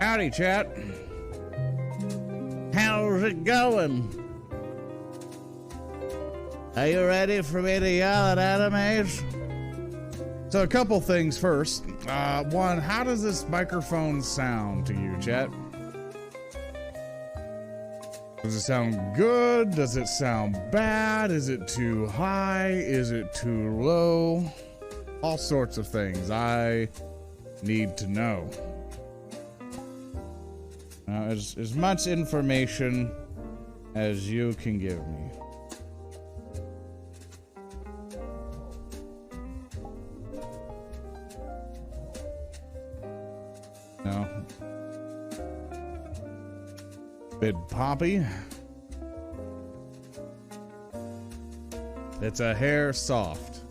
Howdy, chat. How's it going? Are you ready for me to yell at animes? So a couple things first. One, how does this microphone sound to you, chat? Does it sound good? Does it sound bad? Is it too high? Is it too low? All sorts of things I need to know. As much information as you can give me. No. Bit poppy. It's a hair soft.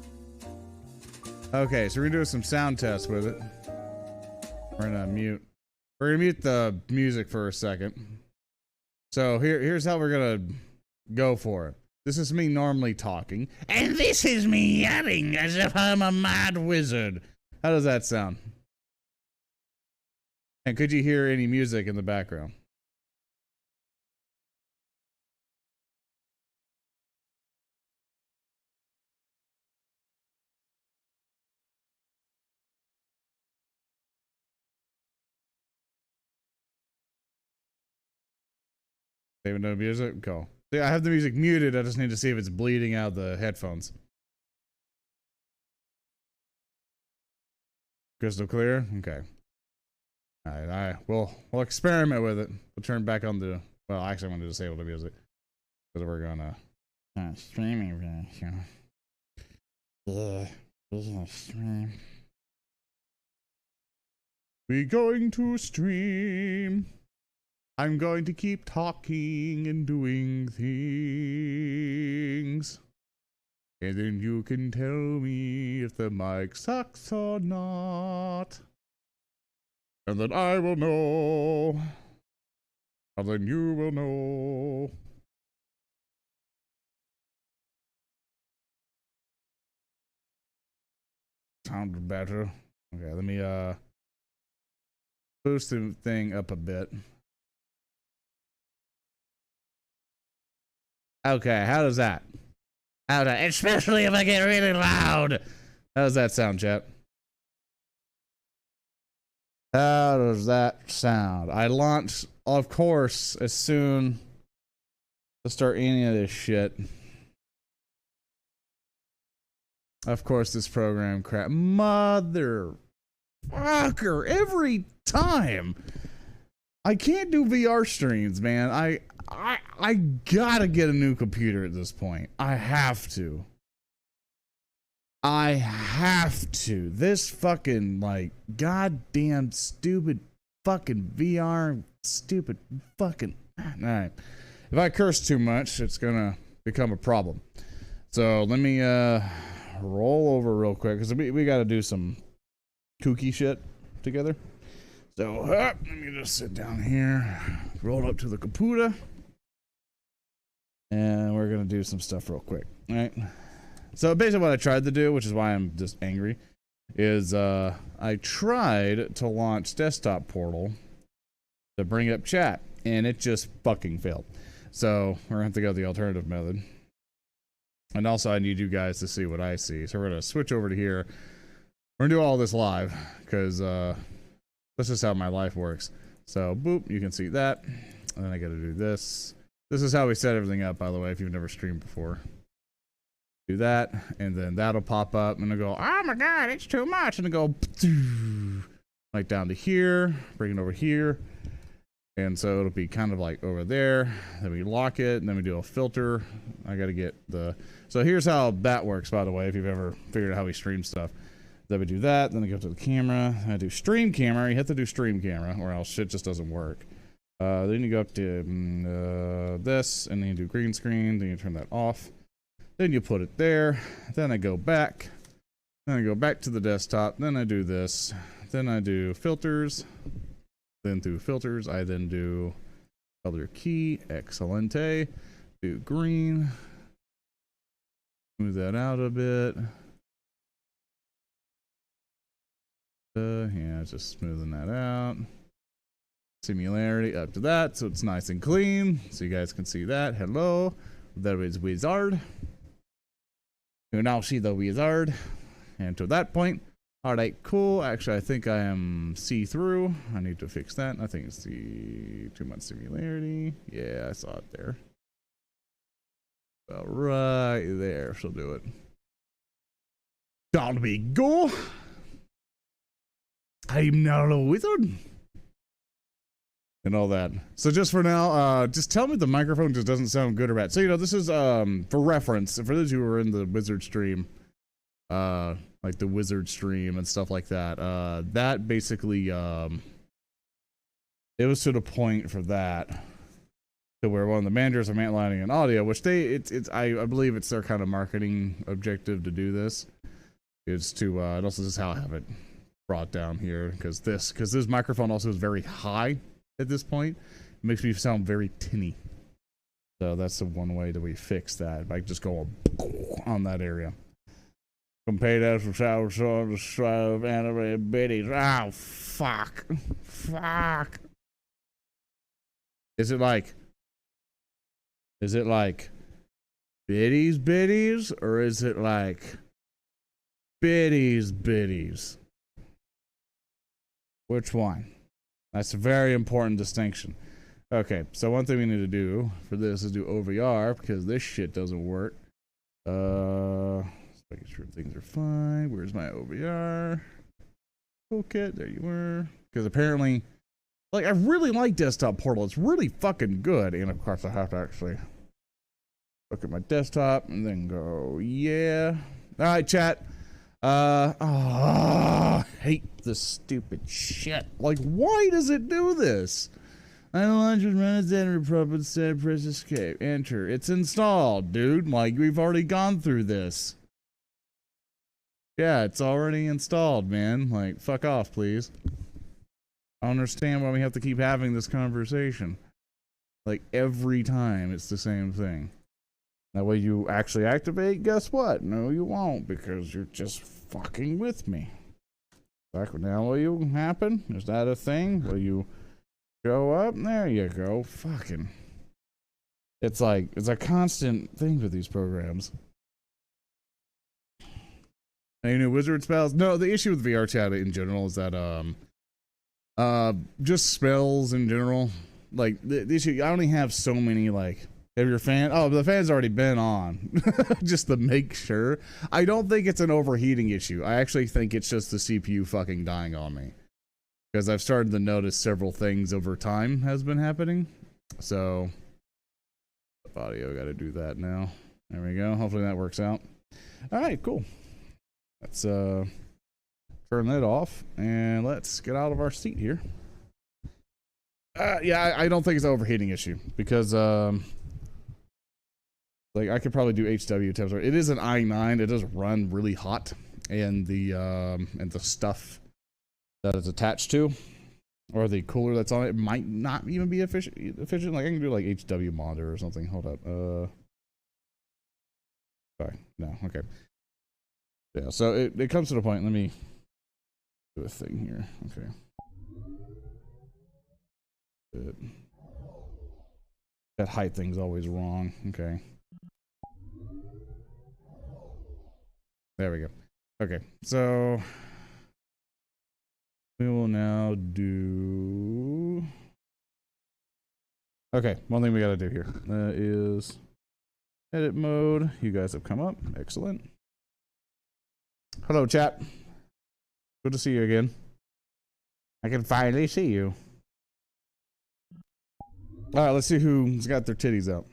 Okay, so we're gonna do some sound tests with it. We're gonna mute the music for a second. So here's how we're gonna go for it. This is me normally talking, and this is me yelling as if I'm a mad wizard. How does that sound? And could you hear any music in the background? Even no music? Cool. See, I have the music muted. I just need to see if it's bleeding out the headphones. Crystal clear? Okay. Alright, we'll experiment with it. We'll turn back on the... Well, actually, I'm going to disable the music. Because we're going to... streaming version. Stream. We're going to stream. I'm going to keep talking and doing things. And then you can tell me if the mic sucks or not. And then I will know. And then you will know. Sounded better. Okay, let me boost the thing up a bit. Okay, how does that? Especially if I get really loud. How does that sound, chat? How does that sound? I launched, of course, as soon to start any of this shit. Of course, this program crap. Mother fucker, every time. I can't do VR streams, man. I gotta get a new computer at this point. I have to. This fucking, like, goddamn stupid fucking VR, stupid fucking... Alright. If I curse too much, it's gonna become a problem. So, let me, roll over real quick, because we gotta do some kooky shit together. So, let me just sit down here, roll up to the computer, and we're gonna do some stuff real quick. All right. So basically, what I tried to do, which is why I'm just angry, is I tried to launch Desktop Portal to bring up chat, and it just fucking failed. So we're gonna have to go the alternative method. And also, I need you guys to see what I see. So we're gonna switch over to here. We're gonna do all this live because that's just how my life works. So, boop, you can see that. And then I gotta do this. This is how we set everything up, by the way, if you've never streamed before. Do that, and then that'll pop up, and it'll go, oh my god, it's too much, and it'll go, like down to here, bring it over here. And so it'll be kind of like over there. Then we lock it, and then we do a filter. I gotta get the... So here's how that works, by the way, if you've ever figured out how we stream stuff. Then we do that, then I go to the camera, I do stream camera. You have to do stream camera, or else shit just doesn't work. Then you go up to this, and then you do green screen, then you turn that off. Then you put it there, then I go back, then I go back to the desktop, then I do this, then I do filters, then through filters, I then do color key, excelente, do green, move that out a bit. Yeah, just smoothing that out. Similarity up to that, so it's nice and clean, so you guys can see that. Hello, there is wizard. You now see the wizard. And to that point, alright, cool. Actually, I think I am see-through. I need to fix that. I think it's the too much similarity. Yeah, I saw it there. Well, right there, she'll do it. Don't be go. I'm not a wizard. And all that. So just for now, just tell me the microphone just doesn't sound good or bad. So, you know, this is for reference, for those who are in the wizard stream, like the wizard stream and stuff like that, that basically, it was to the point for that, to where one of the managers of Mant Lighting and Audio, which I believe it's their kind of marketing objective to do this, is to, and also this is how I have it brought down here, because this microphone also is very high at this point. It makes me sound very tinny. So that's the one way that we fix that, by just going on that area. Compared as for shower of animated biddies. Oh, fuck. Fuck. Is it like biddies, or is it like biddies? Which one? That's a very important distinction. Okay, so one thing we need to do for this is do OVR, because this shit doesn't work. Making sure things are fine. Where's my OVR? Toolkit, there you were. Because apparently, like, I really like Desktop Portal. It's really fucking good. And of course, I have to actually look at my desktop and then go, yeah. All right, chat. I hate this stupid shit. Like, why does it do this? I don't want to run a Zen prop instead, press escape. Enter. It's installed, dude. Like, we've already gone through this. Yeah, it's already installed, man. Like, fuck off, please. I don't understand why we have to keep having this conversation. Like, every time it's the same thing. That way you actually activate, guess what? No, you won't, because you're just fucking with me. Back now, will you happen? Is that a thing? Will you show up? There you go. Fucking. It's like, it's a constant thing with these programs. Any new wizard spells? No, the issue with VRChat in general is that, just spells in general. Like, the issue, I only have so many, like, if you're a fan, oh, the fan's already been on, just to make sure. I don't think it's an overheating issue. I actually think it's just the CPU fucking dying on me. Because I've started to notice several things over time has been happening. So, audio, gotta do that now. There we go. Hopefully that works out. Alright, cool. Let's turn that off and let's get out of our seat here. Yeah, I don't think it's an overheating issue because like I could probably do HW temps. It is an i9. It does run really hot, and the stuff that it's attached to, or the cooler that's on it, might not even be efficient. Like I can do like HW monitor or something. Hold up. Sorry. No. Okay. Yeah, so it comes to the point. Let me do a thing here. Okay. That height thing's always wrong. Okay. There we go. Okay, so we will now do. Okay, one thing we gotta do here is edit mode. You guys have come up. Excellent. Hello, chat. Good to see you again. I can finally see you. All right, let's see who's got their titties out.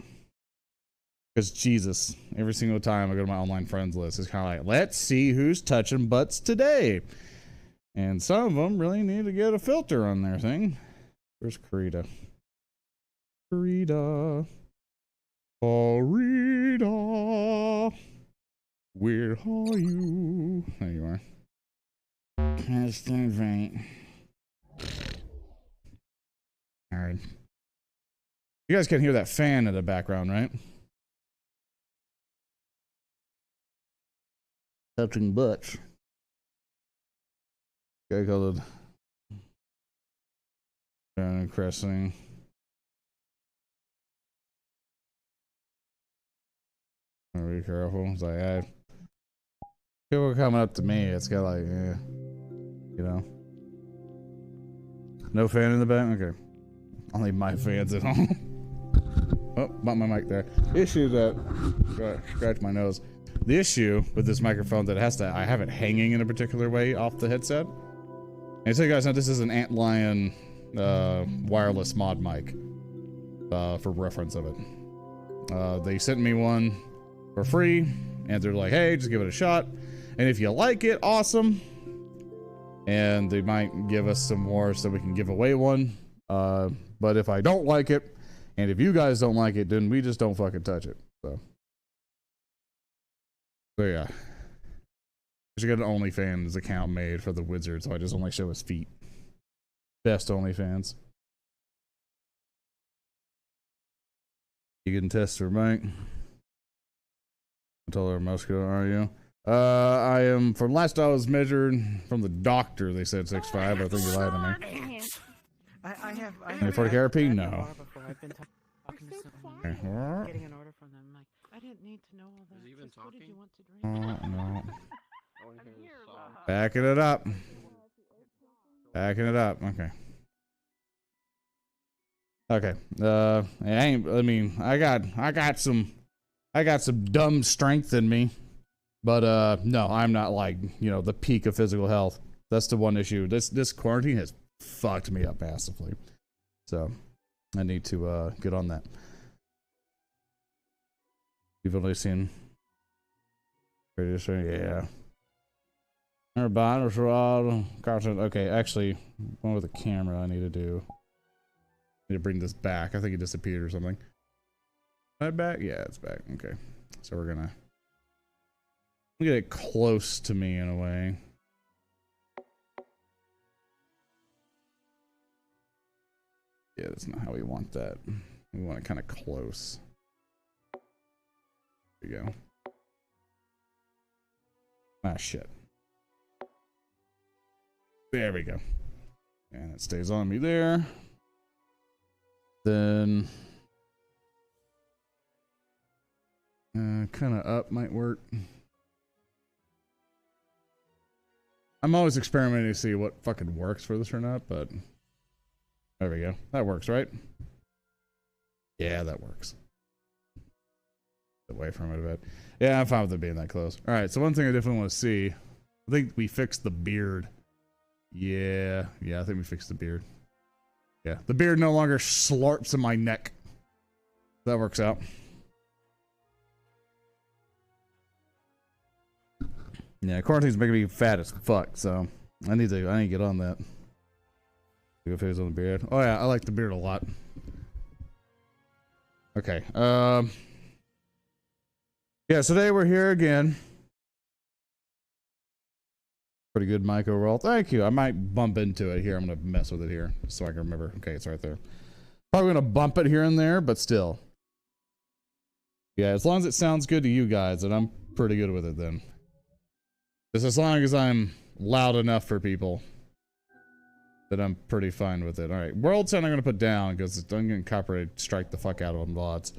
Because Jesus, every single time I go to my online friends list, it's kind of like, let's see who's touching butts today. And some of them really need to get a filter on their thing. Where's Karita? Karita. Karita. Where are you? There you are. That's right. All right. You guys can hear that fan in the background, right? Touching butts. Okay, called And cresting. Be careful. It's like, people are coming up to me. It's got like, you know. No fan in the back? Okay. I'll leave my fans at home. Oh, bumped my mic there. The issue that, scratch my nose. The issue with this microphone that I have it hanging in a particular way off the headset. And so you guys know this is an Antlion wireless mod mic for reference of it. They sent me one for free and they're like, hey, just give it a shot. And if you like it, awesome. And they might give us some more so we can give away one. But if I don't like it, and if you guys don't like it, then we just don't fucking touch it. So yeah. I should get an OnlyFans account made for the wizard, so I just only show his feet. Best OnlyFans. You can test her, Mike. I told her muscular, are you? I am, from last I was measured, from the doctor, they said 6'5", but I think you lied to me. I have 40 KRP? No. I've been talking to someone, getting an order from them. Like, I didn't need to know all that. Is he even talking? What did you want to drink? No. Backing it up. Backing it up. Okay. Okay. I got some dumb strength in me, but no, I'm not like, you know, the peak of physical health. That's the one issue. This quarantine has fucked me up massively. So I need to get on that. You've only seen yeah. Okay, actually, one with the camera I need to do. I need to bring this back. I think it disappeared or something. Is that back? Yeah, it's back. Okay. So we're gonna get it close to me in a way. Yeah, that's not how we want that. We want it kind of close. There you go. Ah, shit. There we go. And it stays on me there. Then kind of up might work. I'm always experimenting to see what fucking works for this or not, but there we go. That works, right? Yeah, that works. Away from it a bit. Yeah, I'm fine with it being that close. All right, so one thing I definitely want to see. I think we fixed the beard. Yeah, I think we fixed the beard. Yeah, the beard no longer slurps in my neck. That works out. Yeah, quarantine's making me fat as fuck, so I need to get on that. Go phase on the beard. Oh yeah, I like the beard a lot. Okay. Yeah, so today we're here again. Pretty good mic overall. Thank you. I might bump into it here. I'm gonna mess with it here so I can remember. Okay, it's right there. Probably gonna bump it here and there, but still. Yeah, as long as it sounds good to you guys, then I'm pretty good with it then. Just as long as I'm loud enough for people, that I'm pretty fine with it. Alright, world sound I'm gonna put down because it's gonna copyright strike the fuck out of them VODs.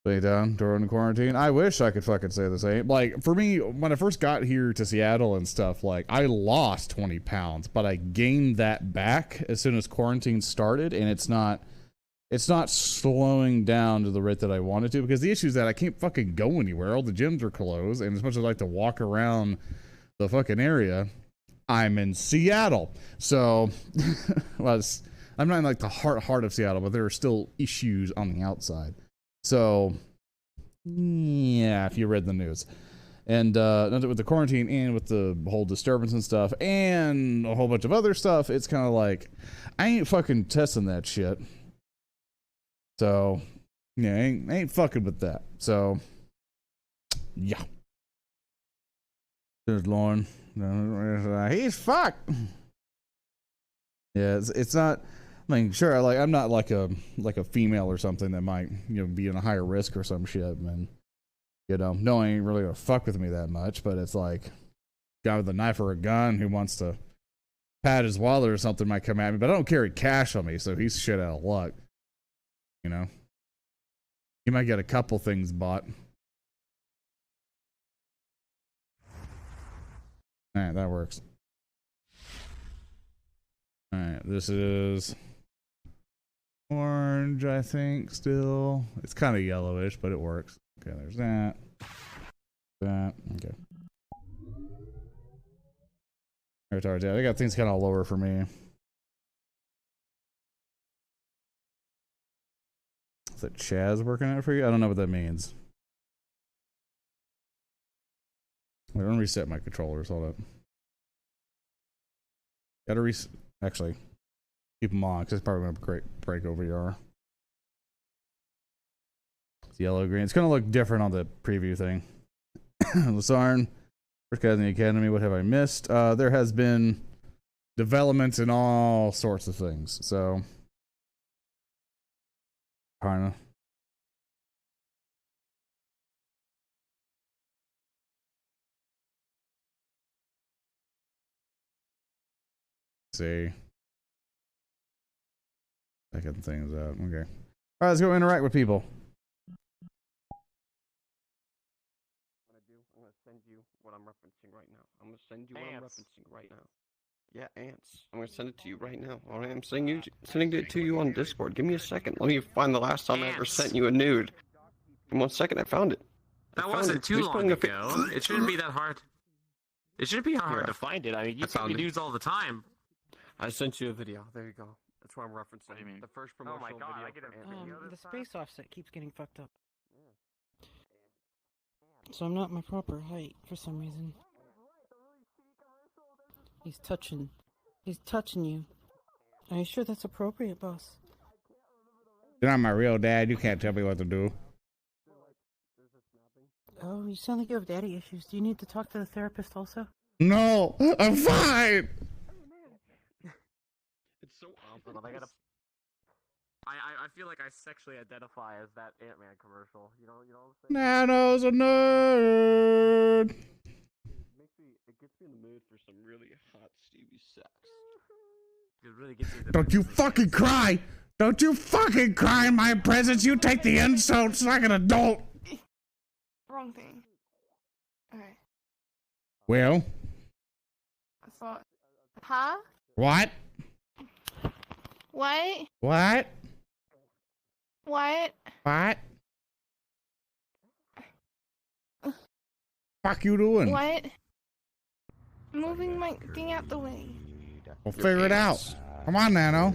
Lay down during quarantine. I wish I could fucking say the same. Like, for me, when I first got here to Seattle and stuff, like, I lost 20 pounds, but I gained that back as soon as quarantine started, and it's not slowing down to the rate that I wanted to, because the issue is that I can't fucking go anywhere. All the gyms are closed, and as much as I like to walk around the fucking area, I'm in Seattle. So, well, I'm not in, like, the heart of Seattle, but there are still issues on the outside. So, yeah, if you read the news. And with the quarantine and with the whole disturbance and stuff and a whole bunch of other stuff, it's kind of like, I ain't fucking testing that shit. So, yeah, I ain't fucking with that. So, yeah. There's Lorn. He's fucked. Yeah, it's not... I mean, sure, like, I'm not like a female or something that might, you know, be in a higher risk or some shit, and, you know, no one ain't really gonna fuck with me that much, but it's like, guy with a knife or a gun who wants to Pat his wallet or something might come at me, but I don't carry cash on me, so he's shit out of luck. You know? He might get a couple things bought. Alright, that works. Alright, this is orange, I think, still. It's kind of yellowish, but it works. Okay, there's that. That. Okay. Retards, yeah, I got things kind of lower for me. Is that Chaz working out for you? I don't know what that means. Wait, I'm gonna reset my controllers. Hold up. Gotta reset. Actually, keep them on because it's probably gonna break OVR. It's yellow green. It's gonna look different on the preview thing. Lorn, first guy in the academy. What have I missed? There has been developments in all sorts of things. So, kinda. See. Second things out. Okay. Alright, let's go interact with people. I'm gonna send you what I'm referencing right now. I'm gonna send you what I'm referencing right now. Yeah, ants. I'm gonna send it to you right now. Alright, I'm sending it to you on Discord. Give me a second. Let me find the last time I ever sent you a nude. In 1 second, I found it. That wasn't too long ago. It shouldn't be that hard. It shouldn't be hard to find it. I mean, you send me nudes all the time. I sent you a video. There you go. That's what I'm referencing. What do you mean? The first promotional video. I get a video. The space offset keeps getting fucked up. So I'm not my proper height for some reason. He's touching you. Are you sure that's appropriate, boss? You're not my real dad. You can't tell me what to do. Oh, you sound like you have daddy issues. Do you need to talk to the therapist also? No, I'm fine. It's so awful. I feel like I sexually identify as that Ant-Man commercial. You know what I'm saying? Nano's a nerd. It gets me in the mood for some really hot Stevie sex. It really gets you. Don't you fucking cry. Don't you fucking cry in my presence. You take the insults like an adult. Wrong thing. Alright. Well? I thought. Huh? What? What? What? What? What? Fuck you doing? What? Moving my thing out the way. We'll figure it out. Come on, Nano.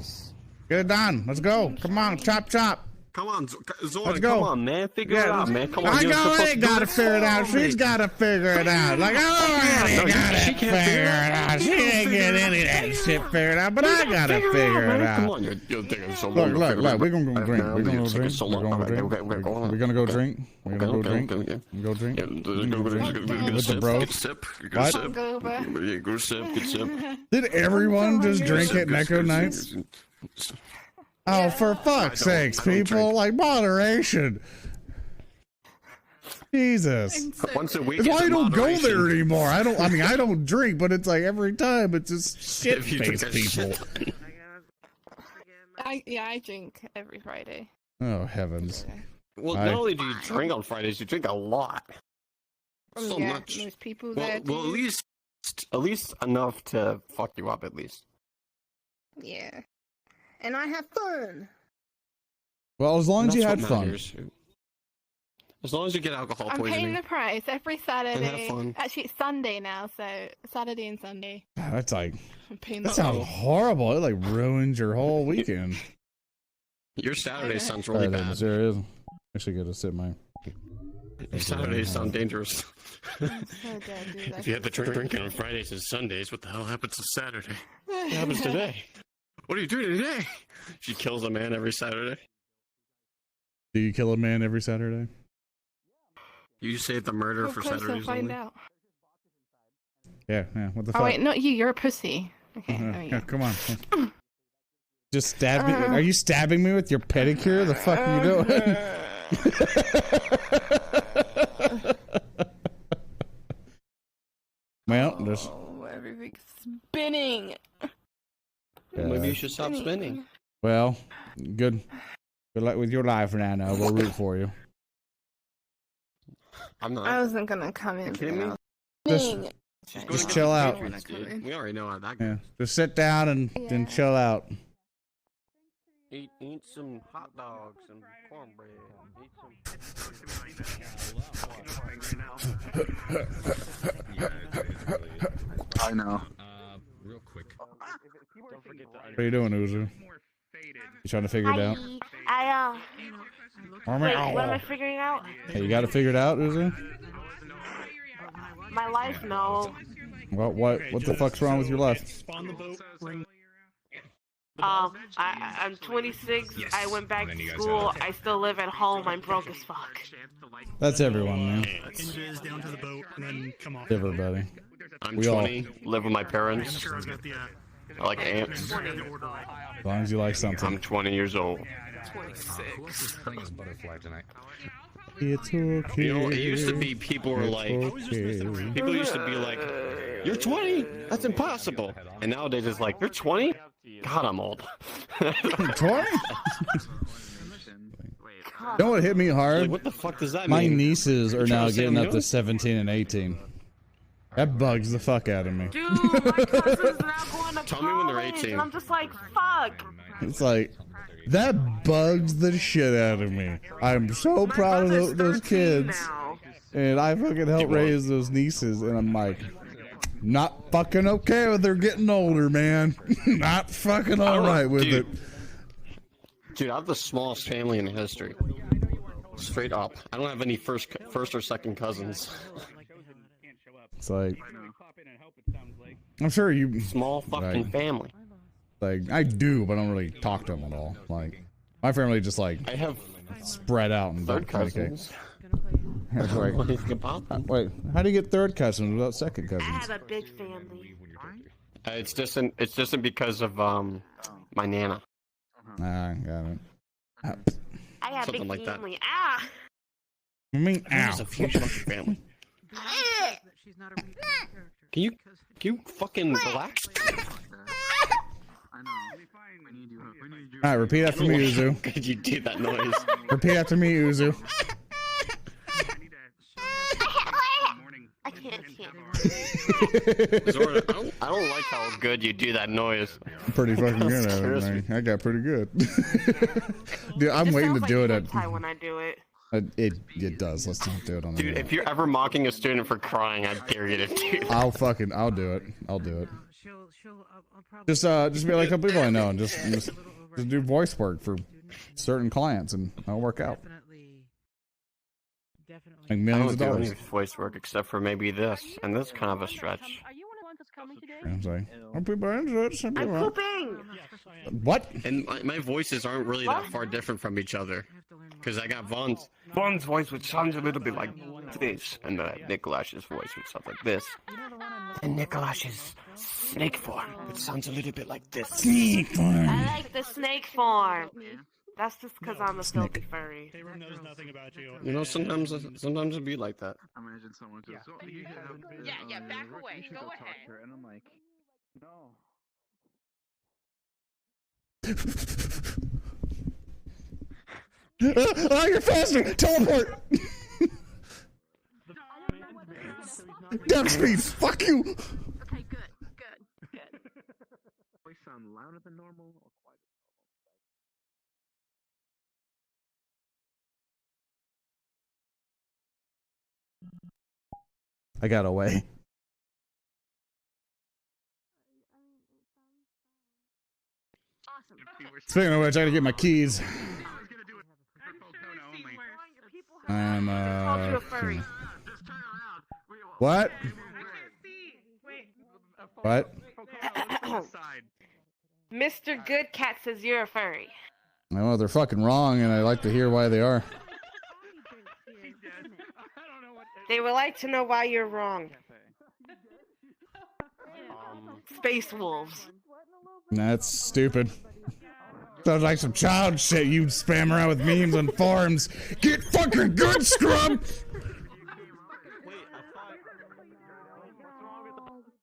Get it done. Let's go. Come on, chop chop. Come on, Zoran, Let's go. come on, man. Figure it out, man. Come on, I ain't gotta figure it out. She's gotta figure it out. Like, I already gotta figure it out. She ain't get any of that shit figured out, but I gotta figure it out. Come on, you're taking so long. Look, we're gonna go drink. We're gonna go drink. We're gonna go drink. We're gonna go drink. Go drink. With the bros. What? Good sip. Did everyone just drink at Neko Nights? Oh, for fuck's sakes, people! Like moderation. Jesus. Once a week. It's why I don't go there anymore. I don't drink, but it's like every time it's just shit-faced people. I drink every Friday. Oh heavens. Well, not only do you drink on Fridays, you drink a lot. So much. There's people that well, at least enough to fuck you up, at least. Yeah. And I have fun. Well, as long as you had fun. As long as you get alcohol poisoning. I'm paying the price every Saturday. And have fun. Actually, it's Sunday now, so Saturday and Sunday. That's like, I'm paying that sounds horrible. It like ruins your whole weekend. Your Saturday sounds really bad. There is. I should get to sit my. Your Saturdays sound dangerous. So dead, dude. If you have to drinking on Fridays and Sundays, what the hell happens to Saturday? What happens today? What are you doing today? She kills a man every Saturday. Do you kill a man every Saturday? You save the murder for Saturdays only? Out. Yeah. What the fuck? Oh wait, not you. You're a pussy. Okay. Yeah, come on. Just stab me. Are you stabbing me with your pedicure? The fuck are you doing? Well, just. Oh, everything's spinning. Maybe you should stop spinning. Well, good luck with your life, Nana. We'll root for you. I'm not. I wasn't gonna come in. Kidding me? Just chill out. We already know how that goes. Yeah, just sit down and chill out. Eat some hot dogs and cornbread. I know. Real quick. Don't forget to. What are you doing, Uzu? You trying to figure it out? Wait, what am I figuring out? Hey, you got it figured out, Uzu? My life, no. What the fuck's wrong with your life? I'm 26. I went back to school. I still live at home. I'm broke as fuck. That's everyone, man. Down to the boat and then come off. Everybody. I'm 20. Live with my parents. I like ants. As long as you like something. I'm 20 years old. 26. Butterfly tonight. It's okay. You know, it used to be people were like, people used to be like, you're 20? That's impossible. And nowadays it's like, you're 20? God, I'm old. 20? You know what hit me hard? Like, what the fuck does that My mean? nieces are now getting up to young? 17 and 18. That bugs the fuck out of me. Dude, my cousin's now going to Tell me when they're college, 18. and I'm just like, fuck. It's like, that bugs the shit out of me. I'm so My proud brother's of those 13 kids. now. And I fucking help raise those nieces, and I'm like, not fucking okay with her getting older, man. Not fucking alright with it. Dude, I have the smallest family in history. Straight up. I don't have any first or second cousins. It's like, I'm sure you... Small fucking family. Like, I do, but I don't really talk to them at all. Like, my family just, like, I have spread out and third communicate. cousins. It's like, wait, how do you get third cousins without second I cousins? have a big family. It's distant because of my nana. Ah, got it. I have Something big like that. family. Ah! I mean, It's ow. a huge fucking family. Can you fucking relax? I know. We need you. Alright, repeat after me, Uzu. How could you do that noise? Repeat after me, Uzu. I can't. Zoran, I don't like how good you do that noise. Pretty fucking good at it, Scares man. I got pretty good. Dude, I'm It waiting to sounds do like it hentai when I do it. It does. Let's not do it on the Dude, if you're ever mocking a student for crying, I dare you to do that. I'll do it. I'll do it. Just be like a couple people I know and just do voice work for certain clients and it'll work out. Like I millions don't of do dollars. any voice work except for maybe this, and this is kind of a stretch. Are you one of the ones that's coming today? And it's like, some people are into it, some I'm people aren't. pooping! What? And my voices aren't really that far different from each other. Because I got Vaughn's voice, which sounds a little bit like this, and Nikolash's voice, which sounds like this. And Nikolash's snake form, which sounds a little bit like this. Snake form. I like the snake form. That's just because I'm a Snake. filthy furry. Taylor knows nothing about you. You know, sometimes it'd be like that. Imagine someone goes, "Oh, you should have this, Yeah, back your work, away. you should Go talk ahead." to her." And I'm like, no. Oh, you're faster! Teleport! Death speed! Fuck you! Okay, good. Voice sound louder than normal or quieter? I got away. Awesome. Speaking of which, I gotta get my keys. I'm, Called you a furry. What? What? Mr. Good Cat says you're a furry. Well, they're fucking wrong, and I like to hear why they are. They would like to know why you're wrong. Space wolves. That's stupid. Sounds like some child shit you spam around with memes on forums. Get fucking good, scrub!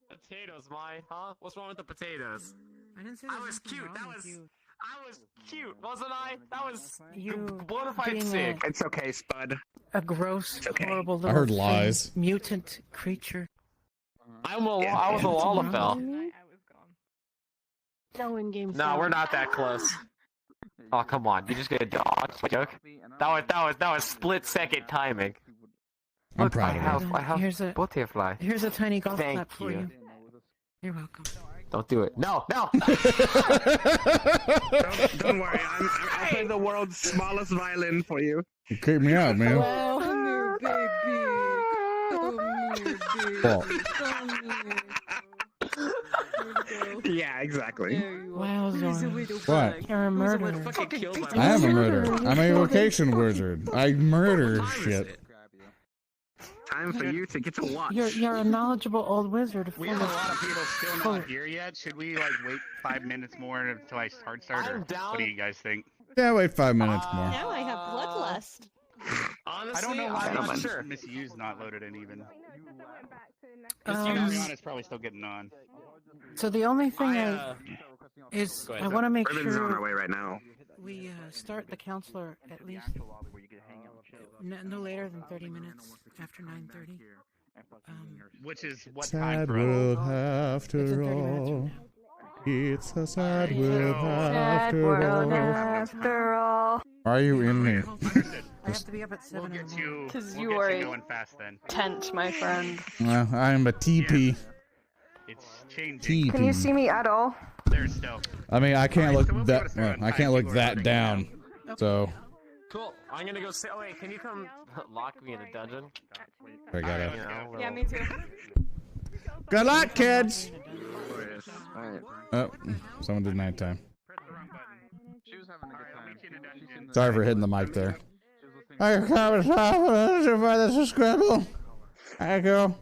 Potatoes, Mai, huh? What's wrong with the potatoes? I didn't say I there was nothing cute. wrong That with was. you. I was cute, wasn't I? That was You bona fide being sick. It's okay, Spud. a gross, okay. horrible I little heard thing, lies. mutant creature. I was a Lalafell. No in-game. No, we're not that close. Oh come on, you just gonna dodge my joke? That was split-second timing. I'm Look, proud of her. I have Here's a butterfly. here's a tiny golf Thank clap for you. you. You're welcome. Don't do it. No. Don't worry, I'll play the world's smallest violin for you. You creep me out, man. Wow, come here, baby. Come here, baby. Well, Yeah, exactly. Wow, Zoran. what? You're a murderer. I am a murderer. I'm a vocation wizard. I murder shit. Time for you to get to watch. You're a knowledgeable old wizard. We have a lot of people still not here yet. Should we like wait 5 minutes more until I start? Or what do you guys think? Yeah, wait 5 minutes more. Now I have bloodlust. Honestly, I don't know why I'm not this sure. Misuse not loaded in even. Um, Misuse is probably still getting on. So the only thing is Go ahead. I want to make Ribbon's on our sure way right now. we start the counselor at least no later than 30 minutes after 9:30. Which is what time Sad for us? world It's after in 30 minutes all. from It's a sad world after all. all. Why are you in me? I have to be up at 7 We'll in the get morning. you. 'Cause We'll you get are you a- going fast then. Tent, my friend. I'm a TP. It's changing. TP. Can you see me at all? There's still. I mean, I can't Alright, so look we'll be that. able to start Well, on I can't time. look People are that loading down. So Cool. I'm gonna go say. Oh wait, can you come lock me in a dungeon? I gotta. You know, Yeah, little- me too. Good luck, kids. Alright. Oh, someone did nighttime. Press the wrong button. She was having a good time. I'll meet you in a dungeon. Sorry for hitting the mic there. I can't by this scribble. Thank you.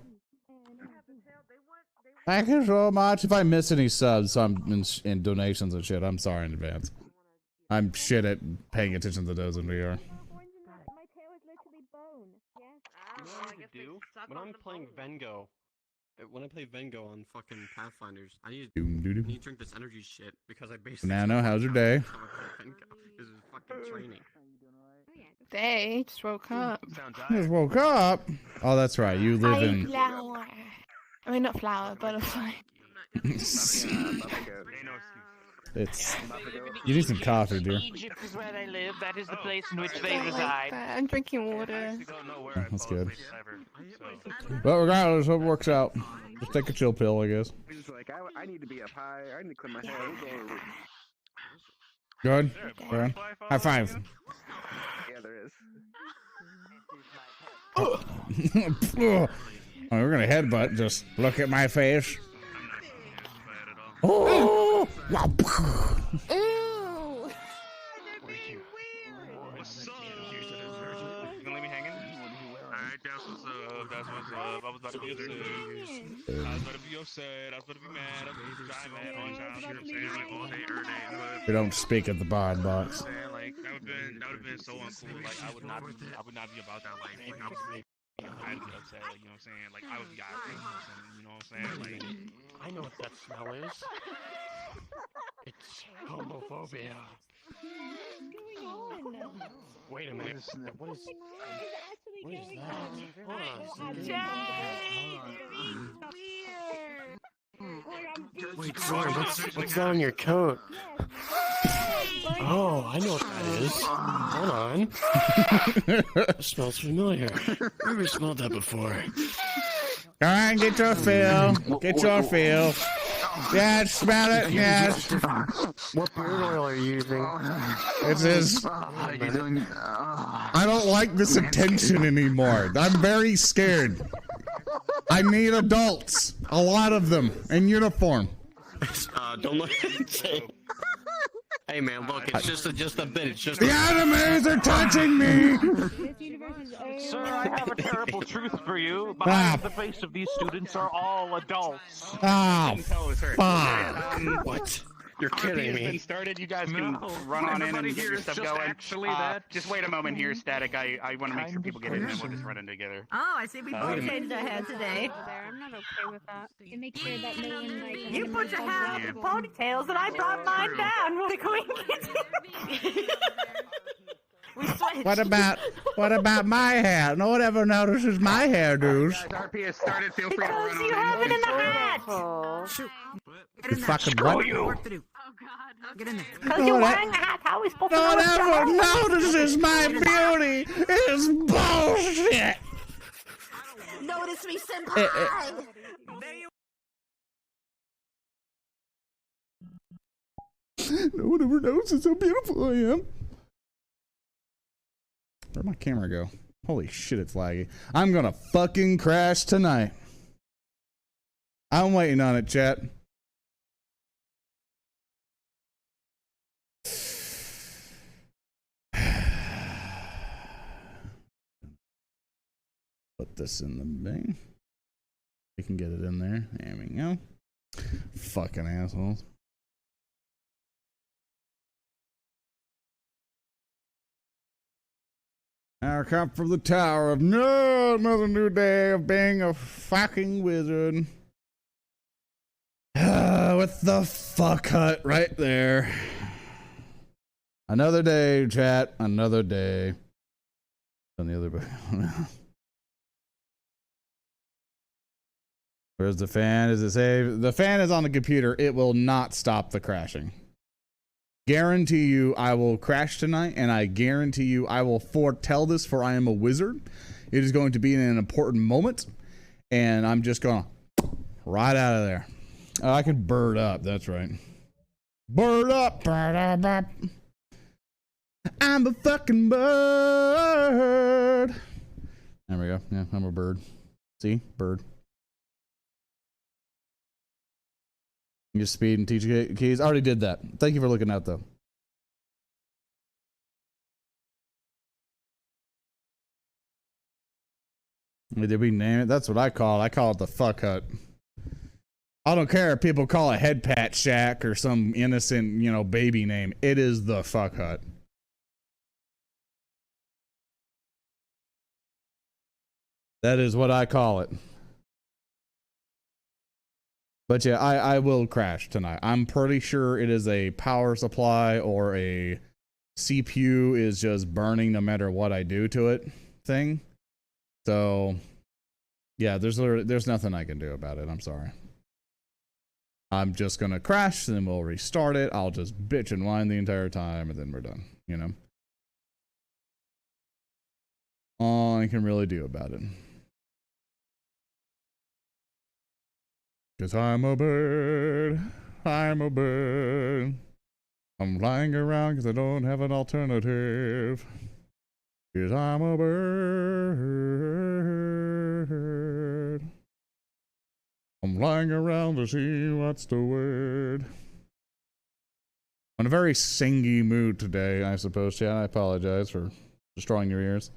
Thank you so much. If I miss any subs, in donations and shit, I'm sorry in advance. I'm shit at paying attention to those in VR. When I'm playing Vengo, when I play Vengo on fucking Pathfinders, I need Doom doo to doo. drink this energy shit because I basically. Nano, how's your day? This is fucking training. They just woke up. Just woke up. Oh, that's right. You live in. Flower. I mean, not flower, butterfly. It's. You need some coffee, dear. Egypt is where they live. That is the place in which they Don't like reside. that. I'm drinking water. That's good. But regardless, it works out. Just take a chill pill, I guess. He's like, I need to be up high. I need to clear my hair. Good. Good. High five. Yeah, there is. Oh, we're gonna headbutt. Just look at my face. Oh! Ew. What's up? You gonna leave me hanging? Alright, that's what's up. That's what's up. I was about to be upset. I was about to be upset. I was about to be mad. I was trying mad on time. You know what I'm saying? Like all day, every day. We don't speak at the bod box. Like that would have been so uncool. Like I would not be about that life. Like I would be I'd be upset. Like, you know what I'm saying? Like I would be irate or something. You know what I'm saying? Like I know what that smell is. It's homophobia. Wait a minute. What is that? Hold on. Wait, Zoran, what's that on your coat? Oh, I know what that is. Hold on. It smells familiar. Where we smelled that before? Come on, get your fill. Get your fill. Yes, smell it. Yes. What beard oil are you using? It's this. I don't like this attention anymore. I'm very scared. I need adults. A lot of them in uniform. Don't look at it. Hey man, look, it's just a bit. It's just. The enemies are touching me. Sir, I have a terrible truth for you. Behind the face of these students are all adults. Ah, fuck. What? You're kidding has me. been started. You guys can run on in and get your stuff going. Actually that. Just wait a moment here, Static. I want to make sure people get in, and we'll just run in together. Oh, I see we both changed our head today. I'm not okay with that. And make sure that no one like. You put your hair up in ponytails, and I brought mine down. What a coincidence! We switched. What about my hair? No one ever notices my hairdos. Guys, RP has started. Feel free to run on in. You have it in the hat. Shoot. Get in there. Fucking Screw what? you. Work to do. Oh God. Get in there. Because No, you're that- wearing a hat. How are we supposed to No know one it's your ever hat? notices my beauty. It's bullshit. Notice me, senpai. No one ever notices how beautiful I am. Where'd my camera go? Holy shit, it's laggy. I'm gonna fucking crash tonight. I'm waiting on it, chat. Put this in the thing. We can get it in there. There we go. Fucking assholes. I come from the tower of no, another new day of being a fucking wizard. With the fuck hut right there. Another day, chat. Another day. On the other book. Where's the fan? Is it saved? The fan is on the computer. It will not stop the crashing. Guarantee you I will crash tonight, and I guarantee you I will foretell this, for I am a wizard. It is going to be in an important moment, and I'm just going to right out of there. Oh, I can bird up. That's right. Bird up. Bird up, up. I'm a fucking bird. There we go. Yeah, I'm a bird. See? Bird. Just speed and teach keys. I already did that. Thank you for looking out, though. Did we name it? That's what I call it. I call it the fuck hut. I don't care if people call it Head Pat Shack or some innocent, baby name. It is the fuck hut. That is what I call it. But yeah, I will crash tonight. I'm pretty sure it is a power supply or a CPU is just burning no matter what I do to it thing. So yeah, there's nothing I can do about it. I'm sorry. I'm just gonna crash and then we'll restart it. I'll just bitch and whine the entire time and then we're done, All I can really do about it. 'Cause I'm a bird, I'm a bird. I'm flying around 'cause I don't have an alternative. 'Cause I'm a bird. I'm flying around to see what's the word. I'm in a very singy mood today, I suppose, Chad. I apologize for destroying your ears.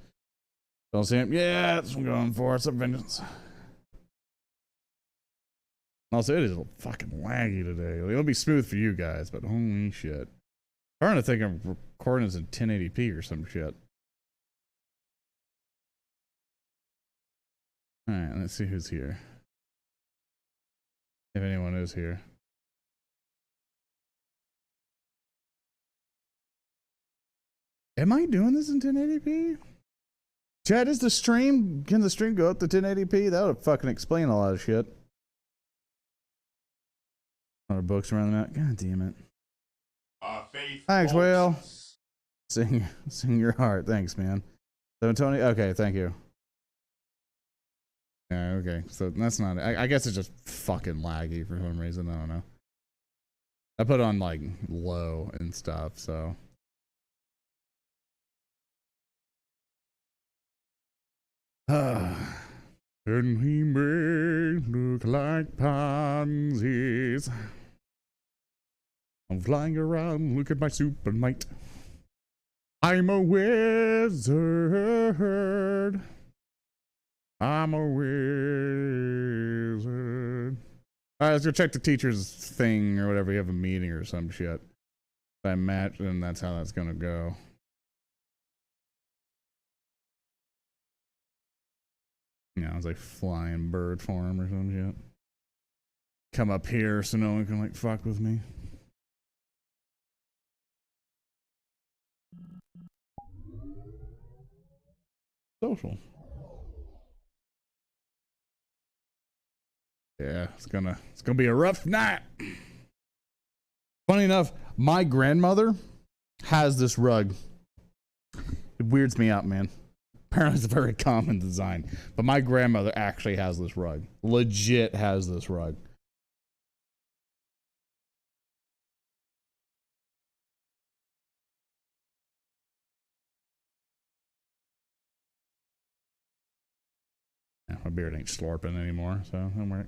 Don't see him? Yeah, that's what I'm going for. It's a vengeance. Also, it is fucking laggy today. It'll be smooth for you guys, but holy shit. I'm trying to think of recording this in 1080p or some shit. Alright, let's see who's here. If anyone is here. Am I doing this in 1080p? Chad, can the stream go up to 1080p? That would fucking explain a lot of shit. Our books around the map. God damn it. Thanks, Will. Sing your heart. Thanks, man. So, Tony. Okay, thank you. Yeah, okay. So that's not it. I guess it's just fucking laggy for some reason. I don't know. I put on like low and stuff, so. And we may look like pansies. I'm flying around, look at my super might. I'm a wizard. I'm a wizard. Alright, let's go check the teacher's thing or whatever. You have a meeting or some shit. If I match, then that's how that's gonna go. Yeah, it's like flying bird form or some shit. Come up here so no one can like fuck with me. Social. Yeah, it's gonna be a rough night. Funny enough, my grandmother has this rug. It weirds me out, man. Apparently it's a very common design, but my grandmother actually has this rug. Legit has this rug. Yeah, my beard ain't slurping anymore, so I'm right.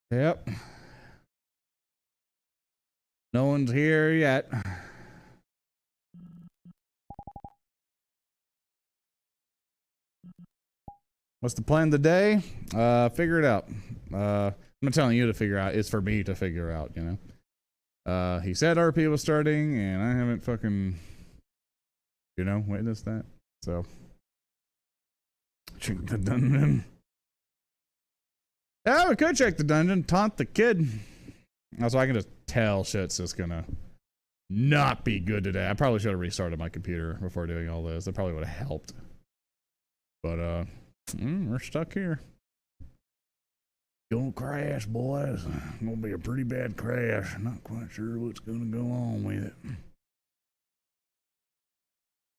Yep. No one's here yet. What's the plan today? Figure it out. I'm not telling you to figure out. It's for me to figure out, you know. He said RP was starting, and I haven't fucking, you know, witnessed that. So, check the dungeon. Yeah, we could check the dungeon. Taunt the kid. Also, I can just tell shit's just gonna not be good today. I probably should have restarted my computer before doing all this. That probably would have helped. But, we're stuck here. Gonna crash, boys. Gonna be a pretty bad crash. Not quite sure what's gonna go on with it.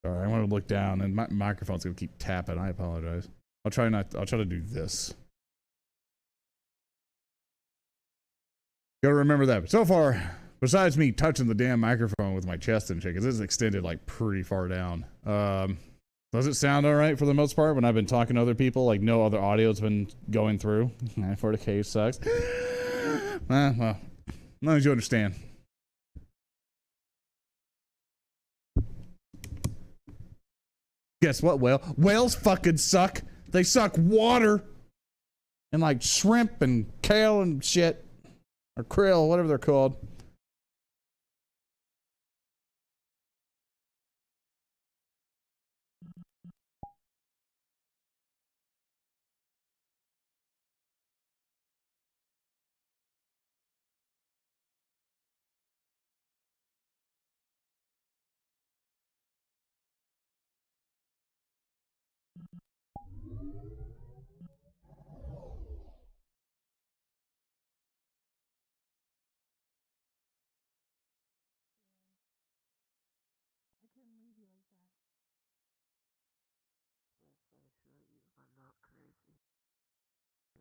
Sorry, I want to look down, and my microphone's gonna keep tapping. I apologize. I'll try to do this. Gotta remember that. So far, besides me touching the damn microphone with my chest and shit, because it's extended like pretty far down. Does it sound alright for the most part when I've been talking to other people? Like no other audio's been going through. 40K sucks. Well, as long as you understand. Guess what, whale? Whales fucking suck. They suck water. And like shrimp and kale and shit. Or krill, whatever they're called.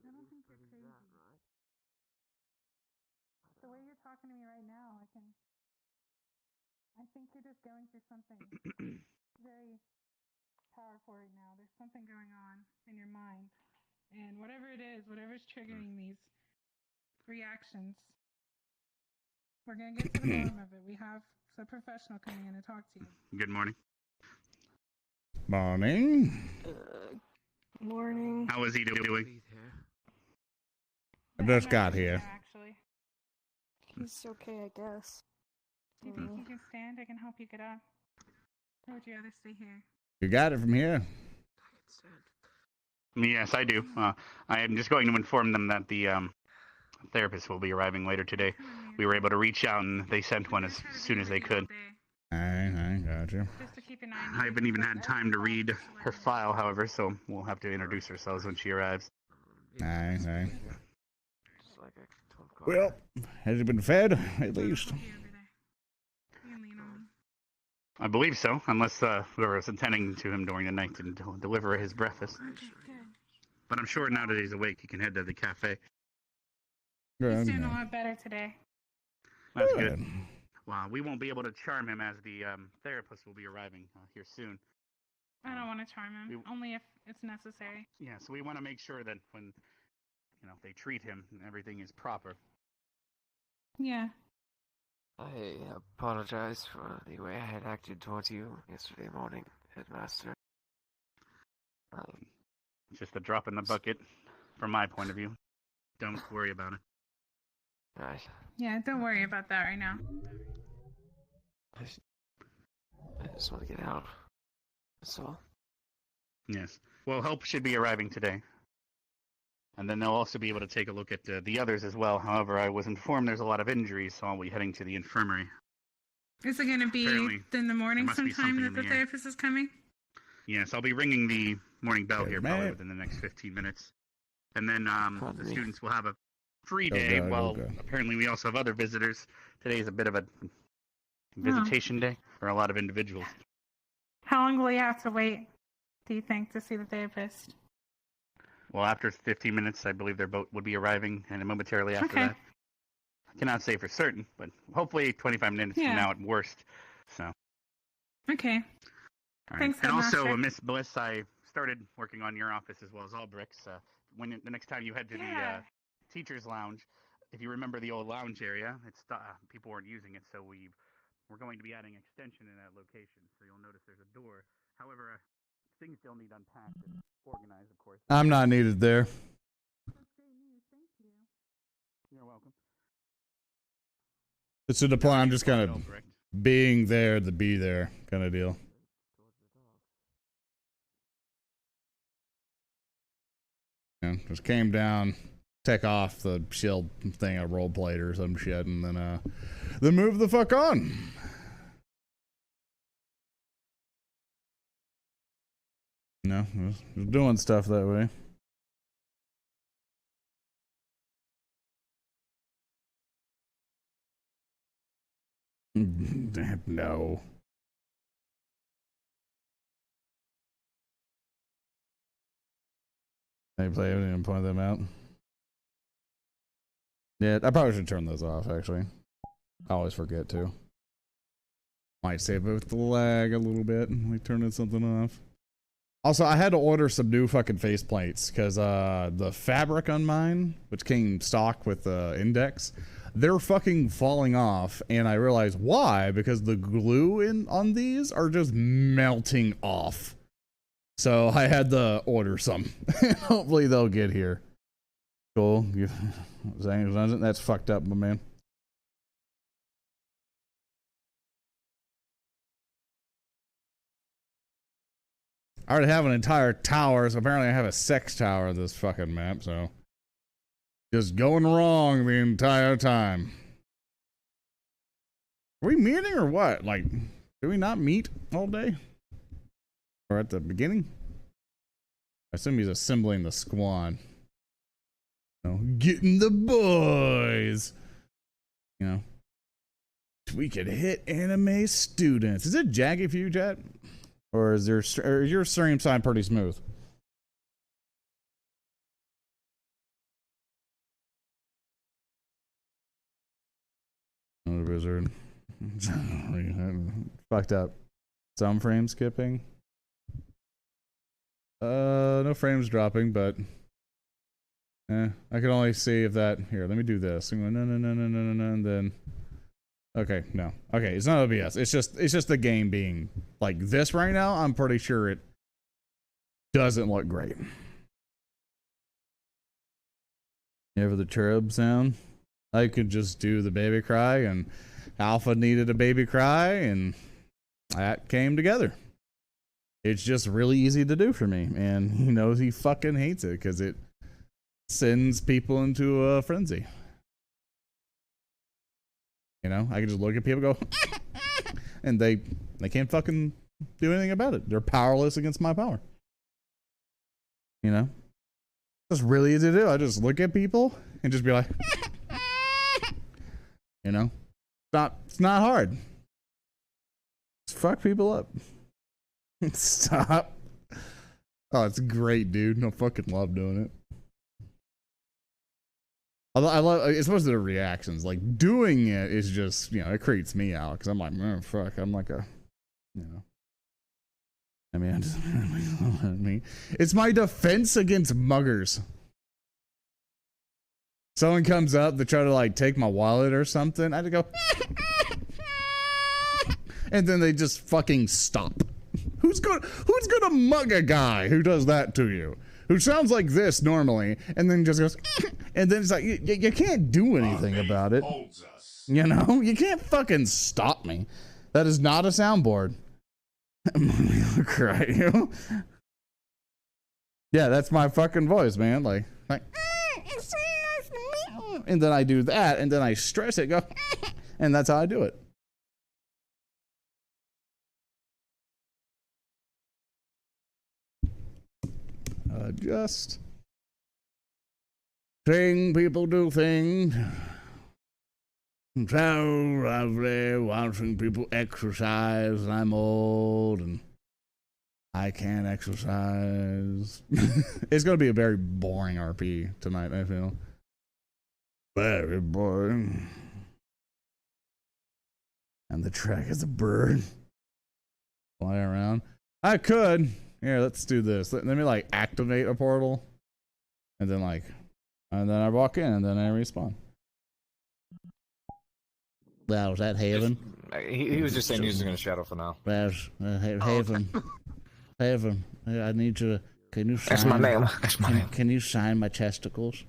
I don't think you're crazy. The way you're talking to me right now, I think you're just going through something very powerful right now. There's something going on in your mind. And whatever it is, whatever's triggering these reactions, we're going to get to the bottom of it. We have a professional coming in to talk to you. Good morning. Morning. Morning. How is he doing? I just got here. Actually, He's okay, I guess. do you think you can stand? I can help you get up. Or would you rather stay here? You got it from here. Yes, I do. I am just going to inform them that the therapist will be arriving later today. We were able to reach out, and they sent one as soon as they could. I got you. Just to keep an eye on I haven't even had time to read her file, however, so we'll have to introduce ourselves when she arrives. Aye. Well, has he been fed, at least? I believe so, unless whoever was attending to him during the night didn't deliver his breakfast. But I'm sure now that he's awake, he can head to the cafe. He's doing a lot better today. That's good. Well, we won't be able to charm him as the therapist will be arriving here soon. I don't want to charm him, only if it's necessary. Yeah, so we want to make sure that when, they treat him, everything is proper. Yeah. I apologize for the way I had acted towards you yesterday morning, Headmaster. Just a drop in the bucket. from my point of view. Don't worry about it. Right. Yeah, don't worry about that right now. I just want to get out. That's all. Yes. Well, help should be arriving today. And then they'll also be able to take a look at the others as well. However, I was informed there's a lot of injuries, so I'll be heading to the infirmary. Is it going to be Apparently, in the morning there must be sometime something that in the the air. therapist is coming? Yes, I'll be ringing the morning bell Hey, here man. probably within the next 15 minutes. And then the me. students will have a free Oh, day. God, Well, oh, God. apparently we also have other visitors. Today is a bit of a visitation day for a lot of individuals. How long will you have to wait, do you think, to see the therapist? Well, after 15 minutes, I believe their boat would be arriving, and momentarily after Okay. that. I cannot say for certain, but hopefully 25 minutes Yeah. from now at worst. So. Okay. All right. Thanks, And also, Headmaster. Miss Bliss, I started working on your office as well as Albrecht's. When the next time you head to Yeah. the teachers' lounge, if you remember the old lounge area, it's people weren't using it, so we're going to be adding extension in that location. So you'll notice there's a door. However, things still need unpacked and organized, of course. I'm not needed there. You're welcome. It's to the point I'm just kind of Albrecht. being there to be there kind of deal. Yeah, just came down, take off the shield thing I role played or some shit, and then move the fuck on. You know, just doing stuff that way. No. They play it and point them out. Yeah, I probably should turn those off, actually. I always forget to. Might save it with the lag a little bit, like turning something off. Also, I had to order some new fucking faceplates, because the fabric on mine, which came stock with the index, they're fucking falling off, and I realized why, because the glue on these are just melting off. So I had to order some. Hopefully they'll get here. Cool. That's fucked up, my man. I already have an entire tower, so apparently I have a sex tower in this fucking map, so just going wrong the entire time. Are we meeting or what? Like, do we not meet all day? Or at the beginning? I assume he's assembling the squad. You know, getting the boys. You know, we could hit anime students. Is it jaggy for you, Jet? Or is your stream side pretty smooth? Oh, the wizard. Fucked up. Some frame skipping. No frames dropping, but I can only see if that. Here, let me do this. No, and then. Okay, no. Okay, it's not OBS. It's just the game being like this right now. I'm pretty sure it doesn't look great. You ever the cherub sound? I could just do the baby cry, and Alpha needed a baby cry, and that came together. It's just really easy to do for me, and he knows he fucking hates it because it sends people into a frenzy. You know, I can just look at people and go, and they can't fucking do anything about it. They're powerless against my power. You know, it's really easy to do. I just look at people and just be like, you know, it's not hard. Just fuck people up. Stop. Oh, it's great, dude. I fucking love doing it. I love, it's supposed to the reactions. Like, doing it is just, you know, it creeps me out. Because I'm like, man, fuck. I'm like a, you know. I mean, I mean, it's my defense against muggers. Someone comes up, they try to, like, take my wallet or something. I just go, and then they just fucking stop. Who's gonna mug a guy who does that to you? who sounds like this normally, and then just goes, and then it's like, you can't do anything about it. You know? You can't fucking stop me. That is not a soundboard. Cry you. Yeah, that's my fucking voice, man. Like, and then I do that, and then I stress it, go, and that's how I do it. Just seeing people do things. So lovely watching people exercise. I'm old and I can't exercise. It's going to be a very boring RP tonight, I feel. Very boring. And the track is a bird. Fly around. I could. Here, let's do this. Let me like activate a portal. And then and then I walk in and then I respawn. Wow, is that Haven? He was just saying he was going to shadow for now. There's Haven. Haven, I need you to. Can you sign? That's my name. That's my name. Can you sign my testicles?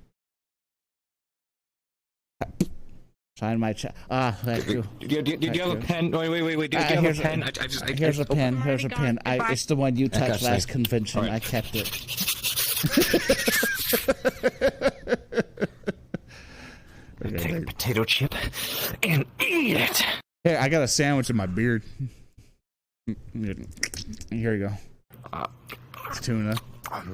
Sign my thank you. Do you have a pen? Wait. Do you have a pen? Here's a pen. Here's a pen. It's the one you touched last convention. Right. I kept it. Take a potato chip and eat it. Hey, I got a sandwich in my beard. Here you go. It's tuna.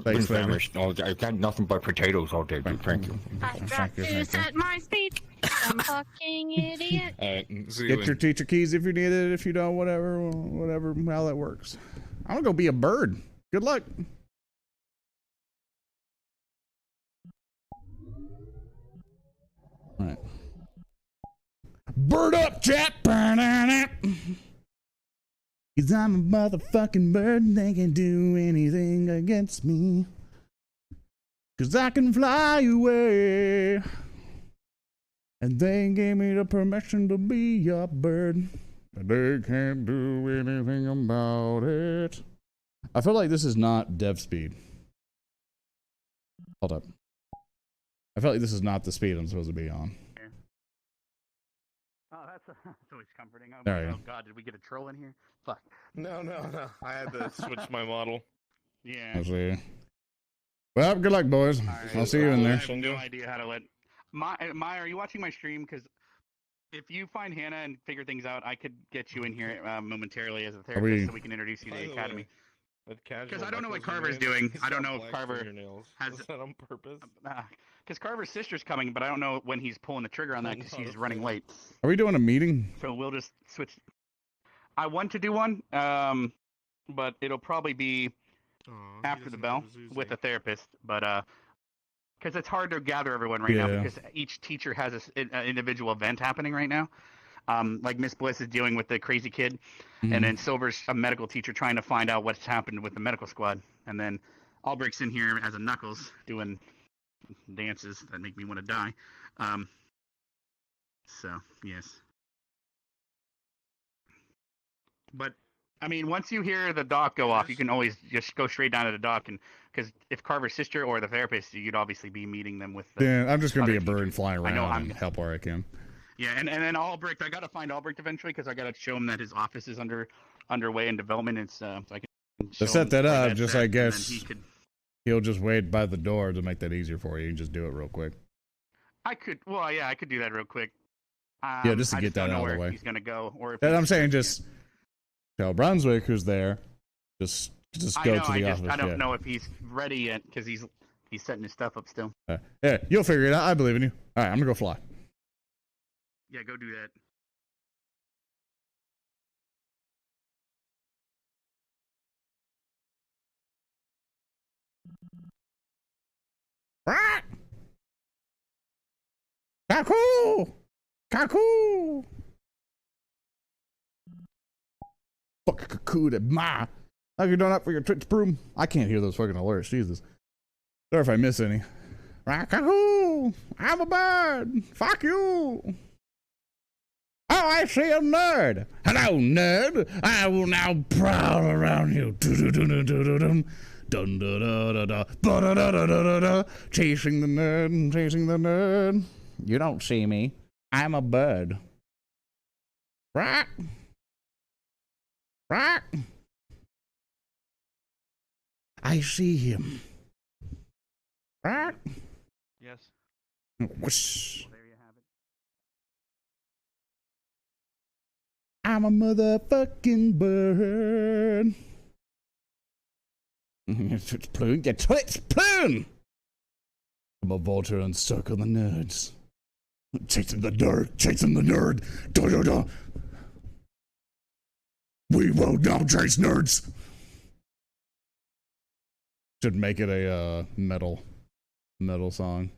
Thanks, I've got nothing but potatoes all day, dude. Thank you. I've got to set my speed. I'm fucking idiot. Get your teacher keys if you need it. If you don't, whatever, how that works. I'm gonna go be a bird. Good luck. All right. Bird up, chat. Cause I'm a motherfucking bird and they can do anything against me. Cause I can fly away. And they gave me the permission to be a bird. But they can't do anything about it. I feel like this is not dev speed. Hold up. I feel like this is not the speed I'm supposed to be on. Oh, that's always comforting. Oh, there you go. God, did we get a troll in here? Fuck. No. I had to switch my model. Yeah. I'll see. Well, good luck, boys. Right. I'll see you in there. I have no idea how to let... Maya, are you watching my stream? Because if you find Hannah and figure things out, I could get you in here momentarily as a therapist so we can introduce you to the academy. Because I don't know what Carver's doing. I don't know if Carver has that on purpose. Because Carver's sister's coming, but I don't know when he's pulling the trigger on that because he's running late. Are we doing a meeting? So we'll just switch. I want to do one, but it'll probably be after the bell with a therapist. But because it's hard to gather everyone right now because each teacher has an individual event happening right now. Like Miss Bliss is dealing with the crazy kid, and then Silver's a medical teacher trying to find out what's happened with the medical squad, and then Albrecht's in here as a Knuckles doing dances that make me want to die. So yes, but I mean, once you hear the doc go off, you can always just go straight down to the doc, and because if Carver's sister or the therapist, you'd obviously be meeting them with. Yeah, I'm just gonna be a bird and fly around and help where I can. Yeah, and then Albrecht, I gotta find Albrecht eventually because I gotta show him that his office is underway in development. It's so I can to set that up. Just I guess he'll just wait by the door to make that easier for you. You can just do it real quick. I could do that real quick. Yeah, just to get that out of the way. He's gonna go, or if I'm saying just tell Brunswick who's there. Just go to the office. I don't know if he's ready yet because he's setting his stuff up still. Yeah, you'll figure it out. I believe in you. All right, I'm gonna go fly. Yeah, go do that. Kaku! Kaku! Fuck cuckoo to ma. How you doing up for your Twitch broom? I can't hear those fucking alerts. Jesus. Sorry if I miss any. Kaku! I'm a bird! Fuck you! Oh, I see a nerd! Hello, nerd! I will now prowl around you. Dun da da da da da da da da da da. Chasing the nerd, chasing the nerd. You don't see me. I'm a bird. Right? Right? I see him. Right? Yes. Whoosh. Well, there you have it. I'm a motherfucking bird. It's plume. Get it's plume. I'm a vulture and circle the nerds. Chasing the nerd. Chasing the nerd. Da da da. We will now chase nerds. Should make it a metal song.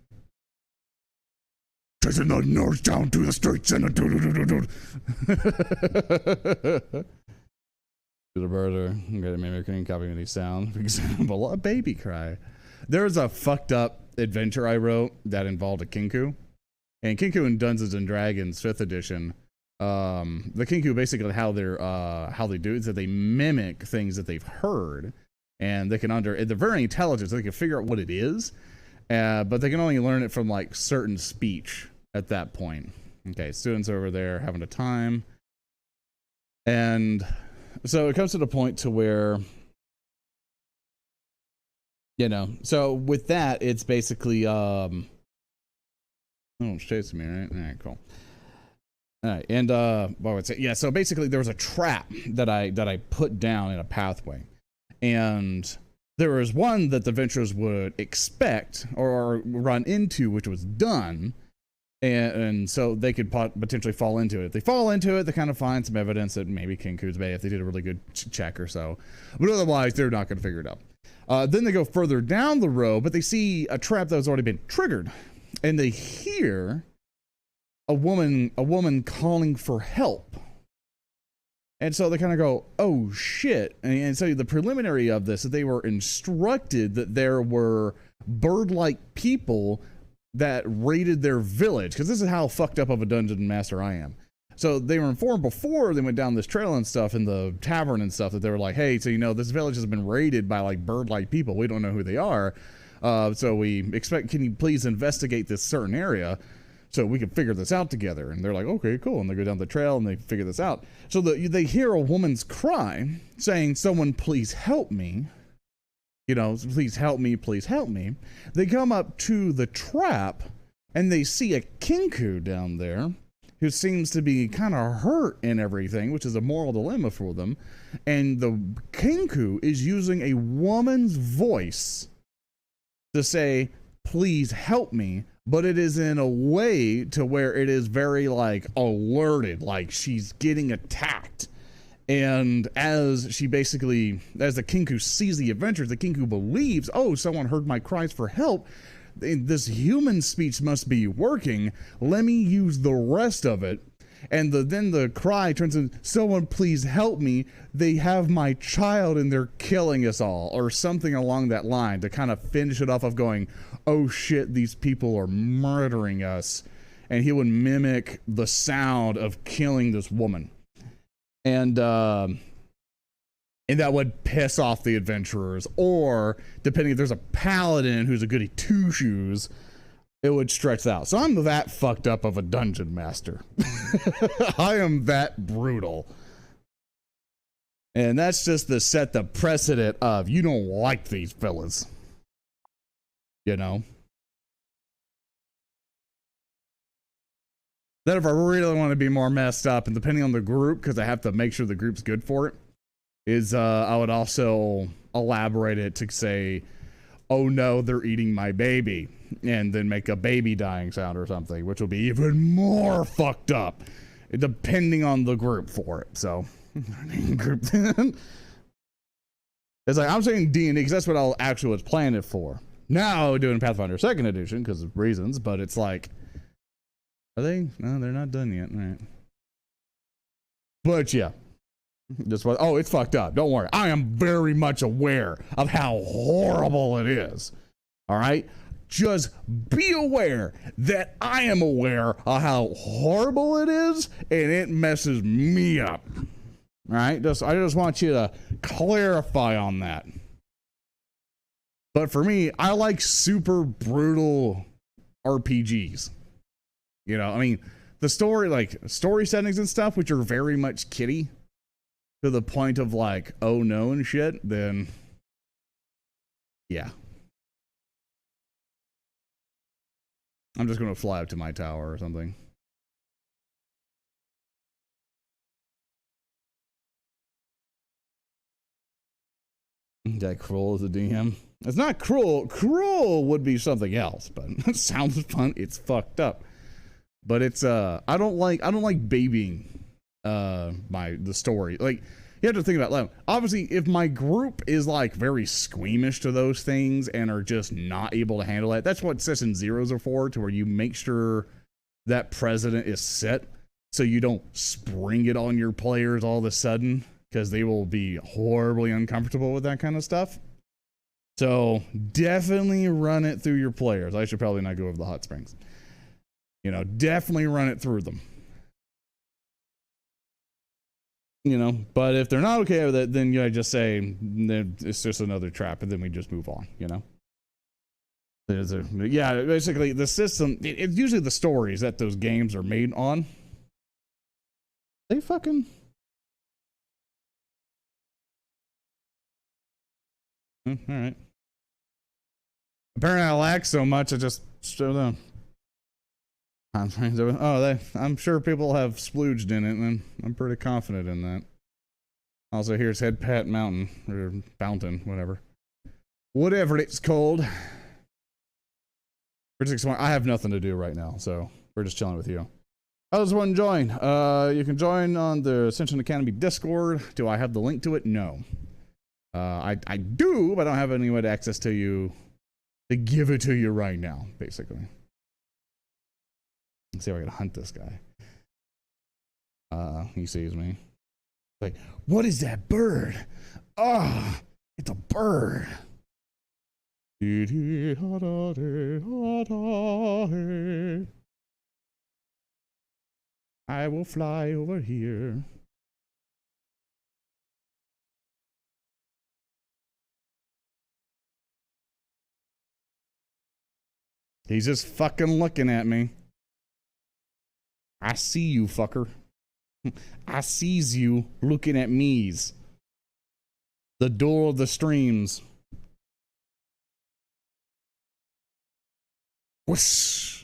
Chasing the nerds down to the streets and the the birder. Okay, maybe I couldn't copy any sound. For example, a baby cry. There's a fucked up adventure I wrote that involved a kinku. And Kinku in Dungeons and Dragons 5th edition, the Kinku basically how they do it is that they mimic things that they've heard, and they can they're very intelligent, so they can figure out what it is, but they can only learn it from like certain speech at that point. Okay, students over there having a time, and so it comes to the point to where, you know, so with that, it's basically oh, it's chasing me, right? All right, cool. All right, and what would I say? Yeah, so basically there was a trap that I put down in a pathway, and there was one that the adventurers would expect or run into, which was done, and so they could potentially fall into it. If they fall into it, they kind of find some evidence that maybe Kinku's Bay if they did a really good check or so, but otherwise they're not going to figure it out. Then they go further down the road, but they see a trap that has already been triggered. And they hear a woman calling for help. And so they kind of go, oh shit. And so the preliminary of this, that they were instructed that there were bird-like people that raided their village. Because this is how fucked up of a dungeon master I am. So they were informed before they went down this trail and stuff in the tavern and stuff that they were like, hey, so you know, this village has been raided by like bird-like people. We don't know who they are. So we expect, can you please investigate this certain area so we can figure this out together? And they're like, okay, cool. And they go down the trail and they figure this out. So they hear a woman's cry saying, someone please help me. You know, please help me, please help me. They come up to the trap and they see a kinku down there who seems to be kind of hurt and everything, which is a moral dilemma for them. And the kinku is using a woman's voice to say, please help me, but it is in a way to where it is very like alerted, like she's getting attacked. And as the kinku sees the adventure, the kinku believes, oh, someone heard my cries for help. This human speech must be working. Let me use the rest of it. And then the cry turns into, someone please help me. They have my child and they're killing us all, or something along that line, to kind of finish it off of going, oh shit, these people are murdering us. And he would mimic the sound of killing this woman. And that would piss off the adventurers, or depending if there's a paladin who's a goody two shoes, it would stretch out. So I'm that fucked up of a dungeon master. I am that brutal. And that's just to set the precedent of, you don't like these fellas. You know? Then if I really want to be more messed up, and depending on the group, because I have to make sure the group's good for it, is I would also elaborate it to say, oh no, they're eating my baby, and then make a baby dying sound or something, which will be even more fucked up, depending on the group for it. So, group. It's like, I'm saying D&D because that's what I actually was planning it for. Now doing Pathfinder 2nd edition because of reasons, but it's like, are they? No, they're not done yet. Right. But yeah. Oh, it's fucked up. Don't worry. I am very much aware of how horrible it is. All right? Just be aware that I am aware of how horrible it is, and it messes me up. All right? I just want you to clarify on that. But for me, I like super brutal RPGs. You know, I mean, the story, like story settings and stuff, which are very much kiddie to the point of like, oh no and shit, then yeah. I'm just going to fly up to my tower or something. That cruel as a DM. It's not cruel. Cruel would be something else, but it sounds fun. It's fucked up. But it's I don't like babying the story. Like, you have to think about that. Obviously, if my group is like very squeamish to those things and are just not able to handle it, that's what session zeros are for, to where you make sure that precedent is set so you don't spring it on your players all of a sudden, because they will be horribly uncomfortable with that kind of stuff. So definitely run it through your players. I should probably not go over the hot springs. You know, definitely run it through them. You know, but if they're not okay with it, then you just say it's just another trap, and then we just move on, you know? Yeah, basically the system, it's usually the stories that those games are made on. They fucking... All right. Apparently I lag so much, I just showed them. Oh, I'm sure people have splooged in it, and I'm pretty confident in that. Also, here's Head Pat Mountain, or Fountain, whatever. Whatever it's called. I have nothing to do right now, so we're just chilling with you. How does one join? You can join on the Ascension Academy Discord. Do I have the link to it? No. I do, but I don't have any way to access to you to give it to you right now, basically. Let's see if I can hunt this guy. He sees me. Like, what is that bird? Ah, it's a bird. I will fly over here. He's just fucking looking at me. I see you, fucker. I sees you looking at me's. The door of the streams. Whoosh.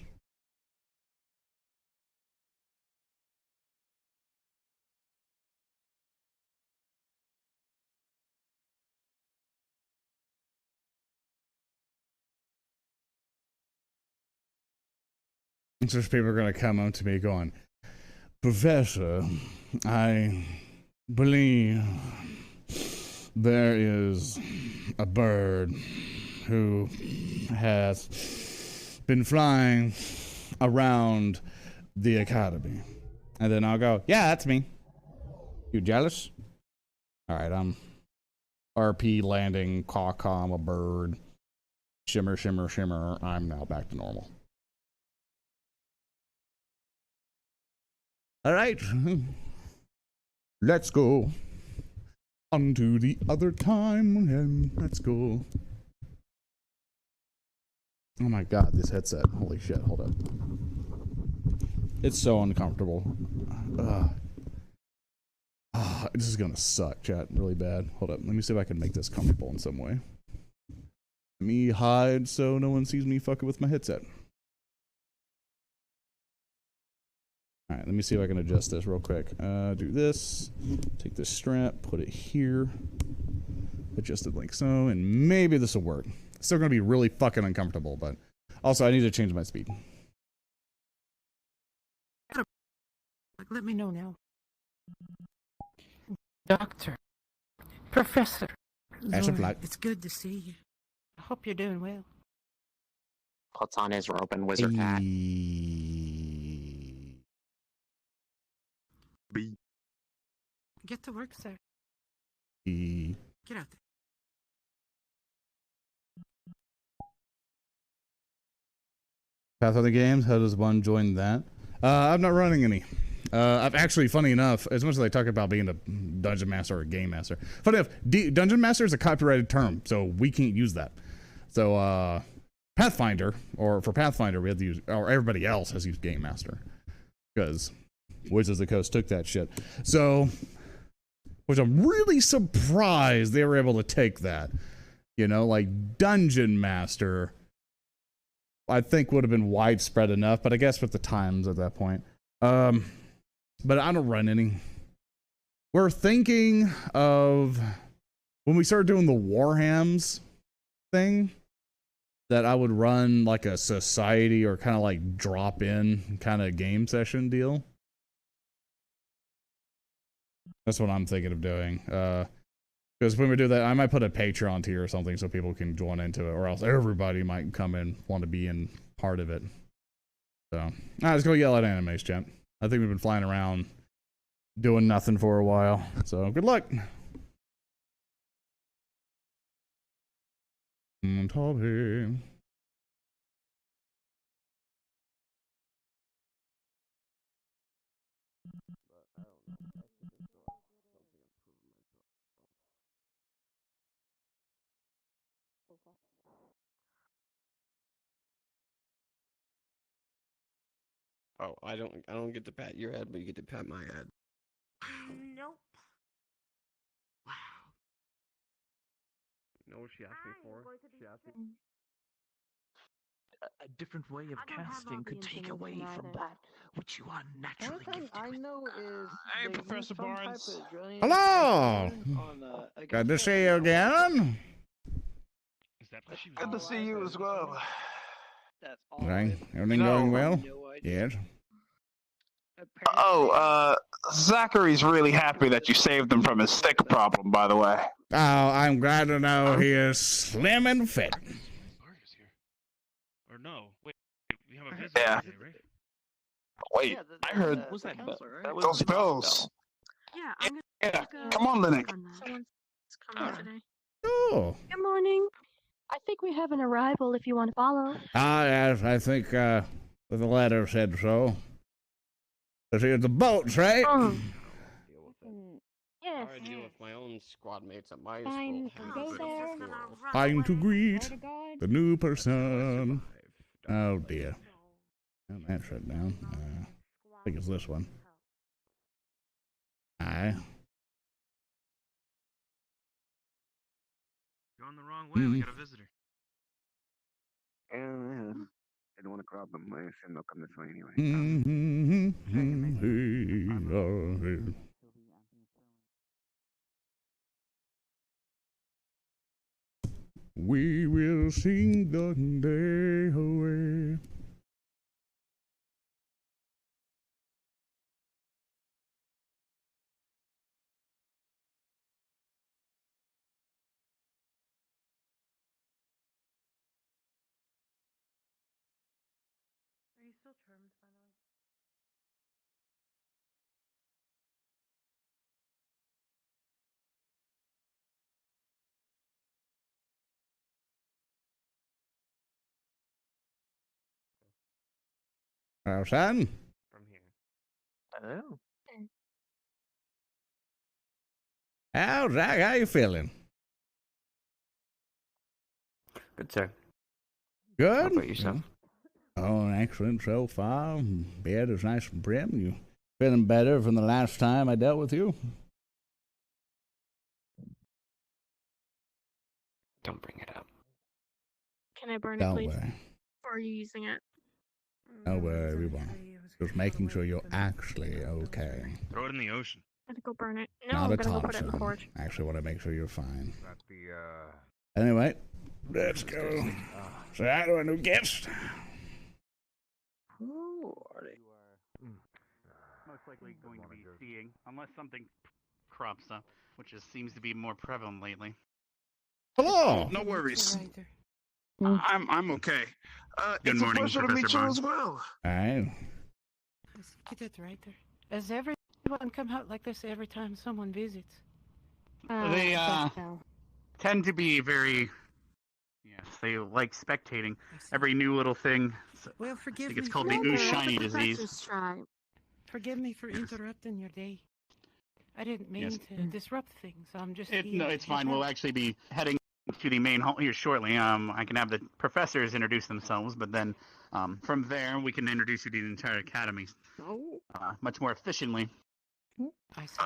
Just people are going to come up to me going, Professor, I believe there is a bird who has been flying around the academy. And then I'll go, yeah, that's me. You jealous? All right, I'm RP landing, caw-caw, I'm a bird. Shimmer, shimmer, shimmer. I'm now back to normal. All right, let's go on to the other time, and let's go. Oh my god, this headset. Holy shit, hold up. It's so uncomfortable. This is gonna suck, chat, really bad. Hold up, let me see if I can make this comfortable in some way. Let me hide so no one sees me fucking with my headset. All right, let me see if I can adjust this real quick. Do this, take this strap, put it here, adjust it like so, and maybe this will work. It's still gonna be really fucking uncomfortable, but also I need to change my speed. Let me know now. Doctor, Professor, Zoran, it's good to see you. I hope you're doing well. Puts on his robe and wizard hat. B. Get to work, sir. Get out there. Path of the games, how does one join that? I'm not running any. I've actually, funny enough, as much as I talk about being a dungeon master or a game master, funny enough, dungeon master is a copyrighted term, so we can't use that. So, Pathfinder, or for Pathfinder, we had to use, or everybody else has used Game Master. Because Wizards of the Coast took that shit. So, which I'm really surprised they were able to take that. You know, like Dungeon Master, I think would have been widespread enough, but I guess with the times at that point. But I don't run any. We're thinking of, when we started doing the Warhams thing, that I would run like a society or kind of like drop in kind of game session deal. That's what I'm thinking of doing. Because when we do that, I might put a Patreon tier or something so people can join into it, or else everybody might come in, want to be in part of it. So, let's go yell at Animes, champ. I think we've been flying around doing nothing for a while. So, good luck. Toby. Oh, I don't get to pat your head, but you get to pat my head. Nope. Wow. You know what she asked me for? She asked me. A different way of casting could take away from that which you are naturally gifted I know is hey, Professor Barnes. Hello! Good to see you again. Good to see you as well. Okay, everything going well? Yes. Oh, Zachary's really happy that you saved him from his thick problem, by the way. Oh, I'm glad to know he is slim and fit. Or no, wait, we have a visitor today, right? Wait, I heard those bells. Yeah, I'm Yeah, come on, Linux. Someone's coming today. Oh. Good morning. I think we have an arrival if you want to follow. Yes, I think the letter said so. Here's the boats, right? Yes. I deal with my own squad mates at my Fine, school. go there. Time to greet the new person. Oh dear. Oh, that's shut down. I think it's this one. Aye. You're on the wrong way. We got a visitor. I don't want to crop them. I assume they'll come this way anyway. We will sing the day away. Are you still charmed, by the way? Son? From here. Hello. How, Zach, how you feeling? Good, sir. Good? How about yourself? Oh, excellent so far. Bed is nice and prim. You feeling better from the last time I dealt with you? Don't bring it up. Can I burn Don't it, please? worry. Or are you using it? Don't worry, everyone. Just making sure you're actually okay. Throw it in the ocean. I have to go burn it. No, Not I'm a gonna go put it in the Thompson. forge. Actually, want to make sure you're fine. That Anyway, let's go. So, I do a new guest. Who are they? Most likely going to be seeing, unless something crops up, which seems to be more prevalent lately. Hello. No worries. I'm okay. Good It's morning, a pleasure to Professor meet you Barnes. as well. Aye. Get it right there. Does everyone come out like this every time someone visits? They tend to be very, yes, they like spectating every new little thing. Well, I forgive think me. it's called the ooze shiny disease. Forgive me for interrupting your day. I didn't mean Yes. to disrupt things. I'm just. No, it's fine. We'll actually be heading to the main hall here shortly. I can have the professors introduce themselves, but then from there we can introduce you to the entire academy much more efficiently.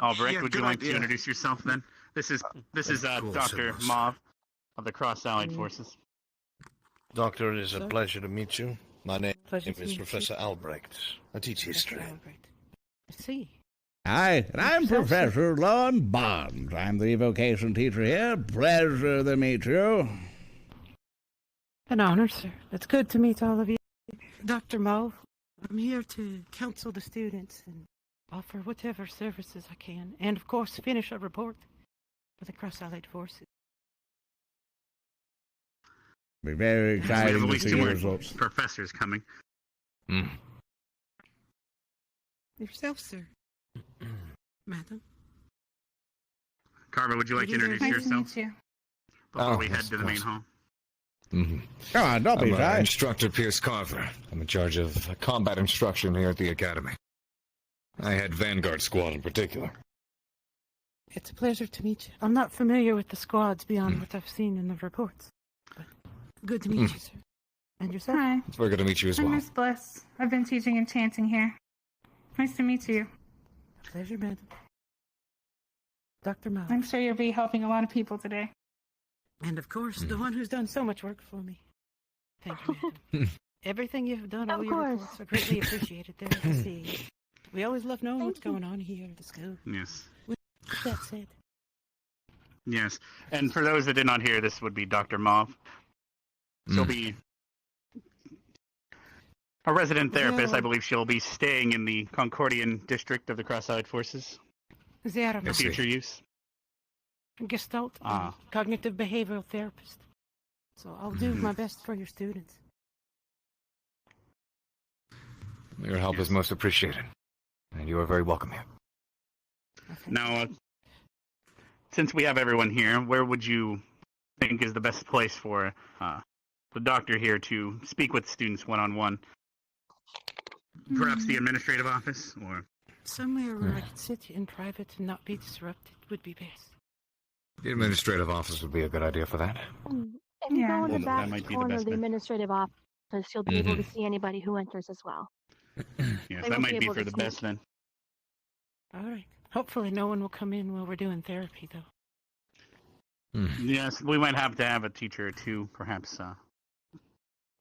Albrecht, would you like to introduce yourself then? This is Dr. Mauve of the Cross Allied Forces. Doctor, it is a pleasure to meet you. My name is Professor Albrecht. I teach history. I see. Hi, and I'm Professor Lorn Bond. I'm the evocation teacher here. Pleasure to meet you. An honor, sir. It's good to meet all of you. Dr. Mauve, I'm here to counsel the students and offer whatever services I can, and of course finish a report for the Cross Allied Forces. Be very exciting to see your results. Professors coming. Yourself, sir. Madam. Carver, would you like to introduce yourself? Nice to meet you. Before we head to the main hall. Come on, don't be shy. I'm Instructor Pierce Carver. I'm in charge of combat instruction here at the Academy. I head Vanguard Squad in particular. It's a pleasure to meet you. I'm not familiar with the squads beyond what I've seen in the reports. But good to meet you, sir. And yourself? Hi. It's very good to meet you as well. I'm Miss Bliss. I've been teaching enchanting here. Nice to meet you. Pleasure, madam. Dr. Mauve. I'm sure you'll be helping a lot of people today. And of course, the one who's done so much work for me. Thank you, madam. Everything you've done, all your reports are greatly appreciated there at the sea. We always love knowing what's going on here at the school. Yes. With that said. Yes. And for those that did not hear, this would be Dr. Mauve. She'll be a resident therapist. I believe she'll be staying in the Concordian district of the Cross-Allied Forces. For future use. Gestalt, cognitive behavioral therapist. So I'll do my best for your students. Your help is most appreciated, and you are very welcome here. Now, since we have everyone here, where would you think is the best place for the doctor here to speak with students one-on-one? Perhaps the administrative office, or somewhere where I could sit in private and not be disrupted would be best. The administrative office would be a good idea for that. If you go in the back corner of the administrative office, you'll be able to see anybody who enters as well. Yes, that might be for the best then. All right. Hopefully no one will come in while we're doing therapy, though. Yes, we might have to have a teacher or two, perhaps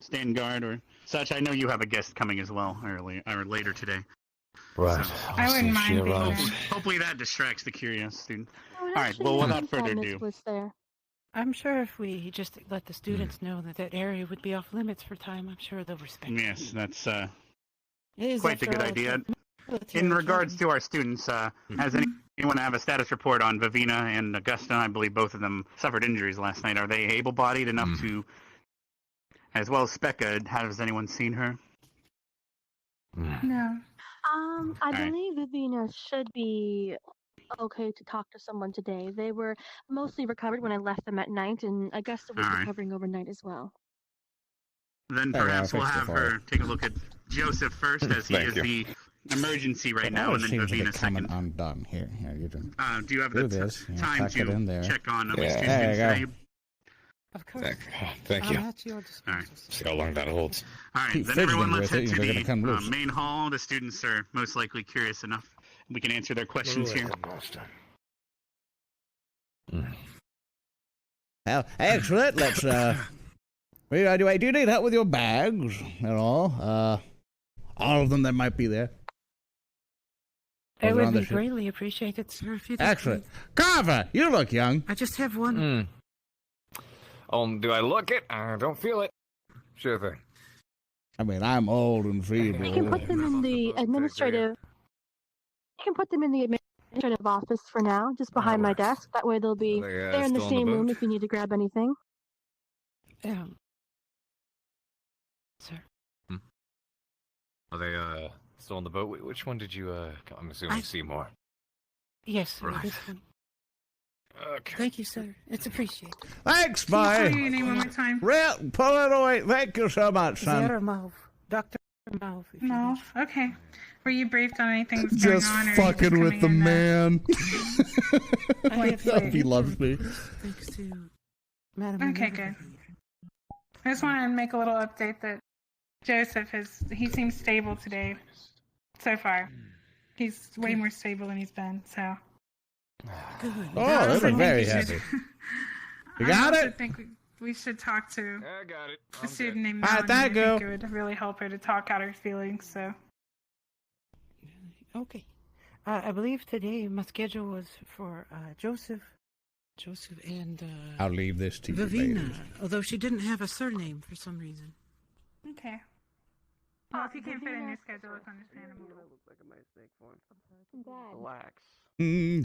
stand guard or such. I know you have a guest coming as well early or later today. Right. So, I wouldn't mind being there. Hopefully that distracts the curious student. All right, well, without further ado. I'm sure if we just let the students know that that area would be off limits for time, I'm sure they'll respect it. Yes, that's quite a good idea. In regards to our students, has anyone have a status report on Vivina and Augusta? I believe both of them suffered injuries last night. Are they able-bodied enough to, as well as Specca, has anyone seen her? No. I believe Vivina should be okay to talk to someone today. They were mostly recovered when I left them at night, and Augusta was recovering overnight as well. Then perhaps we'll have her take a look at Joseph first, as he is the emergency right now, and then Vivina second. Undone. Here, you can do you have the time to check on at least two there you students? go. Of course. Thank you. At your disposal. All right. See how long that holds. All right, Keep then everyone fidgeting let's with head it, to they're gonna come the loose. main hall. The students are most likely curious enough. We can answer their questions here. Well, excellent. Let's do you need help with your bags at all? All of them that might be there. It would be greatly appreciated, sir. If you Excellent. Carver, you look young. I just have one. Do I look it? I don't feel it. Sure thing. I mean, I'm old and feeble. You can put them in the administrative. You can put them in the administrative office for now, just behind my desk. That way they'll be there in the same room if you need to grab anything. Sir. Are they still on the boat? Which one did you? I'm assuming Seymour. Yes, sir. Right. This one. Okay. Thank you, sir. It's appreciated. Thanks, Can you bye. say your name one more time? Pull it away. Thank you so much, son. Mauve. Dr. Mauve. No. Okay. Were you briefed on anything that's Just going on? Or fucking with the man. Like, He loves me. Thanks to Madam. Okay, good. I just wanted to make a little update that Joseph he seems stable today. So far. He's way more stable than he's been, so. Good. Oh, they're very happy. You got I it? also think we should talk to I got it. a student named All right, Melanie. thank I think you. it would really help her to talk out her feelings, so. Okay. I believe today my schedule was for Joseph and I'll leave this to you, Vivina, ladies. although she didn't have a surname for some reason. Okay. Well, if you can't fit in your schedule, it's understandable. Looks like a nice snake form. Relax. You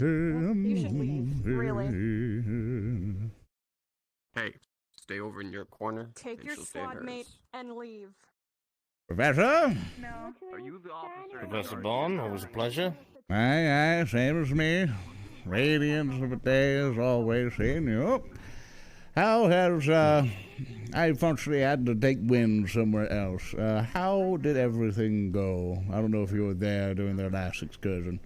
should leave, really. Hey, stay over in your corner. Take and your she'll stay in squad hers. mate and leave. Professor? No. Are you the officer? Professor Bond, always a pleasure. Aye, same as me. Radiance of a day is always seeing you. How has, I unfortunately had to take wind somewhere else. How did everything go? I don't know if you were there during their last excursion.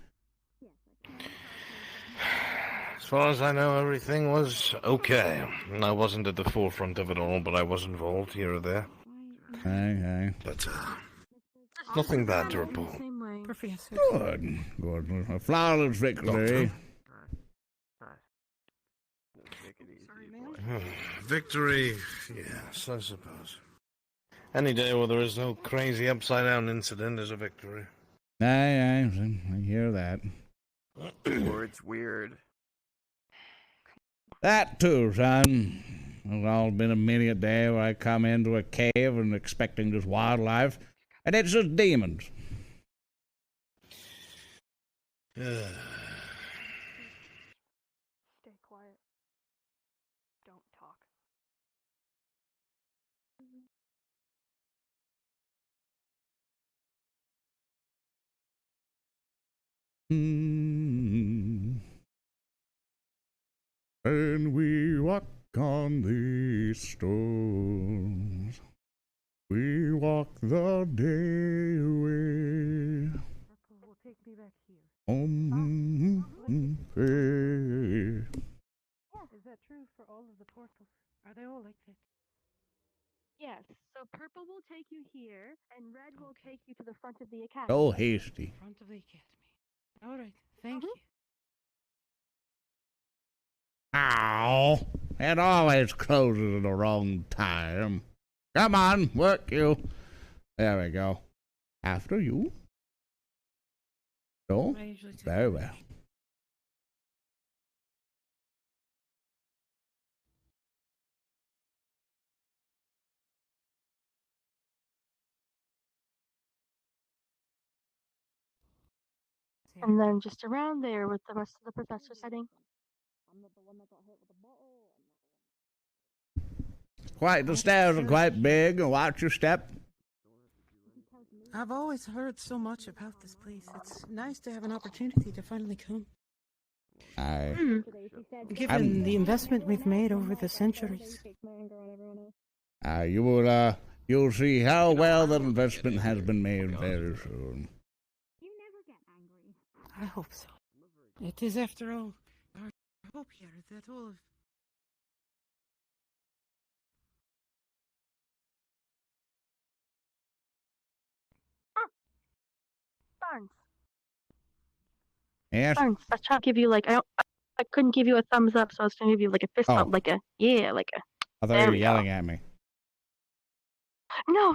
As far as I know, everything was okay. I wasn't at the forefront of it all, but I was involved here or there. Aye. But, nothing bad to report. Professor. Good. A flawless victory. Victory, yes, I suppose. Any day where there is no crazy upside-down incident is a victory. Aye, I hear that. Words weird. That too, son. It's all been a many a day where I come into a cave and expecting just wildlife, and it's just demons. Stay quiet. Don't talk. When we walk on these stones, we walk the day away. Will take me back here. Is that true for all of the portals? Are they all like that? Yes, so purple will take you here, and red will take you to the front of the academy. So hasty. Front of the academy. All right, thank you. Ow! It always closes at the wrong time. Come on, work you. There we go. After you. So, very well. And then just around there with the rest of the professor's heading. Quite, the stairs are quite big. Watch your step. I've always heard so much about this place. It's nice to have an opportunity to finally come. Given the investment we've made over the centuries. You'll see how well that investment has been made very soon. I hope so. It is, after all, our hope here that all of... Barnes. Yes? Barnes, I was trying to give you I couldn't give you a thumbs up, so I was trying to give you a fist bump, I thought you were yelling at me. No.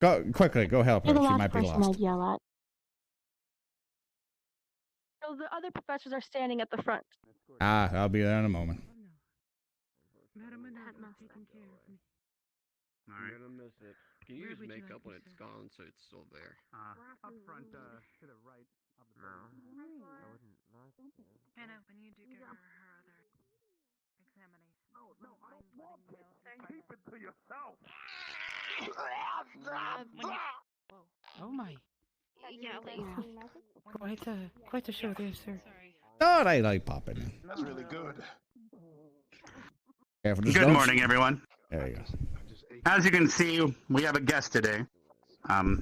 Go quickly. Go help her. You're the She last might be person lost. I'd yell at. So the other professors are standing at the front. I'll be there in a moment. Madam Headmaster taking care of me. You're gonna miss it. Can you use makeup when it's gone so it's still there? Up front, to the right of the building. Anna, when you do give her other examination. No, I don't want it. Keep it to yourself. Oh my. Yeah, Quite a show there, sir. Oh, they like popping in. That's really good. Careful, Good morning, everyone. There you go. As you can see, we have a guest today.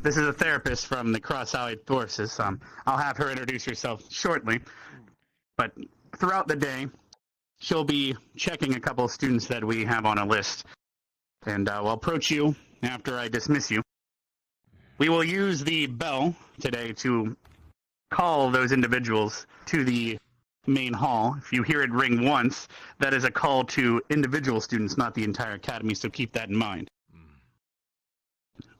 This is a therapist from the Cross-Allied Forces. I'll have her introduce herself shortly. But throughout the day, she'll be checking a couple of students that we have on a list. And we'll approach you after I dismiss you. We will use the bell today to call those individuals to the main hall. If you hear it ring once, that is a call to individual students, not the entire academy, so keep that in mind.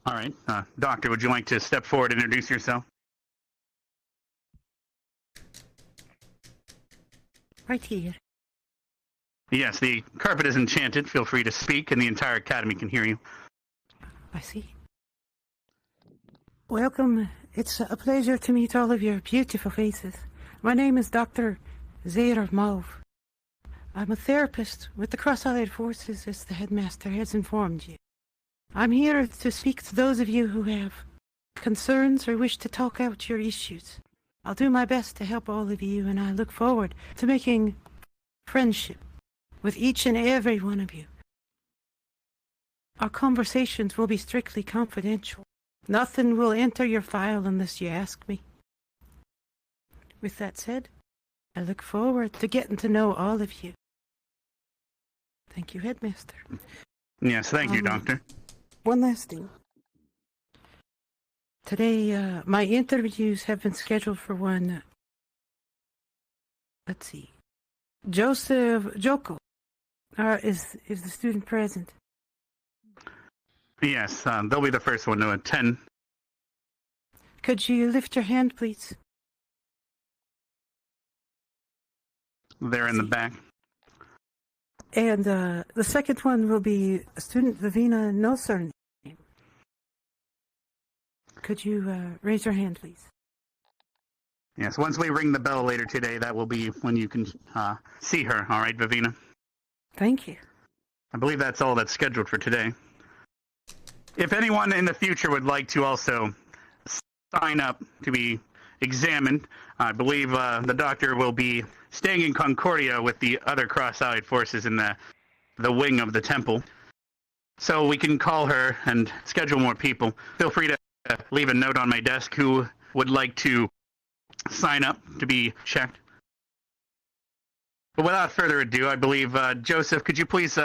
All right. Doctor, would you like to step forward and introduce yourself? Right here. Yes, the carpet is enchanted. Feel free to speak, and the entire academy can hear you. I see. Welcome. It's a pleasure to meet all of your beautiful faces. My name is Dr. ZoranTheBear. I'm a therapist with the Cross-Allied Forces, as the headmaster has informed you. I'm here to speak to those of you who have concerns or wish to talk out your issues. I'll do my best to help all of you, and I look forward to making friendship with each and every one of you. Our conversations will be strictly confidential. Nothing will enter your file unless you ask me. With that said, I look forward to getting to know all of you. Thank you, Headmaster. Yes, thank you, Doctor. One last thing. Today, my interviews have been scheduled for one. Let's see. Joseph Joko is the student present. Yes, they'll be the first one to attend. Could you lift your hand, please? They're in the back. And the second one will be student Vivina Nosern. Could you raise your hand, please? Yes, once we ring the bell later today, that will be when you can see her. All right, Vivina? Thank you. I believe that's all that's scheduled for today. If anyone in the future would like to also sign up to be examined, I believe the doctor will be staying in Concordia with the other Cross-Allied Forces in the wing of the temple. So we can call her and schedule more people. Feel free to leave a note on my desk who would like to sign up to be checked. But without further ado, I believe, Joseph, could you please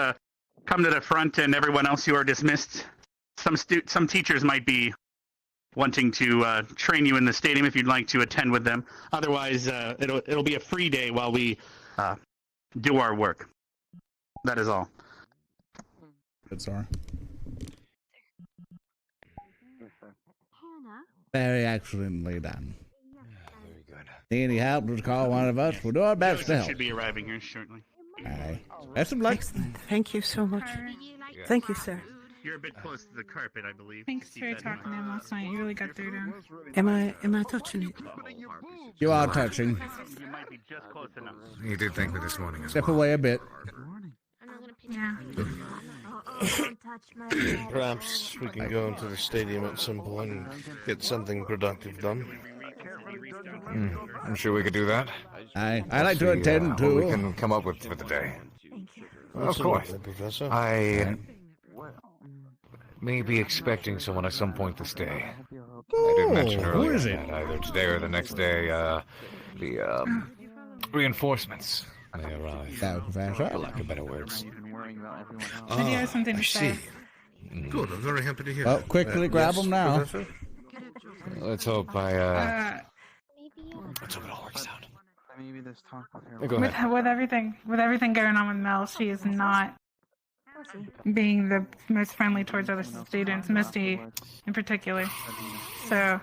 come to the front, and everyone else, you are dismissed. Some teachers might be wanting to train you in the stadium if you'd like to attend with them. Otherwise, it'll be a free day while we do our work. That is all. Good, Zora. Hannah? Very excellently done. Very good. Need any help, just call one of us. We'll do our best to Joseph help. should be arriving here shortly. Aye. Best of luck. Excellent. Thank you so much. Thank you, sir. You're a bit close to the carpet, I believe. Thanks for talking to him last night. You really got through to him. Am I touching it? You are touching. You might be just close enough. You did thank me this morning as Step well. away a bit. Yeah. Perhaps we can go into the stadium at some point and get something productive done. I'm sure we could do that. I like to See, attend what too. we can come up with for the day. Of What's course. the matter, Professor? I may be expecting someone at some point this day. I did mention who earlier is it? that either today or the next day, the reinforcements may arrive. For lack of better words. Maybe I have something to say. Good, I'm very happy to hear Well, that. quickly grab yes, them now. Professor? Let's hope let's hope it all works out. Maybe there's talk with her. Go ahead. With everything going on with Mel, she is not being the most friendly towards other students, Misty in particular. So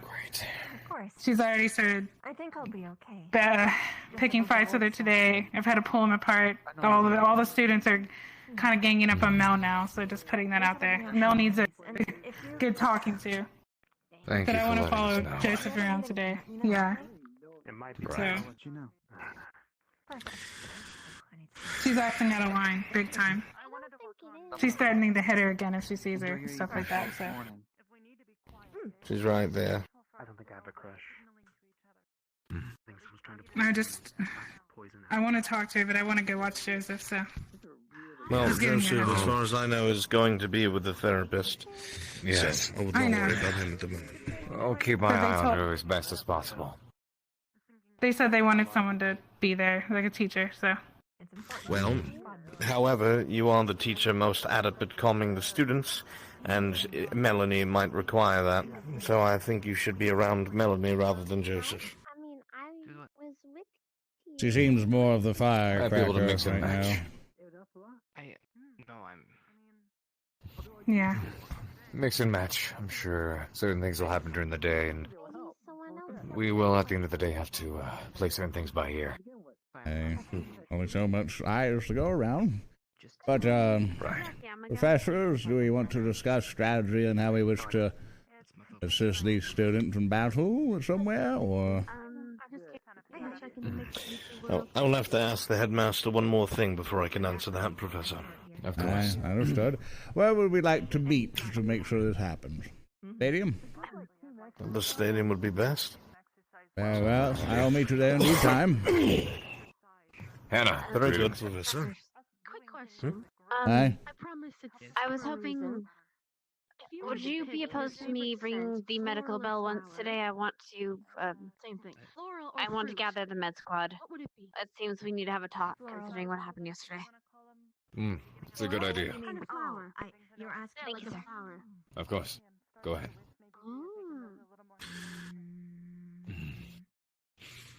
she's already started I think I'll be okay. picking fights with her today. I've had to pull them apart. All the students are kind of ganging up on Mel now, so just putting that out there. Mel needs a good talking to. Thank But you I for want to letting follow us know. Joseph around today. Yeah. Right. So she's acting out of line, big time. She's threatening to hit her again if she sees her, stuff like that. So She's right there. I don't think I have a crush. I want to talk to her, but I want to go watch Joseph. So Well, He's giving me Joseph, a as call. far as I know, is going to be with the therapist. Yes. So I would I not know. worry about him at the moment. I'll keep my But they eye on told- her as best as possible. they said they wanted someone to be there, like a teacher. So Well, however, you are the teacher most adept at calming the students, and Melanie might require that. So I think you should be around Melanie rather than Joseph. I mean, I was with you. She seems more of the firecracker Might be able to mix and right match. now. Yeah. Mix and match. I'm sure certain things will happen during the day, and we will, at the end of the day, have to play certain things by ear. Hey, only so much irons to go around. But, professors, do we want to discuss strategy and how we wish to assist these students in battle somewhere, or? I'll have to ask the headmaster one more thing before I can answer that, Professor. Of course. I understood. Where would we like to meet to make sure this happens? Stadium? The stadium would be best. Well, I'll meet you there in due time. Hannah, very good, Professor. Quick question. Hi. I promise it's. I was hoping. Would you be opposed to me ringing the medical bell once today? I want to. Same thing. I want to gather the med squad. What would it be? It seems we need to have a talk, considering what happened yesterday. It's a good idea. What kind of flower? You're asking Like a flower. Of course. Go ahead.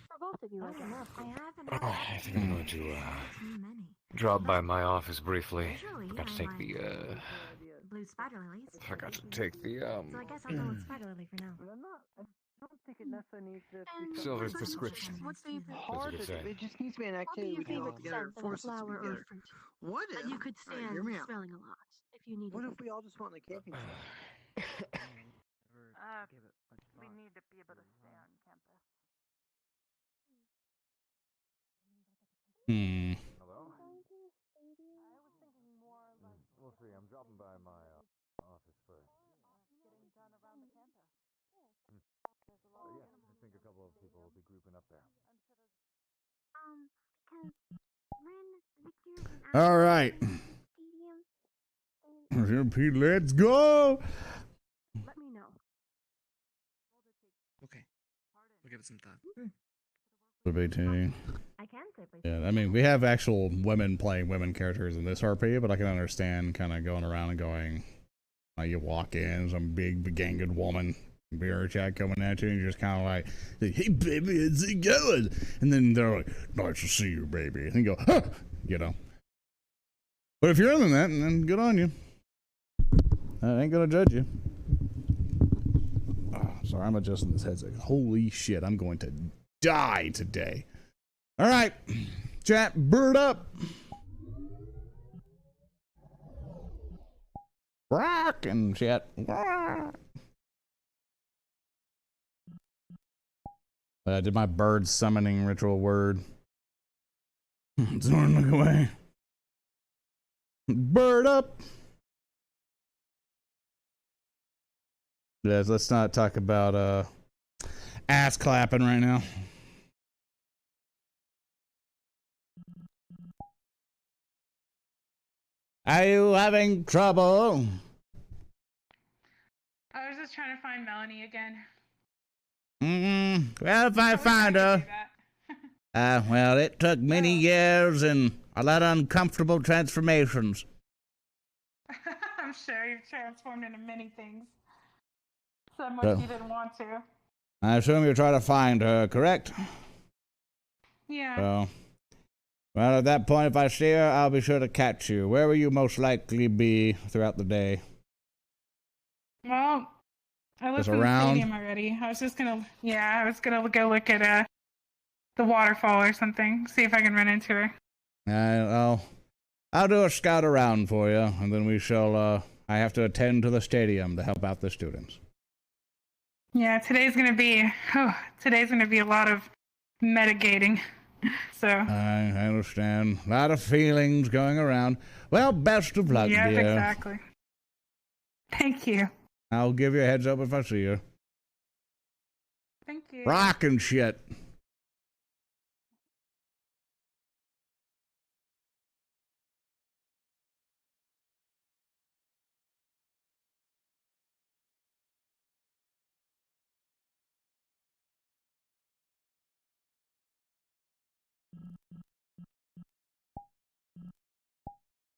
For both of you, I guess. I think I'm going to drop by my office briefly. Forgot to take the Blue spider lilies. Forgot to take the So I guess I'll go with spider lily for now. I don't think it necessarily needs to be Silver's prescription. What's the hard. That's a good It just needs to be an What would be activity your we can all favorite together scent of a force us flower or together. fruit? What if? That you could Alright, stand hear me out. smelling a lot if you needed. What if we all just went on a camping trip? We need to be able to stay on campus. Hello? We'll see. I'm dropping by my office first. Getting done around the campus. Yeah, I think a couple of people will be grouping up there. Because Ren, Victor, and All right. Let's go. let me know. Okay. We'll give it some thought. I can say please. Yeah, I mean, we have actual women playing women characters in this RP, but I can understand kind of going around and going, you walk in, some big ganged woman, VRChat coming at you, and you're just kind of like, hey, baby, how's it going? And then they're like, nice to see you, baby. And you go, huh, you know. But if you're in that, then good on you. I ain't gonna judge you. Oh, sorry, I'm adjusting this headset. Holy shit, I'm going to die today. All right, chat, bird up. Rock and chat. I did my bird summoning ritual word. Zoran, look away. Bird up. Yes, let's not talk about ass clapping right now. Are you having trouble? I was just trying to find Melanie again. Well, if I find her. Well, it took many years and a lot of uncomfortable transformations. I'm sure you've transformed into many things. So much you didn't want to. I assume you're trying to find her, correct? Yeah. So, well, at that point, if I see her, I'll be sure to catch you. Where will you most likely be throughout the day? Well, I looked Just at the around? stadium already. I was just gonna, I was gonna go look at the waterfall or something. See if I can run into her. I'll do a scout around for you, and then we shall. I have to attend to the stadium to help out the students. Yeah, today's gonna be a lot of mitigating. So. I understand. A lot of feelings going around. Well, best of luck, Yes, dear. exactly. Thank you. I'll give you a heads up if I see her. Thank you. Rockin' shit.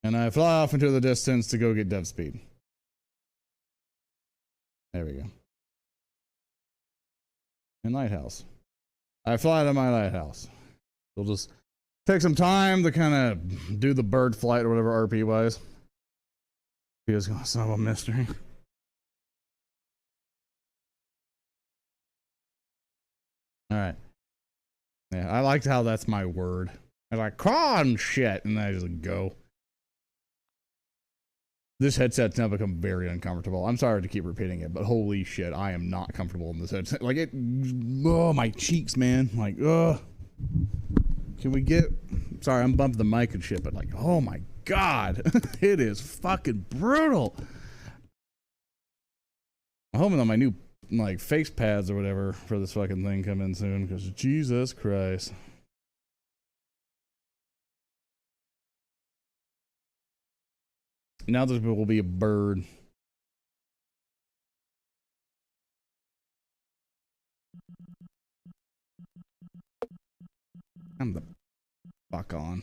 And I fly off into the distance to go get dev speed. There we go. And lighthouse. I fly to my lighthouse. We'll just take some time to kind of do the bird flight or whatever RP wise. He is going to solve a mystery. Alright. Yeah, I liked how that's my word. I was like, con shit, and then I just go. This headset's now become very uncomfortable. I'm sorry to keep repeating it, but holy shit, I am not comfortable in this headset. Like it, oh, my cheeks, man. Like, ugh. Can we get, sorry, I'm bumping the mic and shit, but like, oh my God, it is fucking brutal. I'm hoping that my new, like, face pads or whatever for this fucking thing come in soon, because Jesus Christ. Now there will be a bird. I'm the fuck on.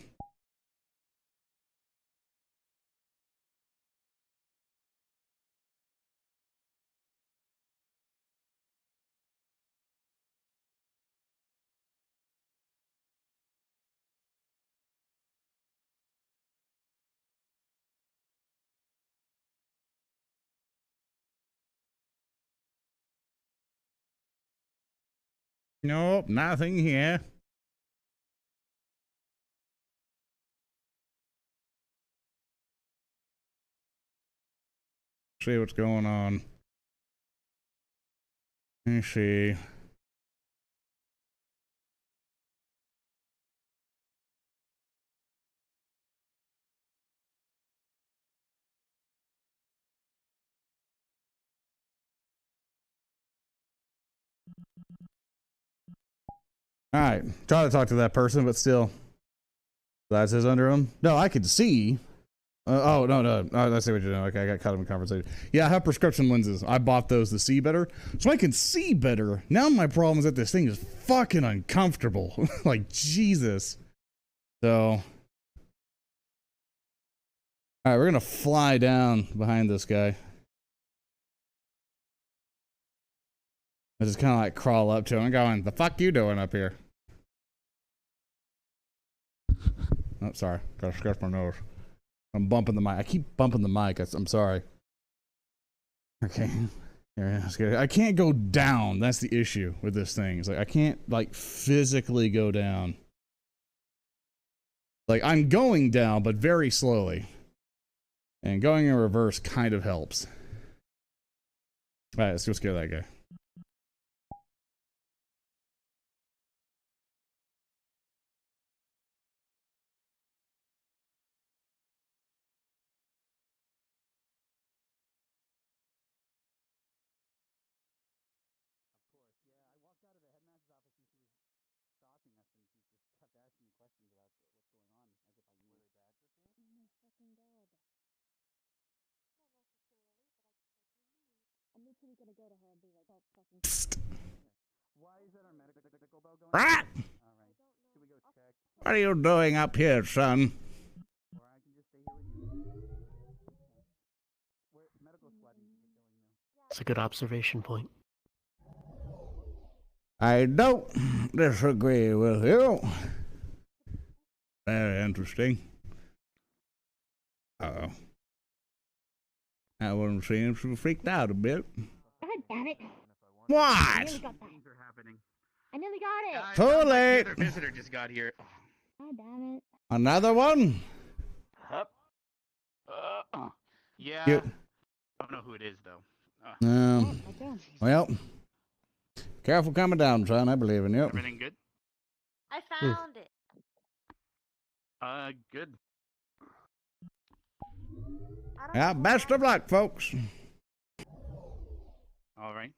Nope, nothing here. See what's going on. Let me see. All right, try to talk to that person, but still, glasses under him. No, I could see. Oh no, I see what you're doing. Okay, I got caught up in conversation. Yeah, I have prescription lenses. I bought those to see better, so I can see better. Now my problem is that this thing is fucking uncomfortable. Like Jesus. So, all right, we're gonna fly down behind this guy. I just kind of like crawl up to him and going, "The fuck you doing up here?" Oh, sorry. Gotta scratch my nose. I'm bumping the mic. I keep bumping the mic. I'm sorry. Okay. I can't go down. That's the issue with this thing. It's like I can't like physically go down. Like I'm going down, but very slowly. And going in reverse kind of helps. All right, let's go scare that guy. Rat! What are you doing up here, son? It's a good observation point. I don't disagree with you. Very interesting. Uh-oh. That one seems to have freaked out a bit. God damn it. What? I nearly got that. I nearly got it. Too late. The other visitor just got here. God damn it. Another one? Hup. Yeah. You... I don't know who it is, though. Well, careful coming down, son. I believe in you. Everything good? I found it. Good. Yeah, best of luck, folks. All right.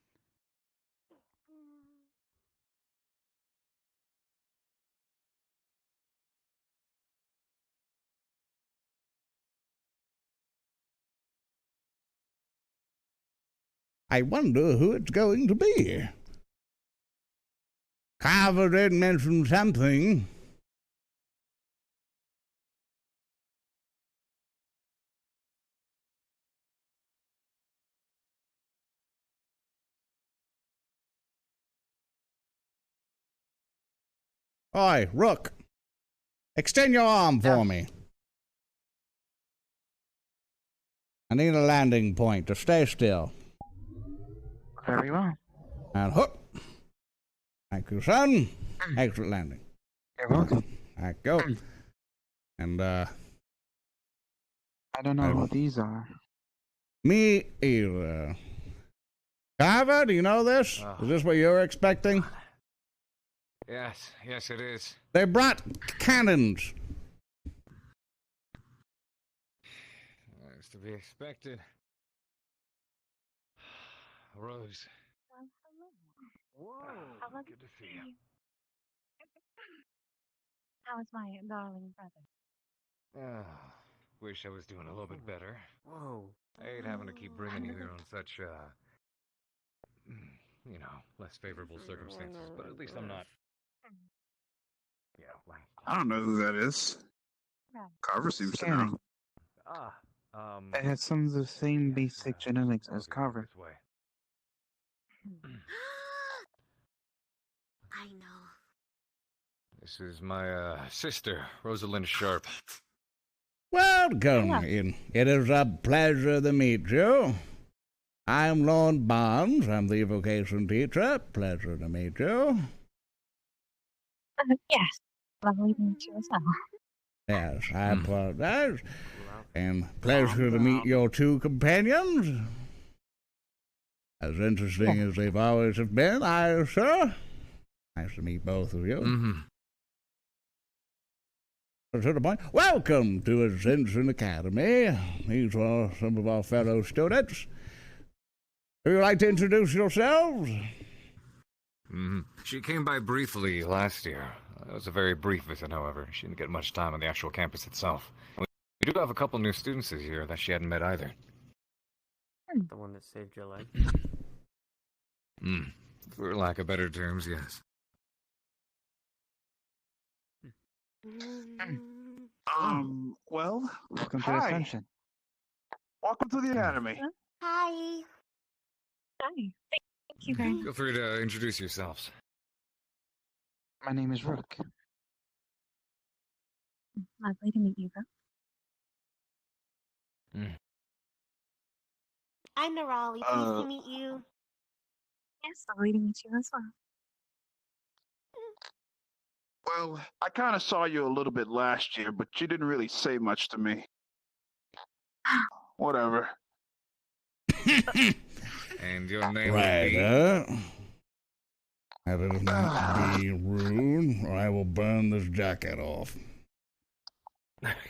I wonder who it's going to be. Carver did mention something. Oi, Rook. Extend your arm for me. I need a landing point to stay still. Very well. And hook. Thank you, son. Excellent landing. You're welcome. Thank you. And, I don't know what these are. Me either. Carver, do you know this? Is this what you're expecting? Yes, yes, it is. They brought cannons. That's to be expected. Rose. Whoa. Good to see you. How is my darling brother? Wish I was doing a little bit better. Whoa. I hate having to keep bringing you here on such, you know, less favorable circumstances, but at least I'm not, like... I don't know who that is. Carver seems to know. It has some of the same basic genetics as Carver. I know. This is my, sister, Rosalind Sharp. Welcome in. It is a pleasure to meet you. I'm Lorn Barnes. I'm the evocation teacher. Pleasure to meet you. Yes. Lovely to meet you as well. Yes, I apologize. And pleasure to meet your two companions. As interesting as they've always have been, sir. Nice to meet both of you. To the point. Welcome to Ascension Academy. These are some of our fellow students. Would you like to introduce yourselves? She came by briefly last year. It was a very brief visit, however. She didn't get much time on the actual campus itself. We do have a couple new students this year that she hadn't met either. The one that saved your life? For lack of better terms, yes. Well, welcome to hi. Ascension. Welcome to the Academy. Hi. Hi. Thank you very much. Feel free to introduce yourselves. My name is Rook. Lovely to meet you, Rook. I'm Nerali. Pleased to meet you. Yes, lovely to meet you as well. Well, I kind of saw you a little bit last year, but you didn't really say much to me. Whatever. And your name Right, That is not be rude, or I will burn this jacket off.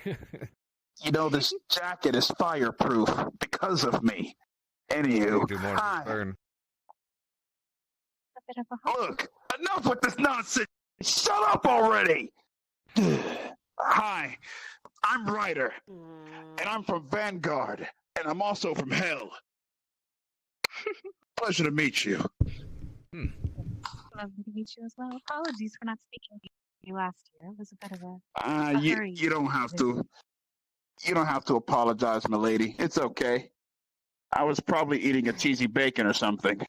You know, this jacket is fireproof because of me. Anywho, hi. Look, enough with this nonsense. Shut up already! Hi, I'm Ryder, and I'm from Vanguard, and I'm also from Hell. Pleasure to meet you. Lovely to meet you as well. Apologies for not speaking to you last year. It was a bit of a hurry. You don't have to. You don't have to apologize, milady. It's okay. I was probably eating a cheesy bacon or something.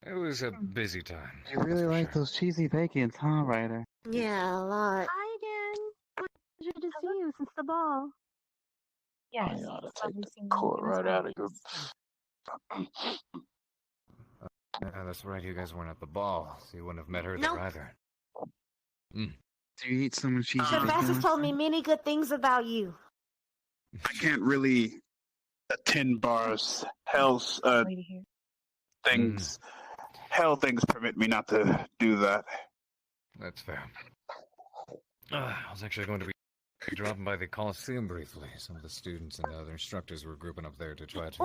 It was a busy time. You really like those cheesy bacons, huh, Ryder? Yeah, a lot. Hi again. Pleasure to see you since the ball. Yes. I ought to take the cord right out of your... Yeah, that's right. You guys weren't at the ball, so you wouldn't have met her there either. Do you eat some cheesy The bacon? Professor told me many good things about you. I can't really attend bars. Hell's things. Hell things permit me not to do that. That's fair. I was actually going to be dropping by the Coliseum briefly. Some of the students and other instructors were grouping up there to try to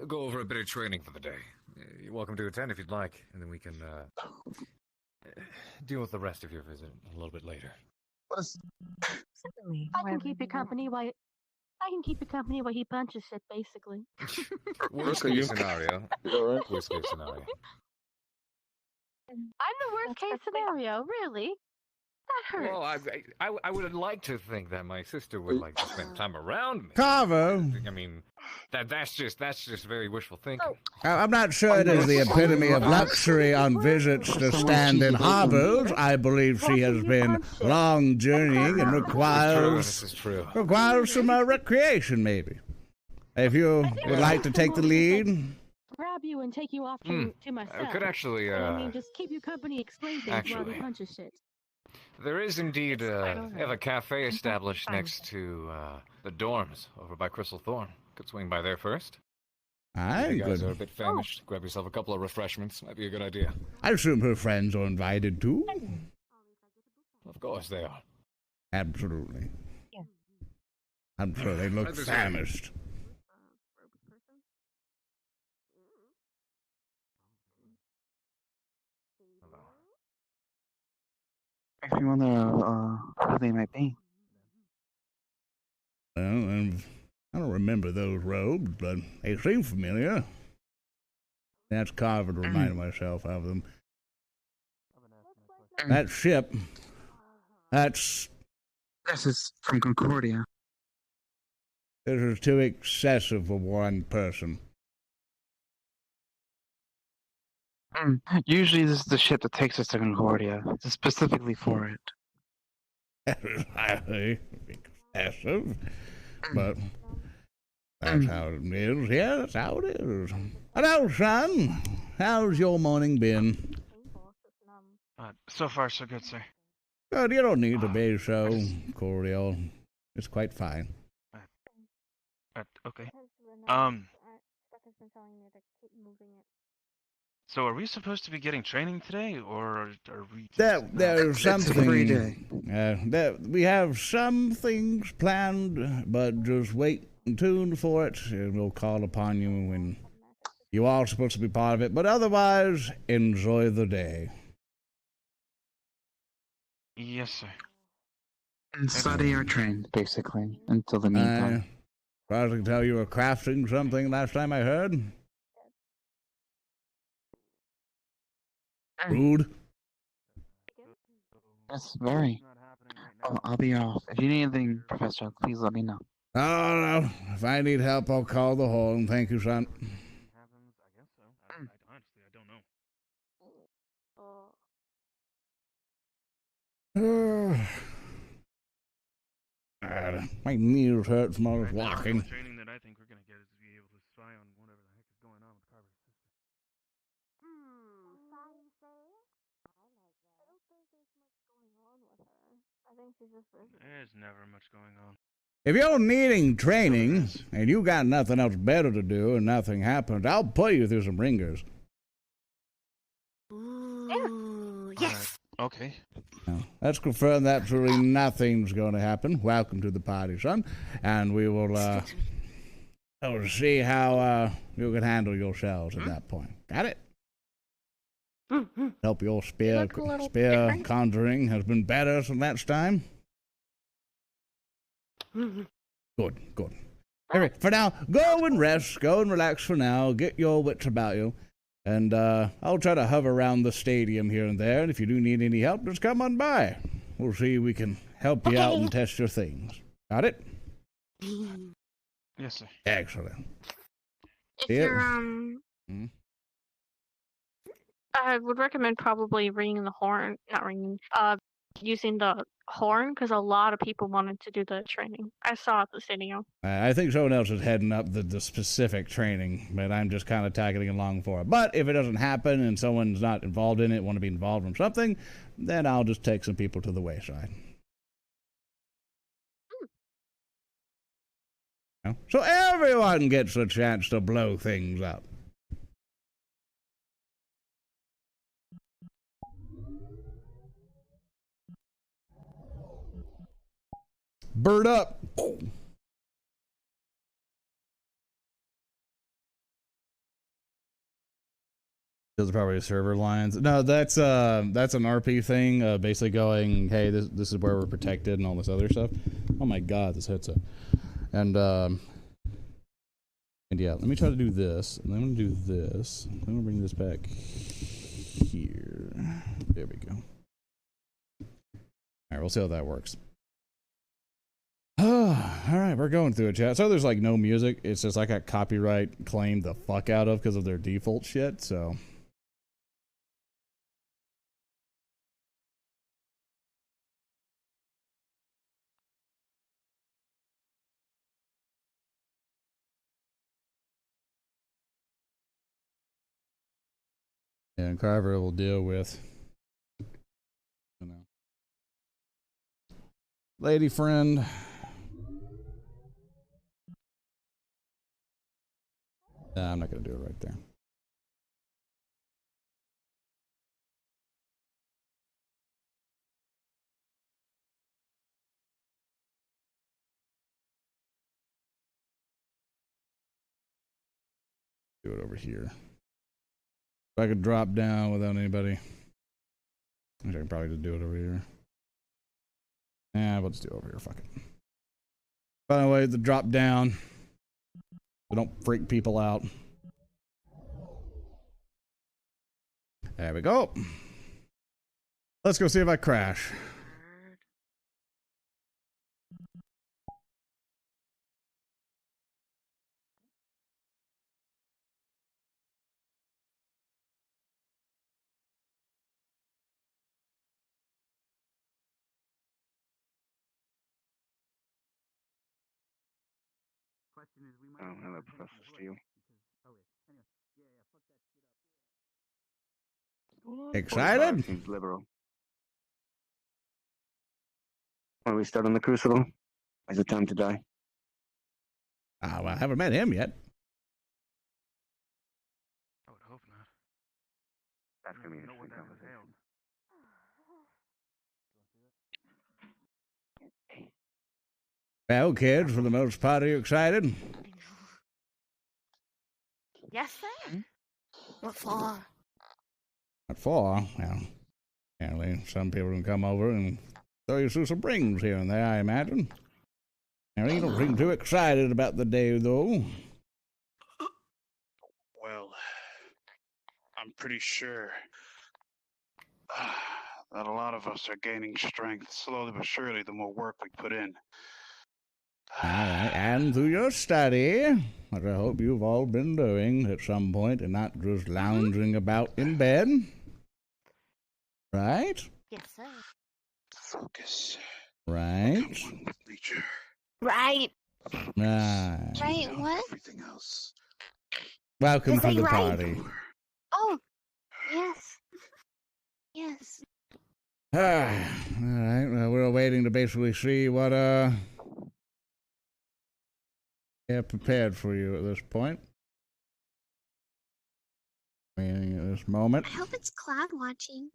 go over a bit of training for the day. You're welcome to attend if you'd like, and then we can deal with the rest of your visit a little bit later. Certainly. I can keep you company while he punches shit, basically. Worst case scenario. Worst case scenario. I'm the worst case scenario, really. That hurts. Well, I would like to think that my sister would like to spend time around me. Carver! I mean, that's just very wishful thinking. I'm not sure it is the epitome of luxury on visits to stand in harbors. I believe she has been long journeying and requires some recreation, maybe. If you would like to take the lead. Grab you and take you off to my cell. I could actually, I mean, just keep you company, explain things while we punch his shit. There is indeed have a cafe established next to the dorms over by Crystal Thorn. Could swing by there first. Aye, you guys good. are a bit famished. Grab yourself a couple of refreshments. Might be a good idea. I assume her friends are invited too. Of course they are. Absolutely. Yeah. I'm sure they look famished. If you wonder who they might be. Well, I don't remember those robes, but they seem familiar. That's Carver to remind myself of them. That ship, this is from Concordia. This is too excessive for one person. Usually this is the ship that takes us to Concordia. It's specifically for it. That is highly excessive, but that's how it is. Yeah, that's how it is. Hello, son. How's your morning been? So far, so good, sir. Good, you don't need to be so cordial. It's quite fine. Okay. So are we supposed to be getting training today, or are we? There's something. It's a free day. We have some things planned, but just wait and tune for it, and we'll call upon you when you are supposed to be part of it. But otherwise, enjoy the day. Yes, sir. And study or train, basically, until the meantime. As far as I can tell, you were crafting something last time I heard. Rude. Yes, very. I'll be off. If you need anything, Professor, please let me know. Oh, no. If I need help, I'll call the horn. Thank you, son. Honestly, I don't know. My knees hurt from all this walking. The training that I think we're gonna get is to be able to spy on whatever the heck is going on with Carver's sister. There's never much going on. If you're needing training and you got nothing else better to do and nothing happens, I'll put you through some ringers. Ooh, yes. Okay. Now, let's confirm that absolutely nothing's going to happen. Welcome to the party, son. And we will see how you can handle yourselves at that point. Got it? Hope your spear conjuring has been better since last time. Good. Anyway, for now, go and rest. Go and relax for now. Get your wits about you. And I'll try to hover around the stadium here and there. And if you do need any help, just come on by. We'll see if we can help you out and test your things. Got it? Yes, sir. Excellent. If you're, I would recommend probably using the horn, because a lot of people wanted to do the training. I saw at the stadium. I think someone else is heading up the specific training, but I'm just kind of tagging along for it. But if it doesn't happen and someone's not involved in it, want to be involved in something, then I'll just take some people to the wayside. So everyone gets a chance to blow things up. Bird up. Those are probably server lines. No, that's an RP thing. Basically going, hey, this is where we're protected and all this other stuff. Oh my God, this headset. And yeah, let me try to do this, and then I'm gonna do this. I'm gonna bring this back here. There we go. Alright, we'll see how that works. Alright, we're going through it, chat. So there's like no music. It's just I got copyright claimed the fuck out of because of their default shit, so. Yeah, and Carver will deal with, you know, lady friend. Nah, I'm not gonna do it right there. Do it over here. If I could drop down without anybody. I can probably just do it over here. Yeah, we'll just do it over here. Fuck it. By the way, the drop down. So don't freak people out. There we go. Let's go see if I crash. I don't have a Professor Steel. Excited? Seems liberal. Are we starting the Crucible? Is it time to die? Well, I haven't met him yet. I would hope not. That's gonna be an interesting conversation. Well, kids, for the most part, are you excited? Yes, sir. What for? What for? Well, apparently some people can come over and throw you through some rings here and there, I imagine. Now, you don't seem too excited about the day, though. Well, I'm pretty sure that a lot of us are gaining strength slowly but surely the more work we put in. Alright, and through your study, which I hope you've all been doing at some point and not just lounging about in bed. Right? Yes, sir. Focus. Right? One with nature. Right. Right. Right, what? Everything else. Welcome Is to he the right? party. Oh, yes. Yes. Alright, well, we're waiting to basically see what, they have prepared for you at this point. Meaning at this moment. I hope it's cloud watching.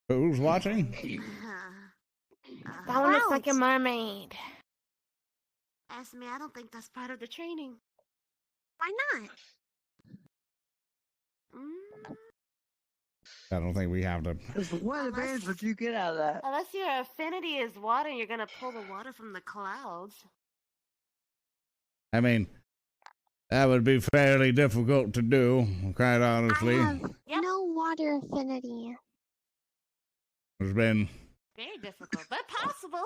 Who's watching? That one looks like a mermaid. Ask me, I don't think that's part of the training. Why not? I don't think we have to. What advantage would you get out of that? Unless your affinity is water, you're gonna pull the water from the clouds. I mean, that would be fairly difficult to do, quite honestly. I have no water affinity. It's been. Very difficult, but possible.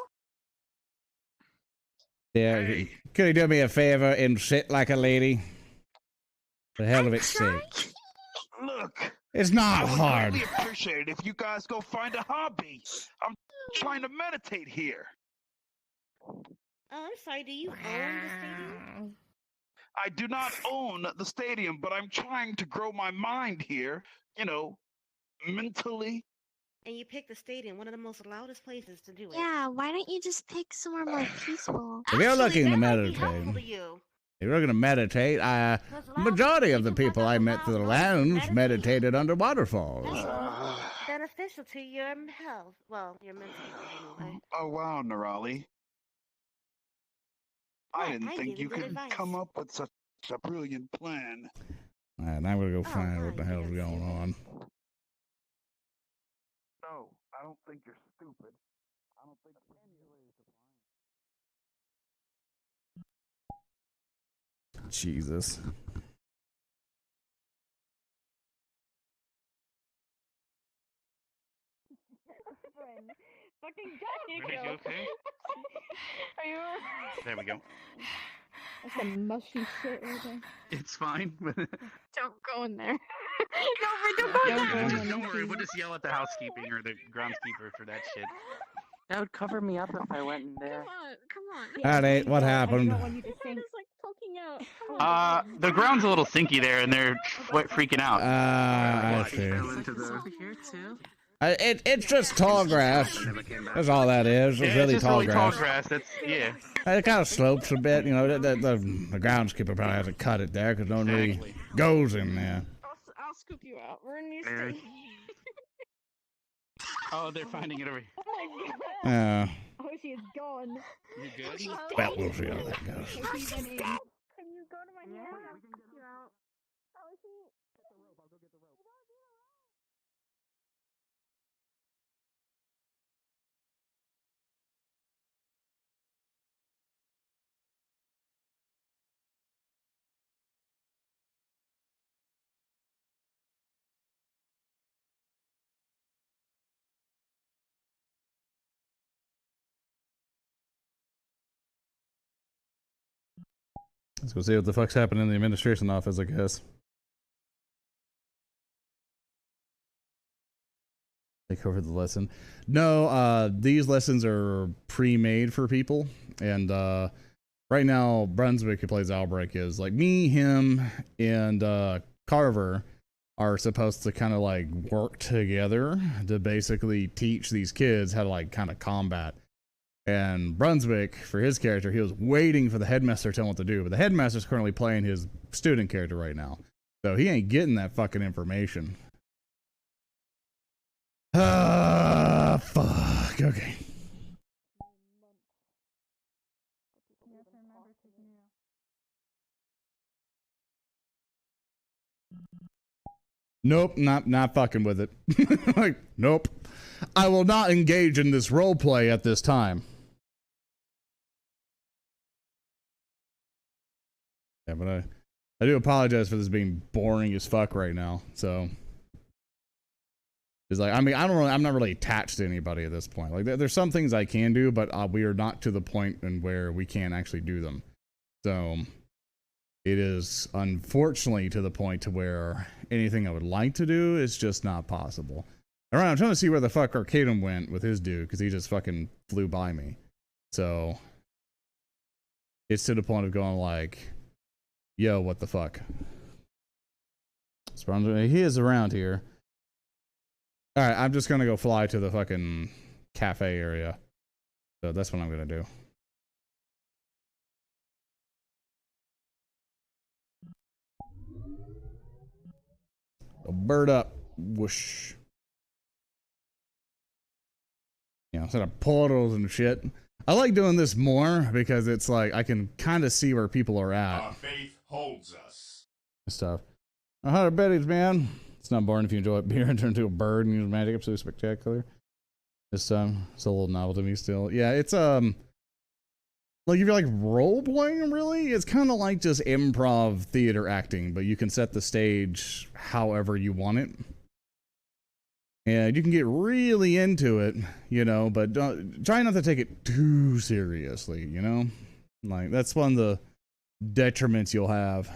Yeah, could you do me a favor and sit like a lady? For the hell of its sake. Look. It's not I would hard. really appreciate it if you guys go find a hobby. I'm trying to meditate here. Oh, I'm sorry, do you own the stadium? I do not own the stadium, but I'm trying to grow my mind here, you know, mentally. And you picked the stadium, one of the most loudest places to do it. Yeah, why don't you just pick somewhere more peaceful? If you're looking to that might be meditate, helpful to you. if you're going to meditate, majority of the people I met through the lounge meditated under waterfalls. Beneficial to your health. Well, your mental health anyway. Oh, wow, Nerali. I didn't I think give you you good could advice. come up with such a brilliant plan. Alright, now I'm going to go find what the hell's going on. No, I don't think you're stupid. I don't think any way to Jesus. fucking Are you okay? Are you? There we go. That's some mushy shit right there. It's fine. Don't go in there. No, we don't go in there. Don't worry, we'll just yell at the housekeeping or the groundskeeper for that shit. That would cover me up if I went in there. Come on. Alright, what happened? I don't want you to think. It's like poking out. The ground's a little sinky there, and they're freaking out. I see. Over here too. It's just tall grass. That's all that is. It's really just tall really grass. tall grass. That's yeah. It kind of slopes a bit, you know. The groundskeeper probably hasn't cut it there because no one really goes in there. I'll scoop you out. We're in your state. Oh, they're finding it over here. Oh my god. Oh, she is gone. You good? Well, we'll see how that goes. Can you go to my hand? I'll scoop you out. How is he? Let's go see what the fuck's happening in the administration office, I guess. Take over the lesson. No, these lessons are pre-made for people, and right now Brunswick, who plays Albrecht, is like me, him, and Carver are supposed to kind of like work together to basically teach these kids how to like kind of combat. And Brunswick, for his character, he was waiting for the headmaster to tell him what to do, but the headmaster's currently playing his student character right now, so he ain't getting that fucking information. Ah, fuck. Okay. Nope, not fucking with it. Like, nope. I will not engage in this role play at this time. Yeah, but I do apologize for this being boring as fuck right now. So it's like, I mean, I'm not really attached to anybody at this point. Like, there's some things I can do, but we are not to the point in where we can't actually do them. So it is unfortunately to the point to where anything I would like to do is just not possible. All right, I'm trying to see where the fuck Arcadum went with his dude, because he just fucking flew by me. So it's to the point of going like, yo, what the fuck? He is around here. All right, I'm just gonna go fly to the fucking cafe area. So that's what I'm gonna do. A bird up, whoosh. You know, instead of portals and shit. I like doing this more because it's like I can kind of see where people are at. Our faith holds us. Stuff. How are Betty's, man? It's not boring if you enjoy beer and turn into a bird and use magic. Absolutely spectacular. It's a little novel to me still. Yeah, it's like if you're like role playing, really, it's kind of like just improv theater acting, but you can set the stage however you want it. And you can get really into it, you know, but try not to take it too seriously, you know? Like, that's one of the detriments you'll have.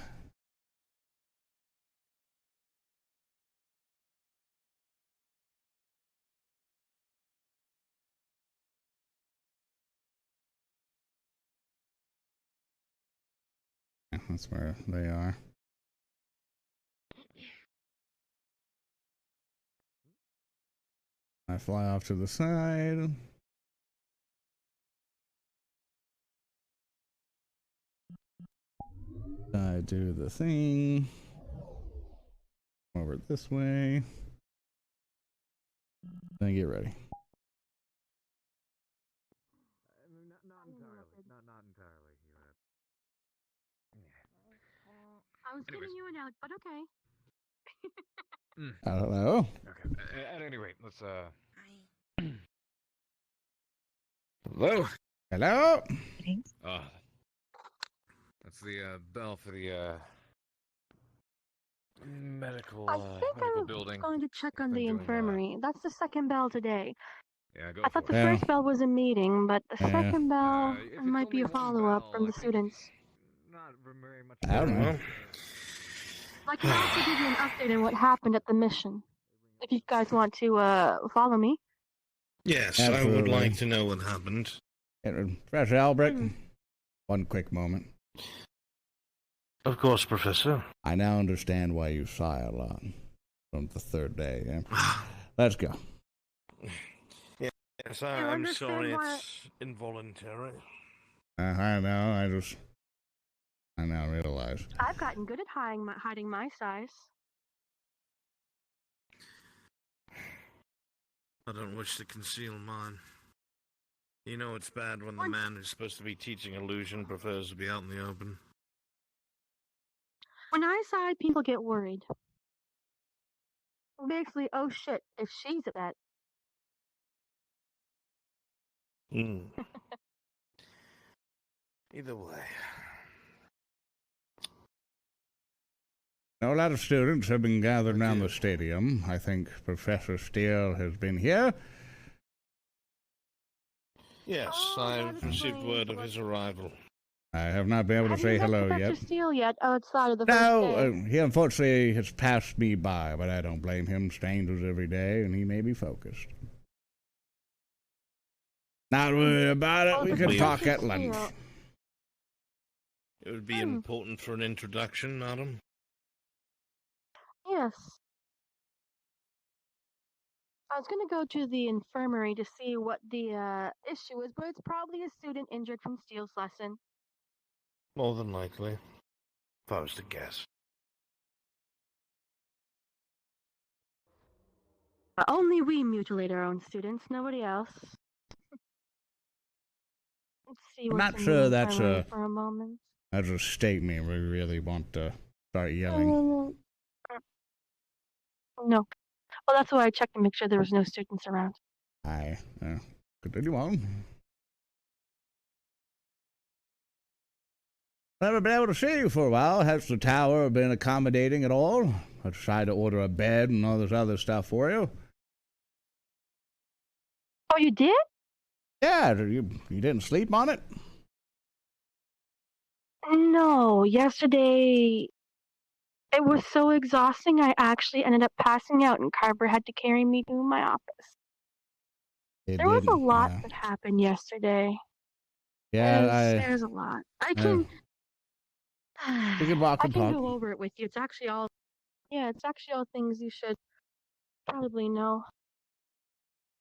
That's where they are. I fly off to the side. I do the thing. Over this way. Then get ready. Not entirely. I was giving you a note, but okay. I don't know. Okay. At any rate, let's Hello. Hello. That's the bell for the medical I think medical I'm building. going to check on the infirmary. That's the second bell today. Yeah, go I thought for the it. first bell was a meeting, but the Yeah. second bell If it's might be only a one follow-up bell, from the I think students. Not very much. I don't know. I can also give you an update on what happened at the mission, if you guys want to follow me. Yes, Absolutely. I would like to know what happened. Professor Albrecht, one quick moment. Of course, Professor. I now understand why you sigh a lot from the third day. Yeah? Let's go. Yes, I'm sorry it's involuntary. I know. I now realize. I've gotten good at hiding my size. I don't wish to conceal mine. You know it's bad when the man who's supposed to be teaching illusion prefers to be out in the open. When I sigh, people get worried. Basically, oh shit, if she's at that. Either way. A lot of students have been gathered around the stadium. I think Professor Steele has been here. Yes, I've received word of his arrival. I have not been able to say hello Professor yet. Steele yet outside of the first No, day. he unfortunately has passed me by, but I don't blame him. Strangers every day, and he may be focused. Not worried about it. We can talk at lunch. It would be important for an introduction, madam. Yes. I was going to go to the infirmary to see what the issue is, but it's probably a student injured from Steele's lesson. More than likely. If I was to guess. Only we mutilate our own students, nobody else. Let's see I'm what's not in sure the that's infirmary for a moment. that's a statement we really want to start yelling. No. Well, that's why I checked to make sure there was no students around. Aye. Continue on. Never been able to see you for a while. Has the tower been accommodating at all? I tried to order a bed and all this other stuff for you. Oh, you did? Yeah, you didn't sleep on it? No, yesterday it was so exhausting I actually ended up passing out and Carver had to carry me to my office. There was a lot that happened yesterday. Yeah, there's a lot. I can we can walk and talk. go over it with you. It's actually all things you should probably know.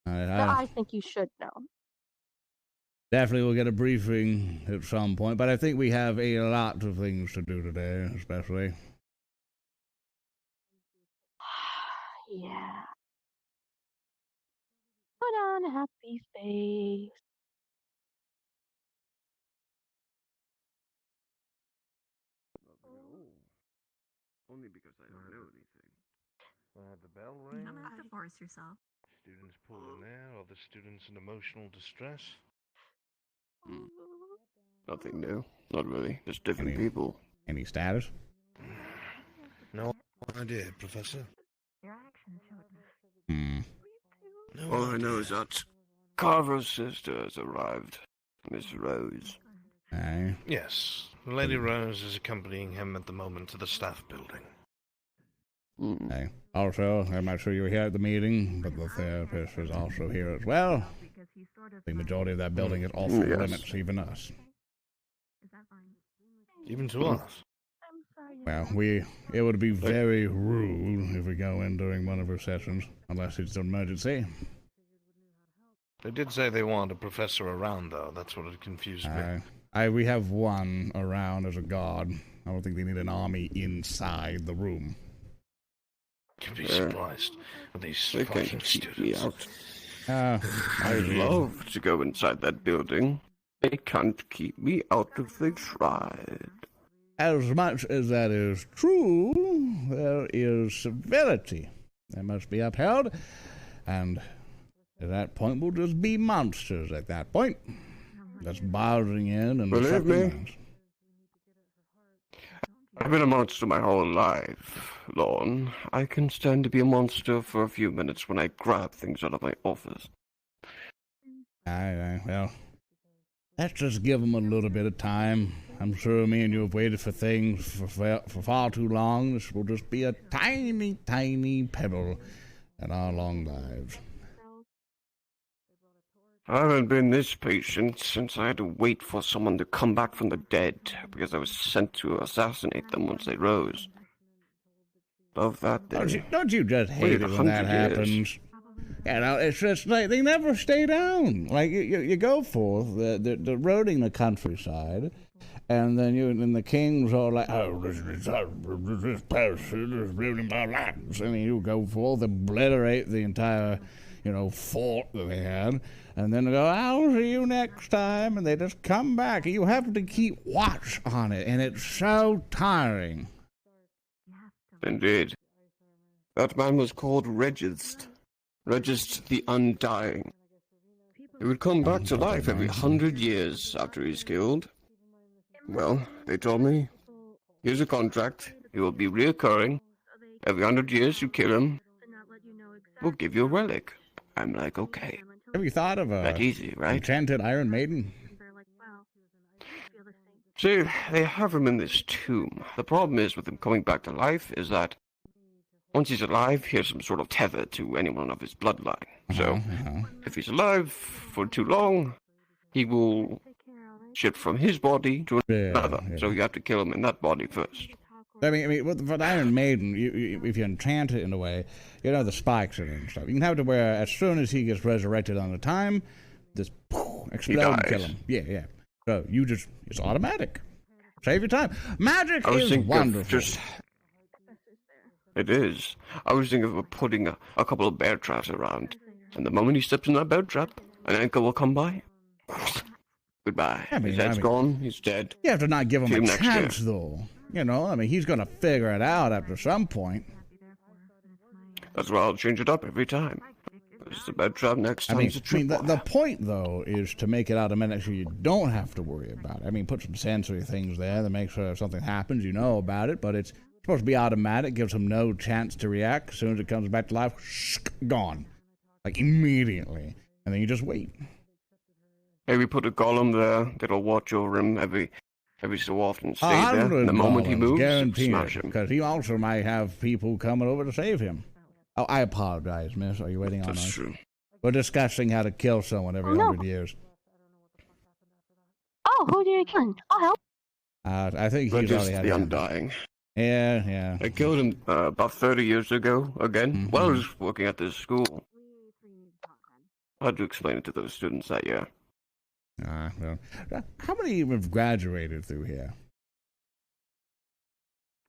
That I think you should know. Definitely we'll get a briefing at some point, but I think we have a lot of things to do today, especially. Yeah. Put on a happy face. Only because I don't know anything. The bell ring. You don't have to force yourself. Students pulled in there. Are the students in emotional distress? Nothing new. Not really. Just different people. Any status? No idea, Professor. Your actions showed All I know is that Carver's sister has arrived. Miss Rose. Aye. Yes. Lady Rose is accompanying him at the moment to the staff building. Aye. Also, I'm not sure you were here at the meeting, but the therapist is also here as well. The majority of that building is off limits, even us. Even to us? Well, it would be very rude if we go in during one of her sessions, unless it's an emergency. They did say they want a professor around, though. That's what it confused me. We have one around as a guard. I don't think they need an army inside the room. You'd be surprised with these They fucking can't keep students. me out. I'd love to go inside that building. They can't keep me out if they tried. As much as that is true, there is civility that must be upheld, and at that point we'll just be monsters at that point. Just barging in and Believe sucking me. minds. I've been a monster my whole life, Lorn. I can stand to be a monster for a few minutes when I grab things out of my office. Well, let's just give him a little bit of time. I'm sure me and you have waited for things for far too long. This will just be a tiny, tiny pebble in our long lives. I haven't been this patient since I had to wait for someone to come back from the dead because I was sent to assassinate them once they rose. Of that day. Don't you just hate it when that happens? You know, it's just like they never stay down. Like you go forth, they're roading the countryside, and then the kings are like, oh, this person is ruining my lands, and you go forth, obliterate the entire, fort that they had, and then they go, I'll see you next time, and they just come back. You have to keep watch on it, and it's so tiring. Indeed. That man was called Regist the Undying. He would come back to life every 100 years after he's killed. Well, they told me, here's a contract. It will be reoccurring. Every 100 years you kill him, we'll give you a relic. I'm like, okay. Have you thought of that easy, right? Enchanted Iron Maiden? See, they have him in this tomb. The problem is with him coming back to life is that once he's alive, he has some sort of tether to anyone of his bloodline. So, if he's alive for too long, he will shift from his body to another. Yeah. So you have to kill him in that body first. I mean, with Iron Maiden, if you enchant it in a way, the spikes in it and stuff. You can have it where as soon as he gets resurrected on the time, this explode and kill him. Yeah. So it's automatic. Save your time. Magic is wonderful. It is. I was thinking of putting a couple of bear traps around, and the moment he steps in that bear trap, an anchor will come by. Goodbye. His head's gone. He's dead. You have to not give him a chance, though. He's going to figure it out after some point. That's why I'll change it up every time. It's the bed trap next time. The point, though, is to make it automatic so you don't have to worry about it. Put some sensory things there to make sure if something happens, you know about it, but it's supposed to be automatic, gives him no chance to react. As soon as it comes back to life, gone. Like, immediately. And then you just wait. Hey, we put a golem there that'll watch over him every so often. Stay there, and the moment he moves, smash him. Because he also might have people coming over to save him. Oh, I apologize, miss. Are you waiting on us? That's true. We're discussing how to kill someone every 100 years. Oh, who did you kill? I'll help. I think he's already had the Undying. Yeah. I killed him about 30 years ago, again, while I was working at this school. I had to explain it to those students that year. Well, how many have graduated through here?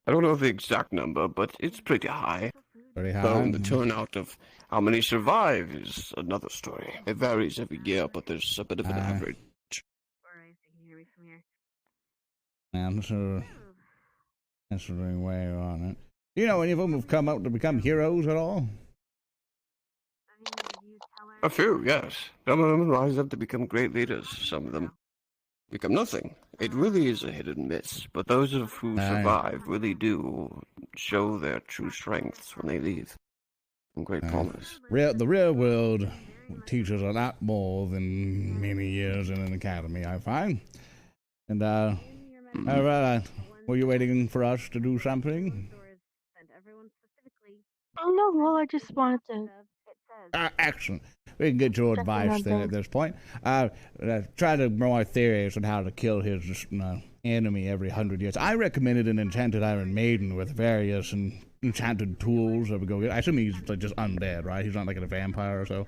I don't know the exact number, but it's pretty high. Pretty high? The turnout of how many survive is another story. It varies every year, but there's a bit of an average. I'm sure that's the way on it. Do you know any of them have come out to become heroes at all? A few, yes. Some of them rise up to become great leaders. Some of them become nothing. It really is a hit and miss, but those of who survive really do show their true strengths when they leave. And great promise. The real world teaches a lot more than many years in an academy, I find. And, all right, were you waiting for us to do something? Oh, no, well, I just wanted to... Excellent. We can get your advice then at this point. Try to more theories on how to kill his enemy every 100 years. I recommended an enchanted Iron Maiden with various enchanted tools that we go get. I assume he's just undead, right? He's not like a vampire or so.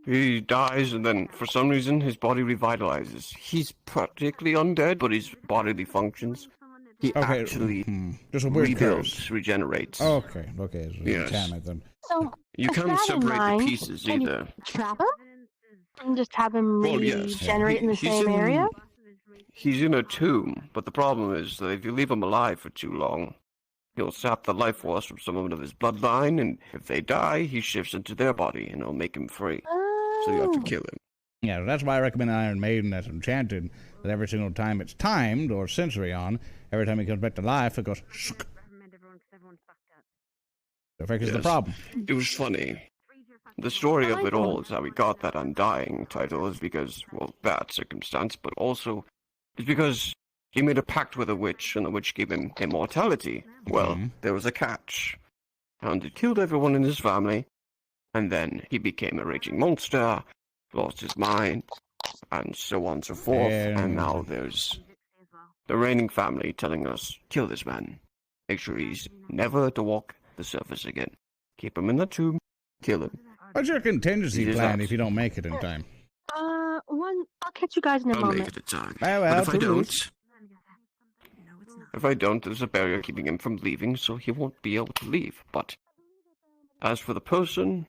He dies, and then for some reason his body revitalizes. He's practically undead, but his bodily functions. He actually just a rebuilds, regenerates. Okay. Yes. So, you can't separate the pieces either. Trap him? And just have him regenerate in the same area? He's in a tomb, but the problem is that if you leave him alive for too long, he'll sap the life force from someone of his bloodline, and if they die, he shifts into their body, and it'll make him free. So you have to kill him. Yeah, that's why I recommend Iron Maiden that's enchanted, that every single time it's timed or sensory on, every time he comes back to life, it goes shk. That fixes the problem. It was funny. The story of it all is how he got that Undying title is because, well, that circumstance, but also it's because he made a pact with a witch, and the witch gave him immortality. Well, there was a catch. And it killed everyone in his family, and then he became a raging monster, lost his mind, and so on and so forth, and now there's the reigning family telling us, kill this man. Make sure he's never to walk the surface again. Keep him in the tomb, kill him. What's your contingency plan if you don't make it in time? I'll catch you guys in a moment. I'll make it in time. But if I don't, there's a barrier keeping him from leaving, so he won't be able to leave. But as for the person,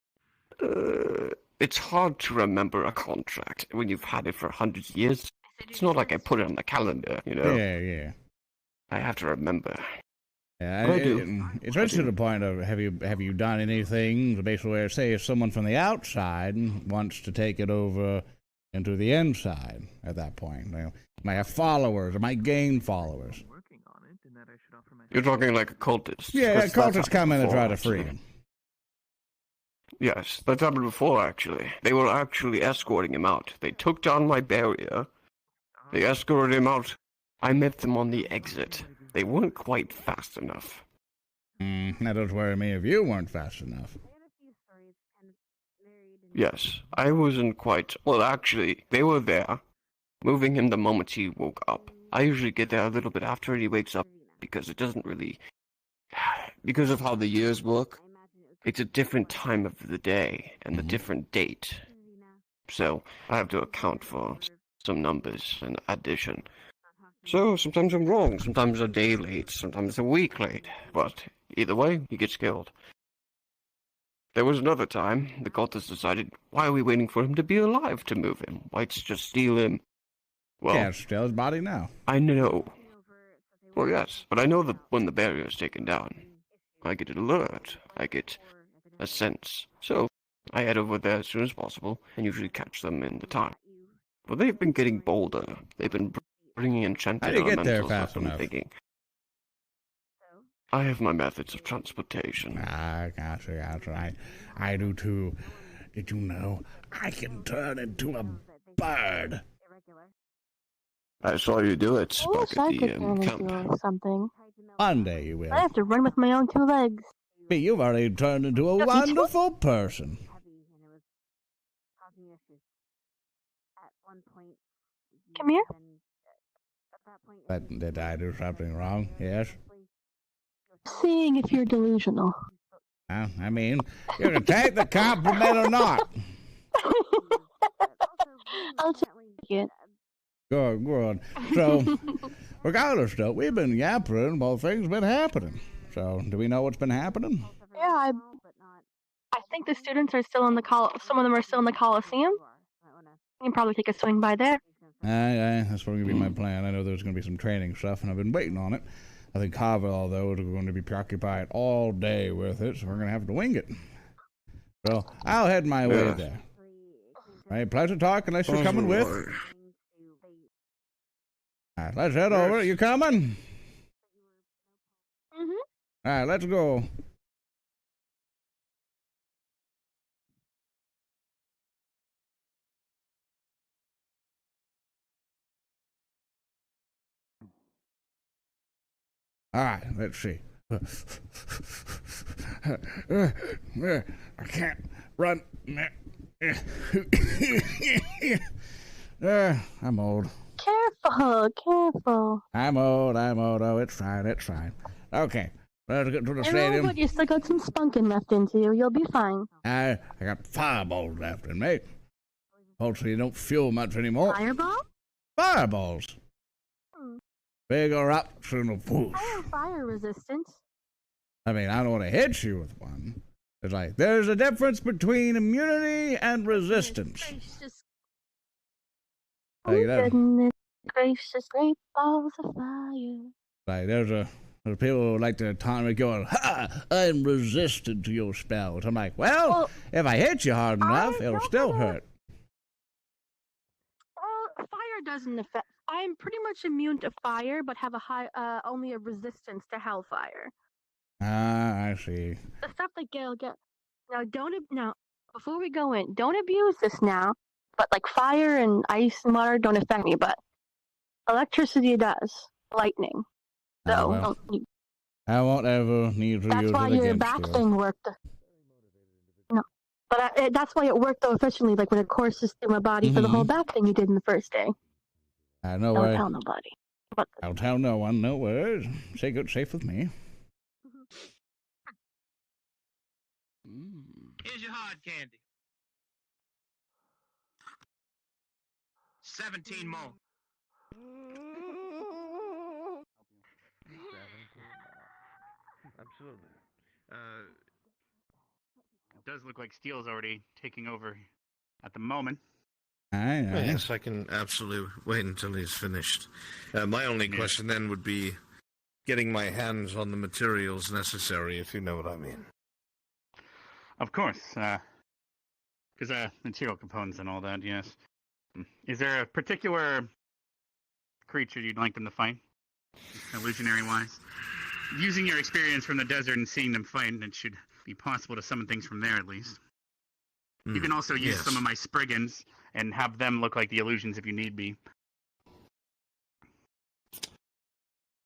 it's hard to remember a contract when you've had it for hundreds of years. It's not like I put it on the calendar, you know? Yeah. I have to remember. Yeah, I do. It's right to the point of have you done anything basically where, say, if someone from the outside wants to take it over into the inside at that point, you know, might have followers or might gain followers. You're talking like a cultist. Yeah, cultists come in and try to free him. Yes, that happened before, actually. They were actually escorting him out. They took down my barrier. They escorted him out. I met them on the exit. They weren't quite fast enough. That does worry me if you weren't fast enough. Yes, I wasn't quite... Well, actually, they were there, moving him the moment he woke up. I usually get there a little bit after he wakes up, because it doesn't really... Because of how the years work, it's a different time of the day, and a different date. So, I have to account for some numbers and addition. So, sometimes I'm wrong, sometimes a day late, sometimes a week late, but either way, he gets killed. There was another time, the cultists decided, why are we waiting for him to be alive to move him? Why just steal him? Well, yeah, steal his body now. I know. Well, yes, but I know that when the barrier is taken down, I get an alert, I get a sense. So, I head over there as soon as possible, and usually catch them in the time. But they've been getting bolder. They've been bringing enchanted elementals up and thinking. I have my methods of transportation. Gotcha. I do too. Did you know I can turn into a bird? I saw you do it I wish back I at could the turn camp. into something. One day you will. I have to run with my own two legs. But you've already turned into a wonderful person. Come here. But did I do something wrong? Yes? Seeing if you're delusional. I mean, you can take the compliment or not. I'll take it. Good. So, regardless, though, we've been yapping about things been happening. So, do we know what's been happening? Yeah, I think the students are still in the some of them are still in the Coliseum. You can probably take a swing by there. That's going to be my plan. I know there's going to be some training stuff, and I've been waiting on it. I think Carvel, though, is going to be preoccupied all day with it, so we're going to have to wing it. So, I'll head my way there. Right, pleasure talk, unless you're coming with. All right, let's head over. You coming? Mm-hmm. All right, let's go. All right, let's see. I can't run. I'm old. Careful. I'm old. Oh, it's fine. Okay, let's get to the stadium. But you still got some spunking left into you. You'll be fine. I got fireballs left in me. Hopefully you don't feel much anymore. Fireball? Fireballs. Big erupts in the push. I have fire resistance. I mean, I don't want to hit you with one. It's like, there's a difference between immunity and resistance. Goodness gracious, great balls of fire. Like, there's people who like to taunt me going, ha, I'm resistant to your spells. I'm like, well if I hit you hard enough, it'll still hurt. Well, fire doesn't affect. I'm pretty much immune to fire, but have only a resistance to hellfire. I see. The stuff that Gale get. Now, before we go in, don't abuse this now. But like fire and ice and water don't affect me, but electricity does. Lightning. So Well, I won't ever need to use it against you. that's why your back thing worked. No. But that's why it worked though efficiently, like when it courses through my body for the whole back thing you did in the first day. No Don't tell nobody. I'll tell no one, no words. Stay good, safe with me. Here's your hard candy. 17 more. Absolutely. It does look like Steel's already taking over at the moment. Aye. Yes, I can absolutely wait until he's finished. My only question then would be getting my hands on the materials necessary, if you know what I mean. Of course, because material components and all that, yes. Is there a particular creature you'd like them to fight, illusionary-wise? Using your experience from the desert and seeing them fight, it should be possible to summon things from there, at least. You can also use some of my Spriggans and have them look like the illusions if you need be.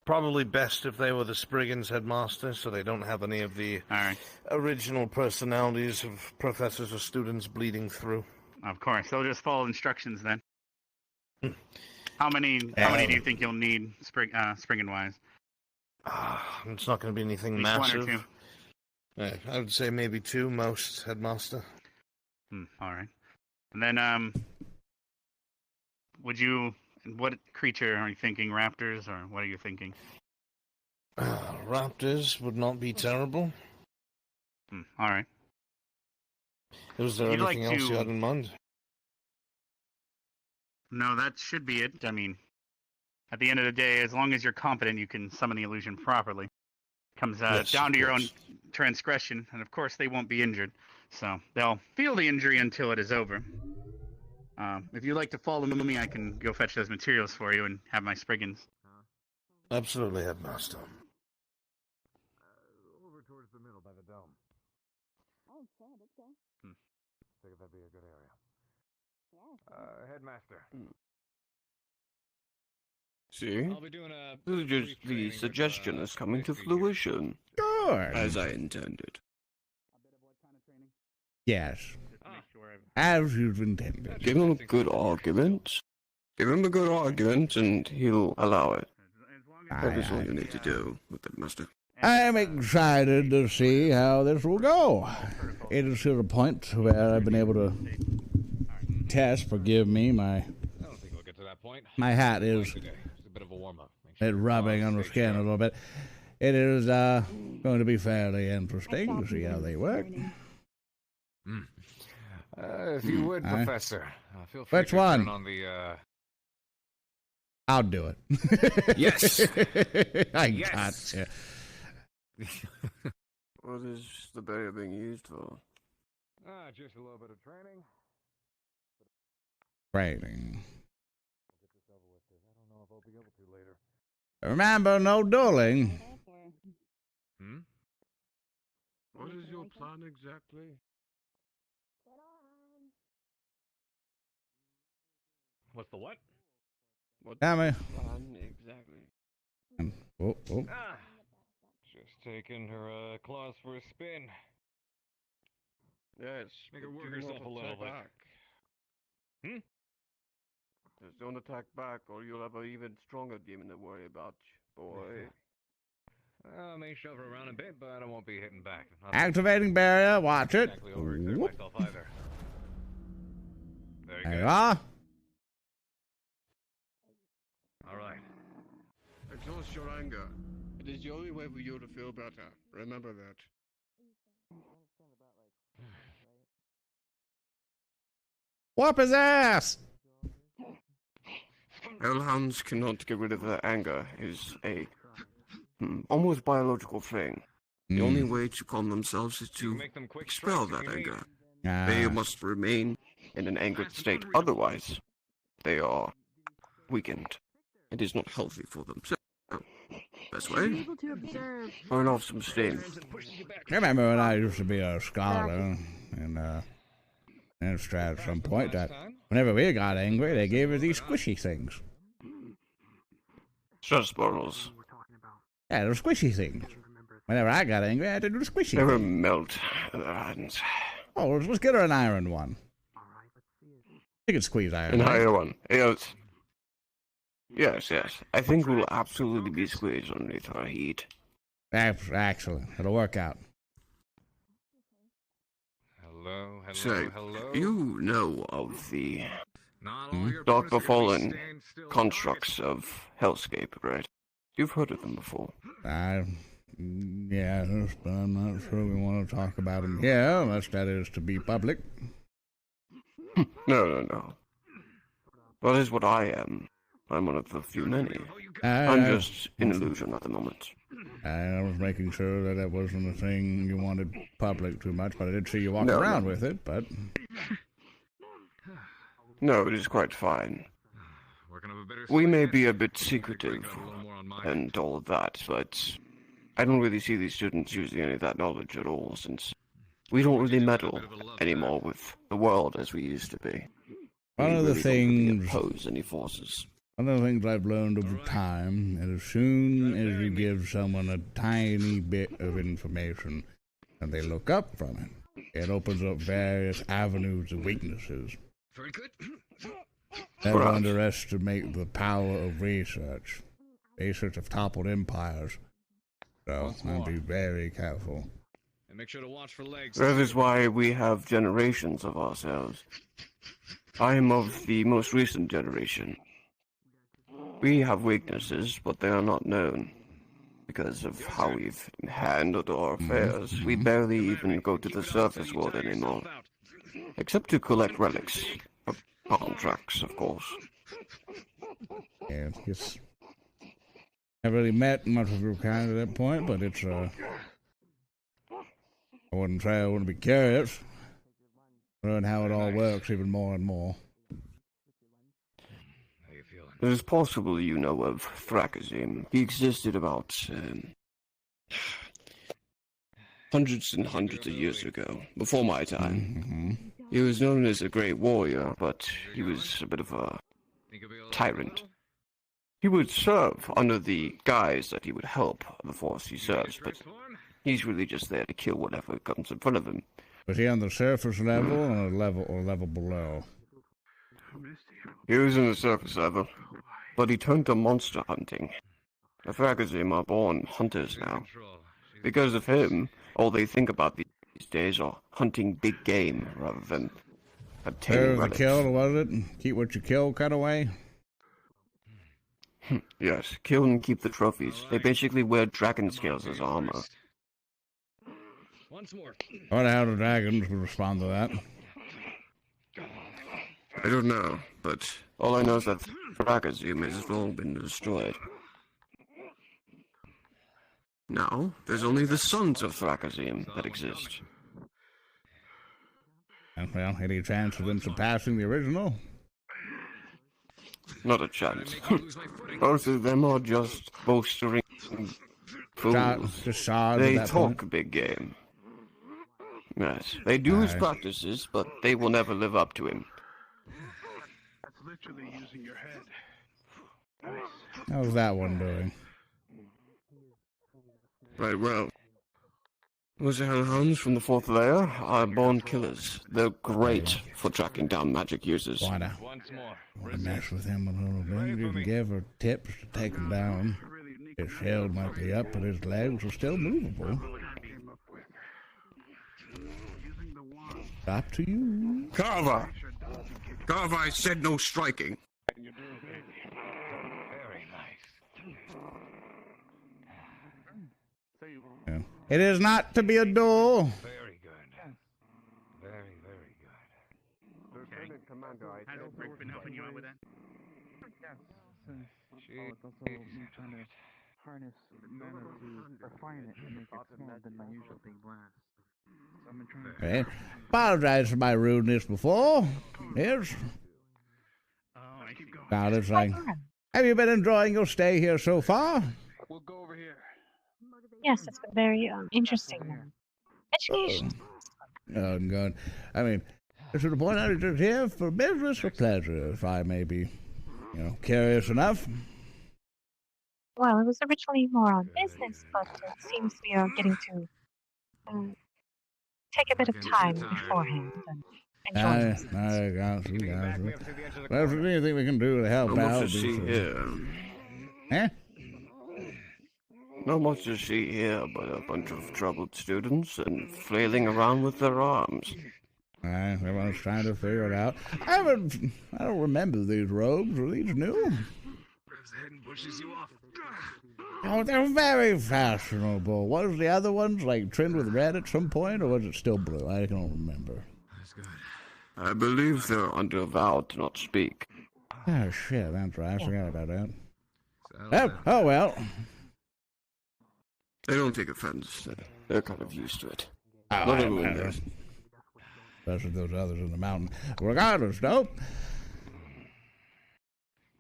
Probably best if they were the Spriggans, Headmaster, so they don't have any of the original personalities of professors or students bleeding through. Of course, they'll just follow instructions then. How many do you think you'll need, Spriggan-wise? It's not going to be anything massive. 1 or 2? I would say maybe 2 most, Headmaster. All right. And then, what creature are you thinking? Raptors, or what are you thinking? Raptors would not be terrible. All right. Was there anything else you had in mind? No, that should be it. I mean, at the end of the day, as long as you're competent, you can summon the illusion properly. Comes down to your own transgression, and of course they won't be injured. So they'll feel the injury until it is over. If you'd like to follow me, I can go fetch those materials for you and have my Spriggans. Absolutely, Headmaster. Over towards the middle by the dome. Oh, shit, okay. Figured that'd be a good area. Headmaster. See? I'll be doing a The suggestion is coming to fruition. Good. As I intended. Yes. As you've intended. Give him a good argument. Give him a good argument and he'll allow it. That is all you need to do with the master. I am excited to see how this will go. It is to the point where I've been able to test, forgive me, my hat is rubbing on the skin a little bit. It is going to be fairly interesting to see how they work. If you would, Professor, feel free Which to one? turn on the, I'll do it. Yes. I Yes. gotcha. What is the barrier being used for? Just a little bit of training. Training. Get this over with, 'cause I don't know if I'll be able to later. Remember, no dueling. What is your plan exactly? What's the what? What Tell me. plan exactly? Oh. Just taking her claws for a spin. Yes. Make her but work do herself not a little attack bit. back. Just don't attack back, or you'll have an even stronger demon to worry about, boy. I may shove her around a bit, but I won't be hitting back. Activating barrier. Watch it. Exactly overexert myself either. Very There good. you are. All right. Exhaust your anger. It is the only way for you to feel better. Remember that. Whoop his ass. Hellhounds cannot get rid of their anger. It is a almost biological thing. The only way to calm themselves is to expel that anger. They must remain in an angered state. Otherwise, they are weakened. It is not healthy for them. So, best way? Burn off some steam. Remember when I used to be a scholar, and And at some point that whenever we got angry, they gave us these squishy things. Stress balls. Yeah, those squishy things. Whenever I got angry, I had to do the squishy They were thing. melt in their hands. Oh, let's get her an iron one. You can squeeze iron. An right? iron one. Yes. I think we'll absolutely be squeezed underneath our heat. Excellent. It'll work out. So, you know of the dark befallen constructs of Hellscape, right? You've heard of them before. Yeah, but I'm not sure we want to talk about them here, unless that is to be public. No. That is what I am. I'm one of the few many. I'm just an illusion at the moment. I was making sure that wasn't a thing you wanted public too much, but I did see you walk around with it, but... No, it is quite fine. We may be a bit secretive and all of that, but I don't really see these students using any of that knowledge at all, since we don't really meddle anymore with the world as we used to be. One of the things... oppose any forces. One of the things I've learned over time is as soon as you give someone a tiny bit of information and they look up from it, it opens up various avenues of weaknesses. Very good. Never underestimate the power of research. Research have toppled empires, so I'll be very careful. And make sure to watch for legs. That is why we have generations of ourselves. I am of the most recent generation. We have weaknesses, but they are not known. Because of how we've handled our affairs, we barely even go to the surface world anymore. Except to collect relics. Contracts, of course. Yeah, it's... I haven't really met much of your kind at that point, but it's, I wouldn't say I wouldn't be curious. Learn how it all works even more and more. It is possible you know of Thrakazim. He existed about hundreds and hundreds of years ago, before my time. He was known as a great warrior, but he was a bit of a tyrant. He would serve under the guise that he would help the force he serves, but he's really just there to kill whatever comes in front of him. Was he on the surface level or level below? He was in the surface level, but he turned to monster hunting. The Thrakazim are born hunters now. Because of him, all they think about these days are hunting big game rather than obtaining relics. Kill, was it? Keep what you kill kind of way? Yes, kill and keep the trophies. They basically wear dragon scales as armor. Once more. I wonder how the dragons would respond to that. I don't know, but all I know is that Thrakazim has long been destroyed. Now, there's only the sons of Thrakazim that exist. Well, any chance of them surpassing the original? Not a chance. Both of them are just bolstering fools. They talk big game. Yes, they do his practices, but they will never live up to him. That's literally using your head. How's that one doing? Right, well. Those hellhounds from the 4th layer are born killers. They're great for tracking down magic users. Want to mess with him a little bit. You can give her tips to take him down. His shield might be up, but his legs are still movable. Up to you. Carver! Carver, I said no striking. Very nice. Yeah. It is not to be a duel. Very good. Very, very good. Okay. Has Rick been helping you out with that? Yes. It's also me trying to harness mana to refine it and make it smaller than my usual big blast. So I'm trying to... Apologize for my rudeness before. Yes. Now it's like, have you been enjoying your stay here so far? We'll go over here. Yes, it's been very interesting. Education. Oh, God. I mean, To the point, I'm just here for business or pleasure, if I may be, curious enough. Well, it was originally more on business, but it seems we are getting to take a bit of time beforehand and enjoy this. I got you. Well, if there's anything we can do to help out, to see here. Eh? Not much to see here, but a bunch of troubled students and flailing around with their arms. Everyone's trying to figure it out. I don't remember these robes. Are these new? Oh, they're very fashionable. Was the other ones like trimmed with red at some point, or was it still blue? I don't remember. I believe they're under a vow to not speak. Oh, shit, that's right. I forgot about that. Oh, well. They don't take offense. They're kind of used to it. Not everyone does. Especially those others in the mountain. Regardless, though.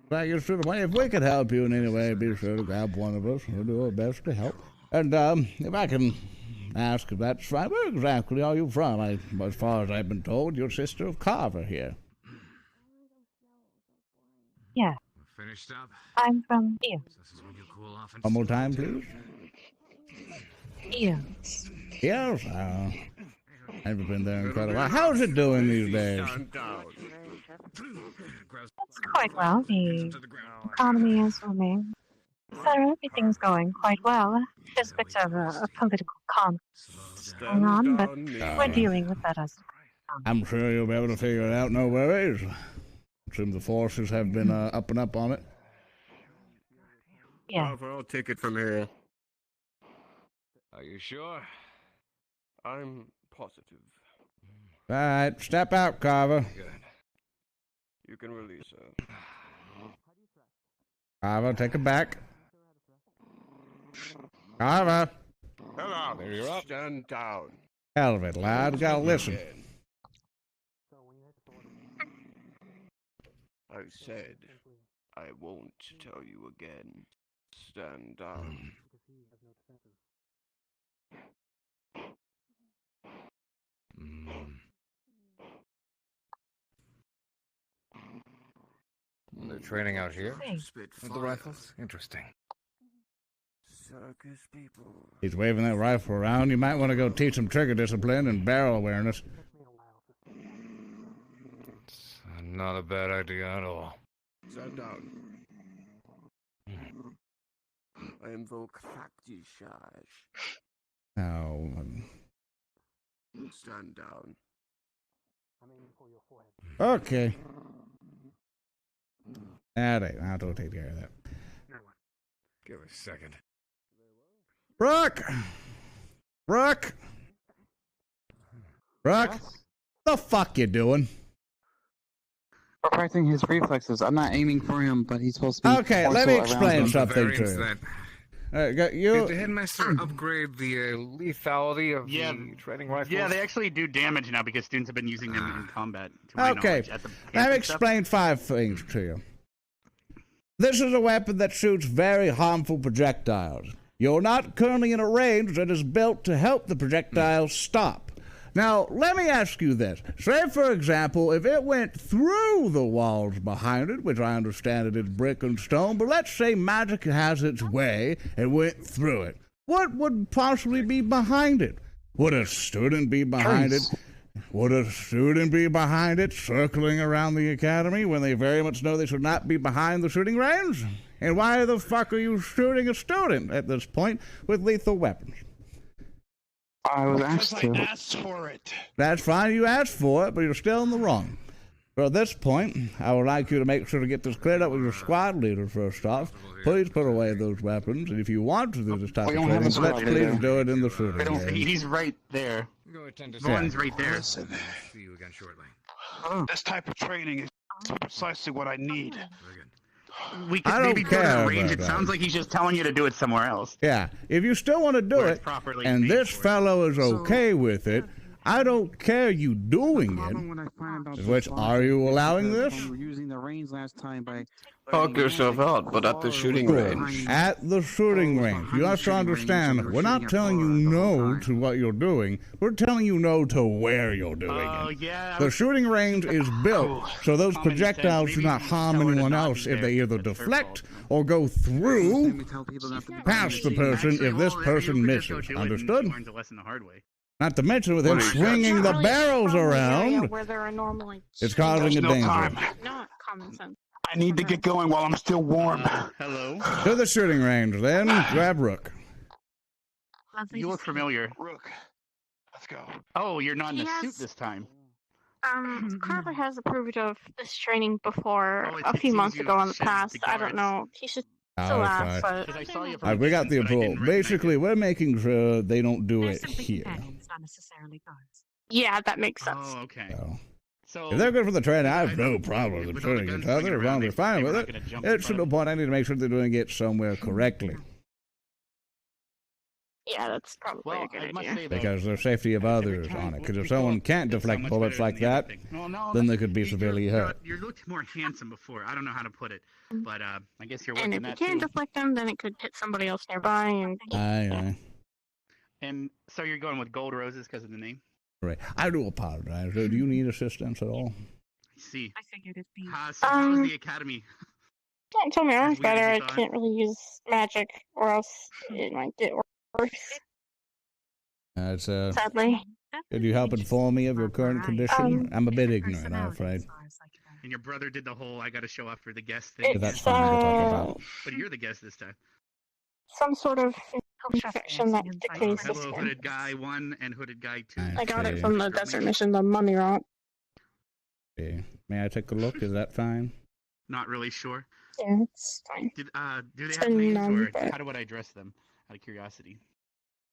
If we could help you in any way, be sure to grab one of us. We'll do our best to help. And if I can ask if that's fine, where exactly are you from? As far as I've been told, you're sister of Carver here. Yeah. Finished up? I'm from here. One more time, please. Yes. Yes? I've been there in quite a while. How's it doing these days? It's quite well. The economy is booming. So everything's going quite well. There's a bit of a political conflict going on, but we're dealing with that as I'm sure you'll be able to figure it out, no worries. Assume the forces have been up and up on it. Yeah. I'll take it from here. Are you sure? I'm positive. All right, step out, Carver. Good. You can release her. Carver, take it back. Carver. Hello. There you're up. Stand down. Hell of it, lad. Gotta listen. I said I won't tell you again. Stand down. They're training out here Spit with the fire. rifles. Interesting. Circus people. He's waving that rifle around. You might want to go teach him trigger discipline and barrel awareness. It's not a bad idea at all. Stand down. I invoke Fakti-Shash. Oh. Stand down. Okay. I'll take care of that. Give it a second. Brooke! Brooke! The fuck you doing? We're practicing his reflexes. I'm not aiming for him, but he's supposed to be. Okay, let me explain something to you. Did the headmaster upgrade the lethality of the training rifles? Yeah, they actually do damage now because students have been using them in combat. Okay, let me explain 5 things to you. This is a weapon that shoots very harmful projectiles. You're not currently in a range that is built to help the projectiles stop. Now, let me ask you this. Say, for example, if it went through the walls behind it, which I understand it is brick and stone, but let's say magic has its way and went through it. What would possibly be behind it? Would a student be behind it? Would a student be behind it, circling around the academy when they very much know they should not be behind the shooting range? And why the fuck are you shooting a student at this point with lethal weapons? I was asked to. I asked for it. That's fine, you asked for it, but you're still in the wrong. So at this point, I would like you to make sure to get this cleared up with your squad leader first off. Please put away those weapons, and if you want to do this type of training, let's please do it in the shooting range. He's right there. Lorn's right there. Listen, See you again shortly. this type of training is precisely what I need. We could maybe go to the range. It sounds like he's just telling you to do it somewhere else. Yeah, if you still want to do it, and this fellow is okay with it, I don't care you doing it. Which, are you allowing this? Using the reins last time by Talk yourself out, but at the shooting range. At the shooting range. You have to understand, we're not telling you no to what you're doing. We're telling you no to where you're doing it. Yeah. The shooting range is built so those projectiles do not harm anyone else if they either deflect or go through past the person if this person misses. Understood? Learned a lesson the hard way. Not to mention with him swinging the barrels around, where there are normally it's causing a danger. not common sense. I need to get going while I'm still warm. Hello. To the shooting range, then. Grab Rook. You look familiar. Rook, let's go. Oh, you're not in He a suit has- this time. Carver has approved of this training before Oh, it a few seems months you ago in the shed past. the I don't guards. know. He should Oh, still that's ask, fine. but Because I saw you Alright, we got the approval. Basically, we're making sure they don't do it here. Not necessarily guards. yeah, that makes sense. Oh, okay. So, if they're good for the training, I have no problem with shooting each other as long as they're fine with it. It's to the point I need to make sure they're doing it somewhere correctly. Yeah, that's probably a good idea. Because there's safety of others on it. Because if someone can't deflect bullets like that, then they could be severely hurt. You looked more handsome before. I don't know how to put it, but I guess you're working And if you that can't too. deflect them, then it could hit somebody else nearby. And Aye. And so you're going with gold roses because of the name? Right. I do apologize. Do you need assistance at all? I see. I figured it'd be. So how was the academy? don't tell me As arm's weird as better. you I thought. can't really use magic, or else it might get worse. It's, Sadly. could you help inform me of your current condition? I'm a bit ignorant, I'm afraid. And your brother did the whole I gotta show up for the guest thing. It's, That's fine to talk about. But you're the guest this time. Some sort of infection that decays the Hello, skin. Hooded Guy 1 and Hooded Guy 2. I got it see. from the desert mission, the mummy rock. Okay. May I take a look? Is that fine? Not really sure. Yeah, it's fine. Do they It's have been names, numb, or but- how do I address them? Out of curiosity.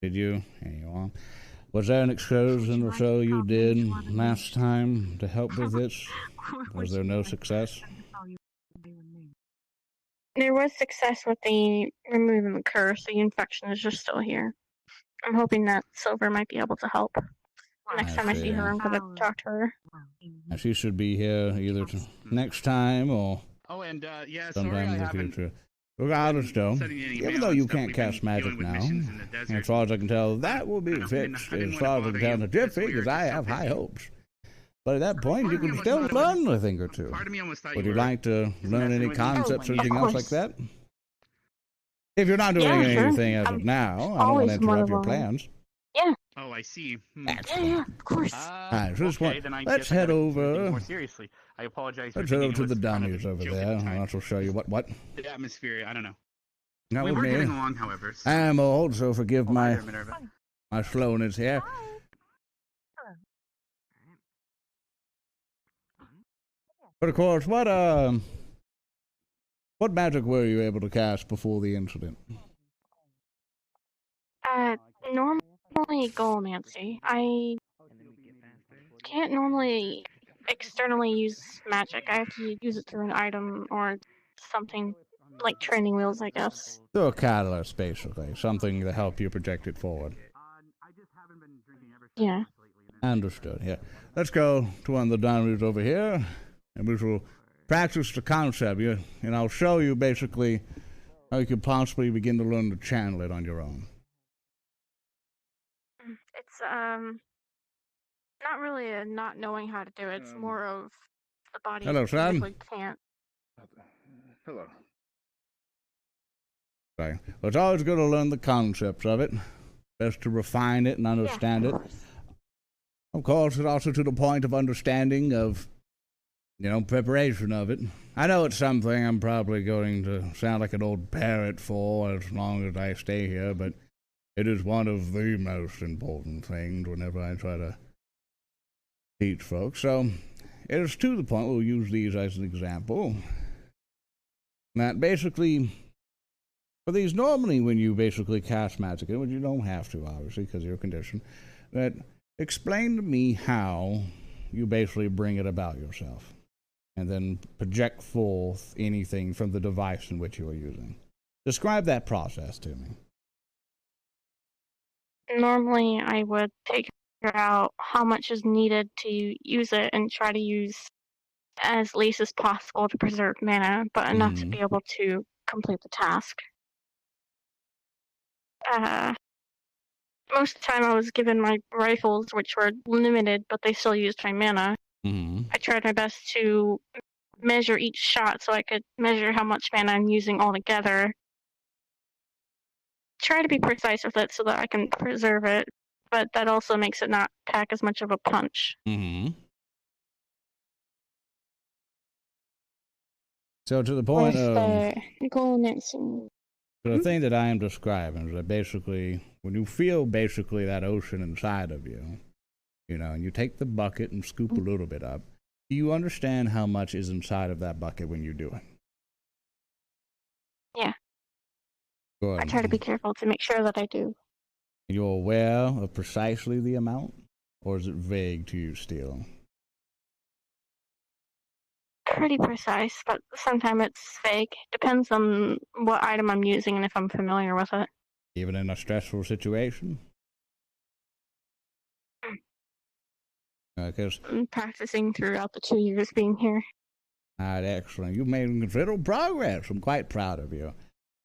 Did you? Here you are. Was there an excursion or so you did last time to help with this? Was there no success? There was success with the removing the curse. The infection is just still here. I'm hoping that Silver might be able to help. Next time I see her, I'm gonna talk to her. She should be here either next time or Oh, and yeah, sorry sometime I in the haven't. future. Regardless, though, sending you any even mail though and you stuff, can't we've been cast magic dealing with now, missions in the and desert. as far as I can tell, that will be fixed as far as I can tell in the jiffy, because I have high hopes. But at that point, you can still learn a thing or two. Part of me almost thought Would you you were like to learn any with me. concepts or Of anything else like course. that? If you're not doing Yeah, sure. anything as of I'm now, I don't want always to interrupt your more than plans. Yeah. Oh, I see. Yeah, of course. Alright, so this okay, one- then I let's guess I head gotta take over. things more seriously. I apologize. Let's for head thinking over to it the was kind of dummies a over joke at there. the time. I'll also show you what. The atmosphere, I don't know. Not we with were me. getting along, however. So. I am old, so forgive Oh, hi my there, Minerva. my slowness here. But of course, what magic were you able to cast before the incident? Normally Golomancy. I can't normally externally use magic. I have to use it through an item or something like training wheels, I guess. So a catalyst, basically, something to help you project it forward. Yeah. Understood. Yeah. Let's go to one of the dummies over here, and we will practice the concept. And I'll show you basically how you could possibly begin to learn to channel it on your own. It's not really a not knowing how to do it. It's more of the body Hello, son. physically can't. Hello. Right. Well, it's always good to learn the concepts of it. Best to refine it and understand it. Of course, it's also to the point of understanding of, preparation of it. I know it's something I'm probably going to sound like an old parrot for as long as I stay here, but it is one of the most important things whenever I try to teach folks. So, it is to the point, we'll use these as an example, that basically, for these, normally when you basically cast magic, which you don't have to, obviously, because of your condition, that explain to me how you basically bring it about yourself, and then project forth anything from the device in which you are using. Describe that process to me. Normally, I would take figure out how much is needed to use it and try to use as least as possible to preserve mana, but enough to be able to complete the task. Most of the time I was given my rifles, which were limited, but they still used my mana. I tried my best to measure each shot so I could measure how much mana I'm using altogether. Try to be precise with it so that I can preserve it, but that also makes it not pack as much of a punch. So to the point of the thing that I am describing is that basically, when you feel basically that ocean inside of you, you know, and you take the bucket and scoop a little bit up, do you understand how much is inside of that bucket when you do it? Yeah. Good. I try to be careful to make sure that I do. You're aware of precisely the amount, or is it vague to you still? Pretty precise, but sometimes it's vague. Depends on what item I'm using and if I'm familiar with it. Even in a stressful situation? Because I'm practicing throughout the 2 years being here. Alright, excellent. You've made considerable progress. I'm quite proud of you.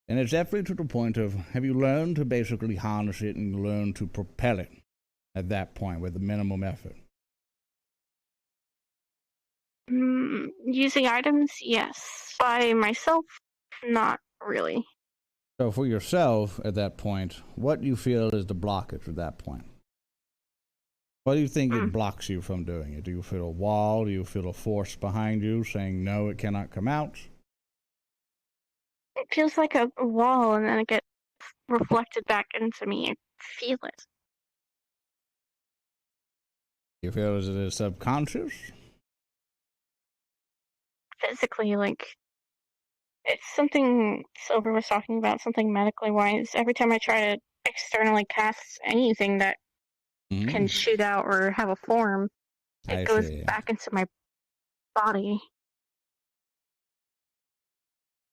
And it's definitely to the point of, have you learned to basically harness it and learn to propel it at that point with the minimum effort? Using items, yes. By myself, not really. So for yourself at that point, what do you feel is the blockage at that point? What do you think it blocks you from doing it? Do you feel a wall? Do you feel a force behind you saying, no, it cannot come out? It feels like a wall, and then it gets reflected back into me. I feel it. You feel as it is subconscious? Physically, like, it's something Silver was talking about, something medically wise. Every time I try to externally cast anything that can shoot out or have a form, it goes back into my body.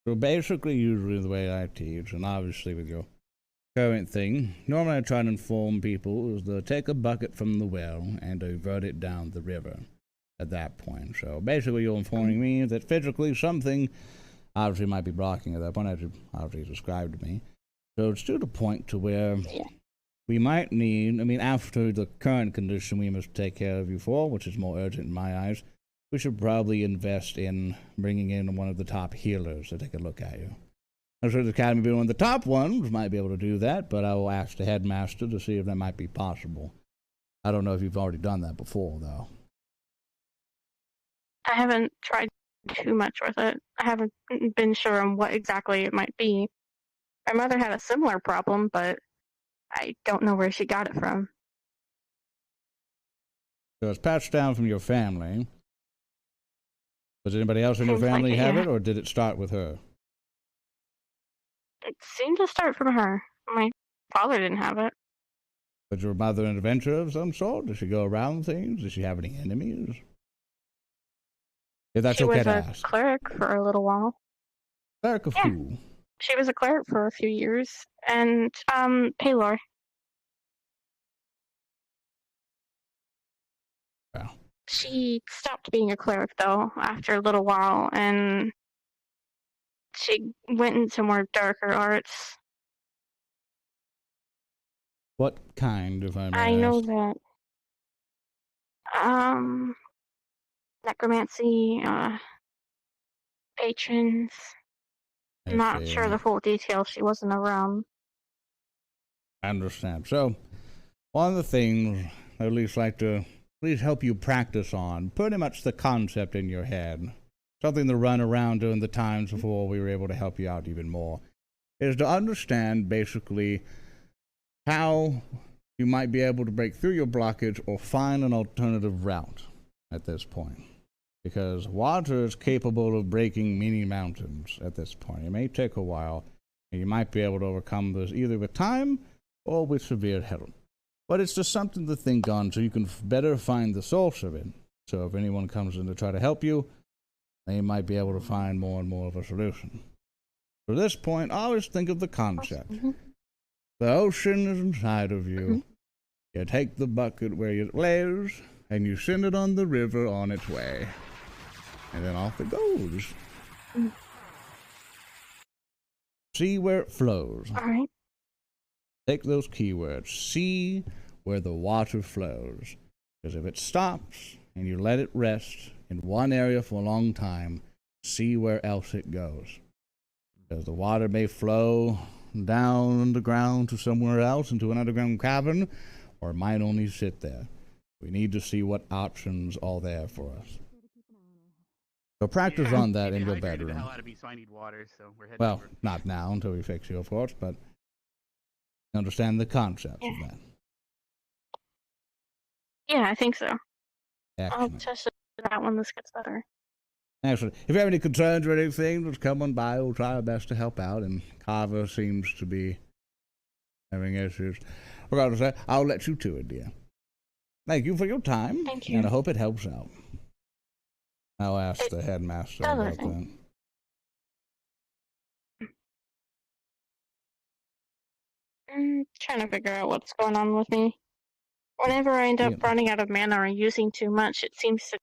So basically, usually the way I teach, and obviously with your current thing, normally I try to inform people is to take a bucket from the well and divert it down the river at that point. So basically you're informing me that physically something obviously might be blocking at that point, as you obviously described to me. So it's to the point to where we might need, I mean, after the current condition we must take care of you for, which is more urgent in my eyes, we should probably invest in bringing in one of the top healers to take a look at you. I'm sure the Academy being one of the top ones might be able to do that, but I will ask the headmaster to see if that might be possible. I don't know if you've already done that before, though. I haven't tried too much with it. I haven't been sure on what exactly it might be. My mother had a similar problem, but I don't know where she got it from. So it's passed down from your family. Does anybody else in your family have it, or did it start with her? It seemed to start from her. My father didn't have it. Was your mother an adventurer of some sort? Did she go around things? Did she have any enemies? If that's okay to ask. She was a cleric for a little while. Cleric of who? She was a cleric for a few years. And, Paylor. Wow. She stopped being a cleric, though, after a little while, and she went into more darker arts. What kind, if I may I know that, necromancy, patrons. Not sure the full details. She wasn't around. I understand. So, one of the things I at least like to help you practice on, pretty much the concept in your head, something to run around during the times before we were able to help you out even more, is to understand basically how you might be able to break through your blockage or find an alternative route at this point. Because water is capable of breaking many mountains at this point. It may take a while, and you might be able to overcome this either with time or with severe help. But it's just something to think on so you can better find the source of it. So if anyone comes in to try to help you, they might be able to find more and more of a solution. So at this point, always think of the concept. The ocean is inside of you. You take the bucket where it lays, and you send it on the river on its way. And then off it goes. See where it flows. All right. Take those keywords. See where the water flows. Because if it stops and you let it rest in one area for a long time, see where else it goes. Because the water may flow down underground to somewhere else, into an underground cavern, or it might only sit there. We need to see what options are there for us. So practice on that in your bedroom. The hell out of me, so I need water, so we're heading Well, over. not now until we fix you, of course, but understand the concepts of that. Yeah, I think so. I'll Excellent. test that when this gets better. Excellent. If you have any concerns or anything, just come on by. We'll try our best to help out. And Kava seems to be having issues. Regardless of that, I'll let you to it, dear. Thank you for your time. Thank you. And I hope it helps out. I'll ask the headmaster about that. I'm trying to figure out what's going on with me. Whenever I end up running out of mana or using too much, it seems to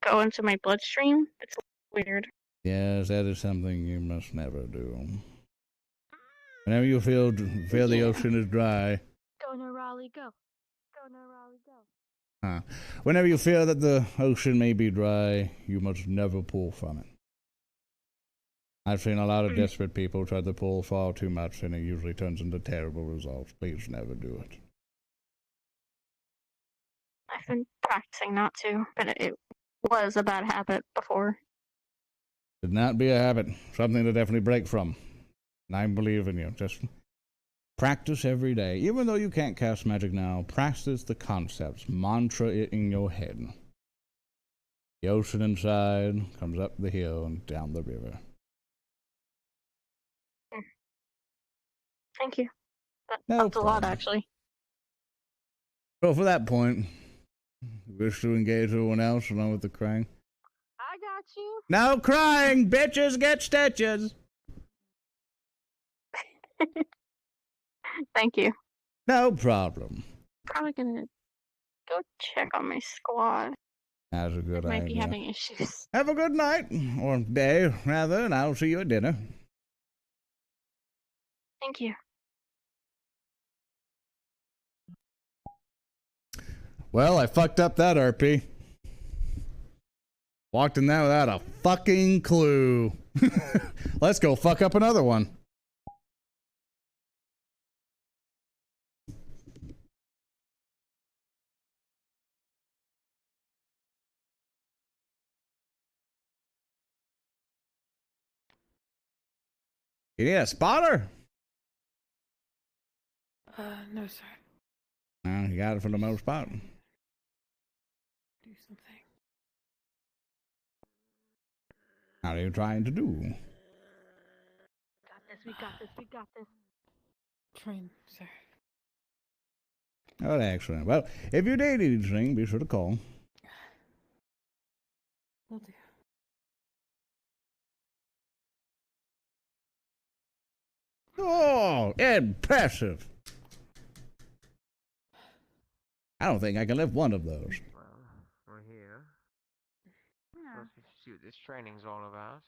go into my bloodstream. It's weird. Yes, that is something you must never do. Whenever you feel the ocean is dry, Go, no, Raleigh, go. Go, no, Raleigh, go. whenever you feel that the ocean may be dry, you must never pull from it. I've seen a lot of desperate people try to pull far too much, and it usually turns into terrible results. Please never do it. I've been practicing not to, but it was a bad habit before. Should not be a habit. Something to definitely break from. And I believe in you. Just practice every day. Even though you can't cast magic now, practice the concepts. Mantra it in your head. The ocean inside comes up the hill and down the river. Thank you. That No helped a lot, problem. actually. So for that point, you wish to engage everyone else along with the crying? I got you. No crying! Bitches get stitches! Thank you. No problem. Probably gonna go check on my squad. That's a good idea. Might be having issues. Have a good night, or day, rather, and I'll see you at dinner. Thank you. Well, I fucked up that RP. Walked in there without a fucking clue. Let's go fuck up another one. You need a spotter? No, sir. No, you got it for the most part. Do something. What are you trying to do? Got this, we got this, we got this. Train, sir. Oh, excellent. Well, if you need anything, be sure to call. Will do. Oh, impressive. I don't think I can lift one of those. Well, we're here. Yeah. Let's see what this training's all about.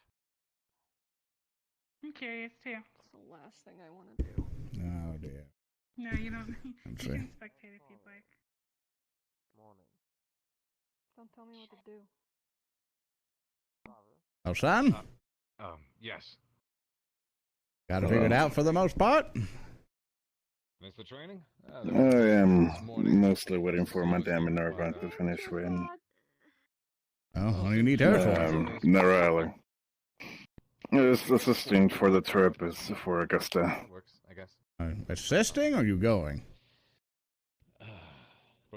I'm curious too. It's the last thing I want to do. Oh, dear. No, you don't. Let's You see. can spectate if you'd like. Morning. Don't tell me what to do. Oh, son? Yes. Got it figured out for the most part? Missed the training? I am mostly waiting for my damn Minerva to finish with. Oh, what do you need her for? Narali. It's assisting for the therapist for Augusta. Works, I guess. Assisting or are you going?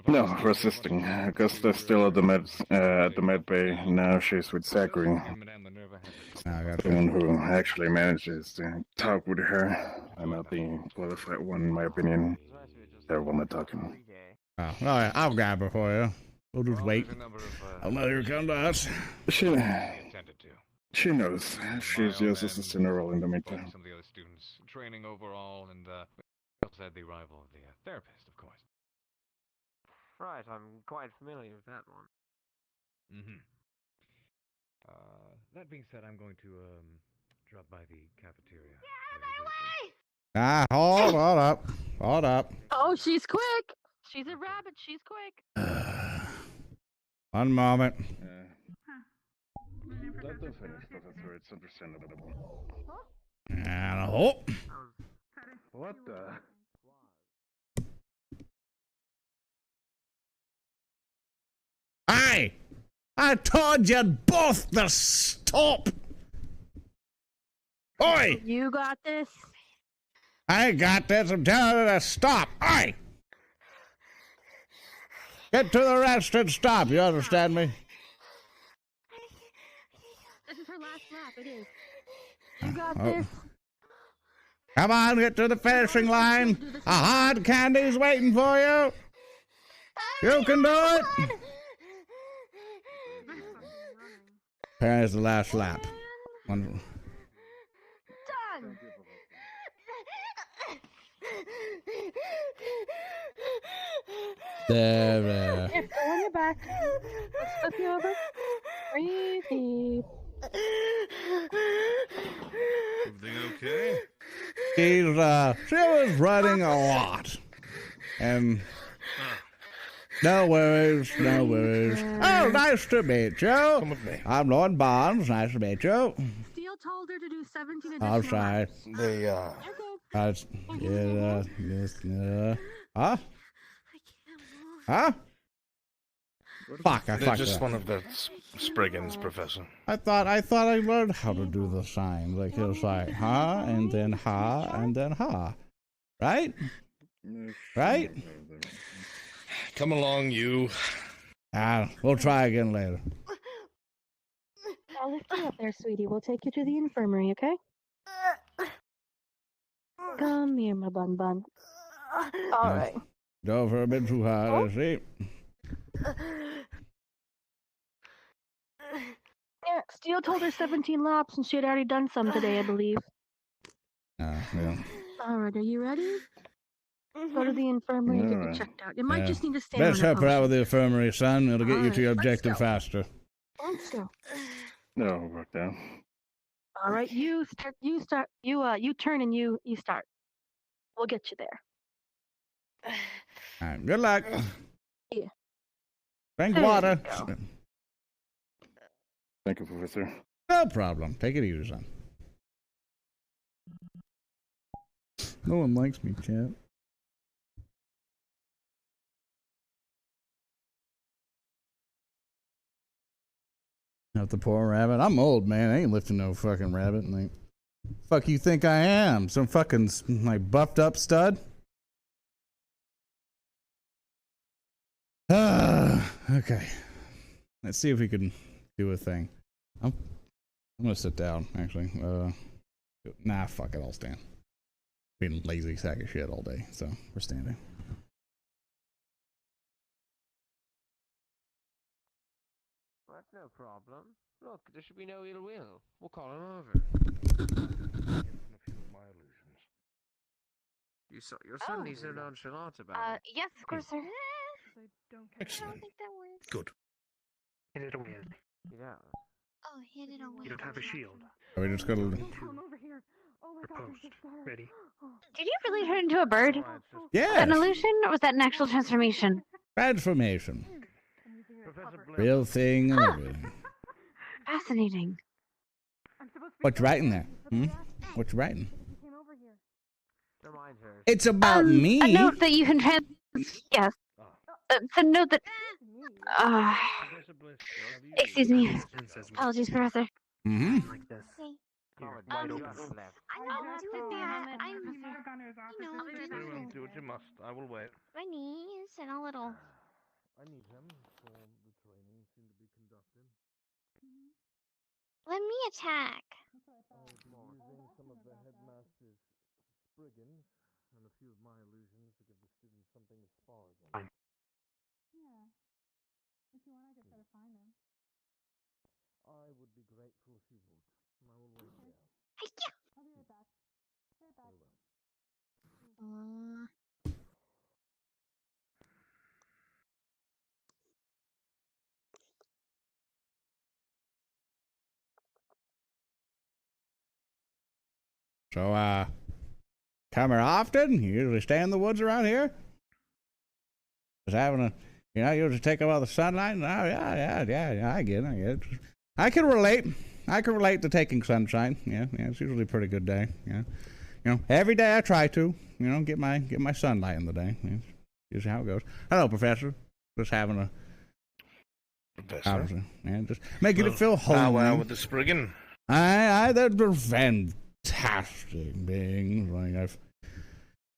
No, for assisting. Augusta's still at the med bay. Now she's with Zachary. Someone who actually manages to talk with her. I'm not the qualified one, in my opinion. They're one not talking. Oh, all right, I'll grab her for you. We'll just wait. I'll let her come to us. She knows. She's just assisting her role in the meantime. Some of the other students, training overall, and we also had the arrival of the therapist, of course. Right, I'm quite familiar with that one. Mm-hmm. That being said, I'm going to drop by the cafeteria. Ah, hold up. Hold up. Oh, she's quick. She's a rabbit. She's quick. One moment. Let them finish, Professor. It's understandable. And oh. What the? Hey! I told you both to stop! Oi! You got this. I got this. I'm telling you to stop. Oi! Get to the rest and stop. You understand me? This is her last lap. It is. You got this. Come on, get to the finishing line. A hard candy's waiting for you. You can do it. There's the last lap. Wonderful. Done. There. Here, go on your back. Let's flip you over. Breathe deep. Everything okay? She was running a lot. And no worries, no worries. Oh, nice to meet you. Come with me. I'm Lorn Barnes. Nice to meet you. Steele told her to do 17 additional I'm sorry. laps. They, Huh? Huh? Fuck, I They're fucked just up. one of the Spriggans, Professor. I thought I learned how to do the sign. Like it was like ha and then ha and then ha. Right? Right? Come along, you. We'll try again later. I'll lift you up there, sweetie. We'll take you to the infirmary, okay? Come here, my bun bun. All right. Don't for a bit too hard, I see. Yeah, Steele told her 17 laps, and she had already done some today, I believe. Yeah. All right, are you ready? Go to the infirmary and get you checked out. You might just need to stay Let's on help a her out potion. with the infirmary, son. It'll get you to your Alright, let's objective go. faster. Let's go. No, work down. All right, you turn and you start. We'll get you there. All right, good luck. Yeah. Drink There you water. go. Thank you, Professor. No problem. Take it easy, son. No one likes me, chat. Not the poor rabbit. I'm old, man. I ain't lifting no fucking rabbit. Like, fuck you think I am? Some fucking like buffed up stud? Okay. Let's see if we can do a thing. I'm gonna sit down, actually. Nah, fuck it. I'll stand. Being lazy sack of shit all day, so we're standing. That's no problem. Look, there should be no ill will. We'll call him over. You're suddenly so nonchalant about it. Yes, of course, sir. Excellent. think that works. Good. Hit it away. Yeah. Oh, hit it away. You don't have a shield. Are we just gonna... Come over here. Oh my God, Post. Ready? Did you really turn into a bird? Was Yes. that an illusion, or was that an actual transformation? Transformation. Real thing and everything. Fascinating. What you writing there? Hmm? What you writing? Don't mind her. It's about me. A note that you can yes. It's a note that. Excuse me. Apologies, Professor. Mm-hmm. Like this. I know it's with that. I'm, Very well, do what you must. I will wait. my knees and a little. I need him for the training seem to be conducted. Let me attack. Using some of the headmaster's spriggans and a few of my illusions to give the students something to spar against. Yeah. If you want, I could try to find him. I would be grateful if you would. I will wait here. I'll be right back. Right back. Very well. So, come here often? You usually stay in the woods around here? Just having a, you usually take up all the sunlight? Oh, yeah, I get it. I can relate. I can relate to taking sunshine. Yeah, it's usually a pretty good day. Yeah. Every day I try to, get my sunlight in the day. Yeah, usually how it goes. Hello, Professor. Just having a... Professor? Yeah, just making it feel homely. Wow, with the Spriggan. They're fantastic beings. Like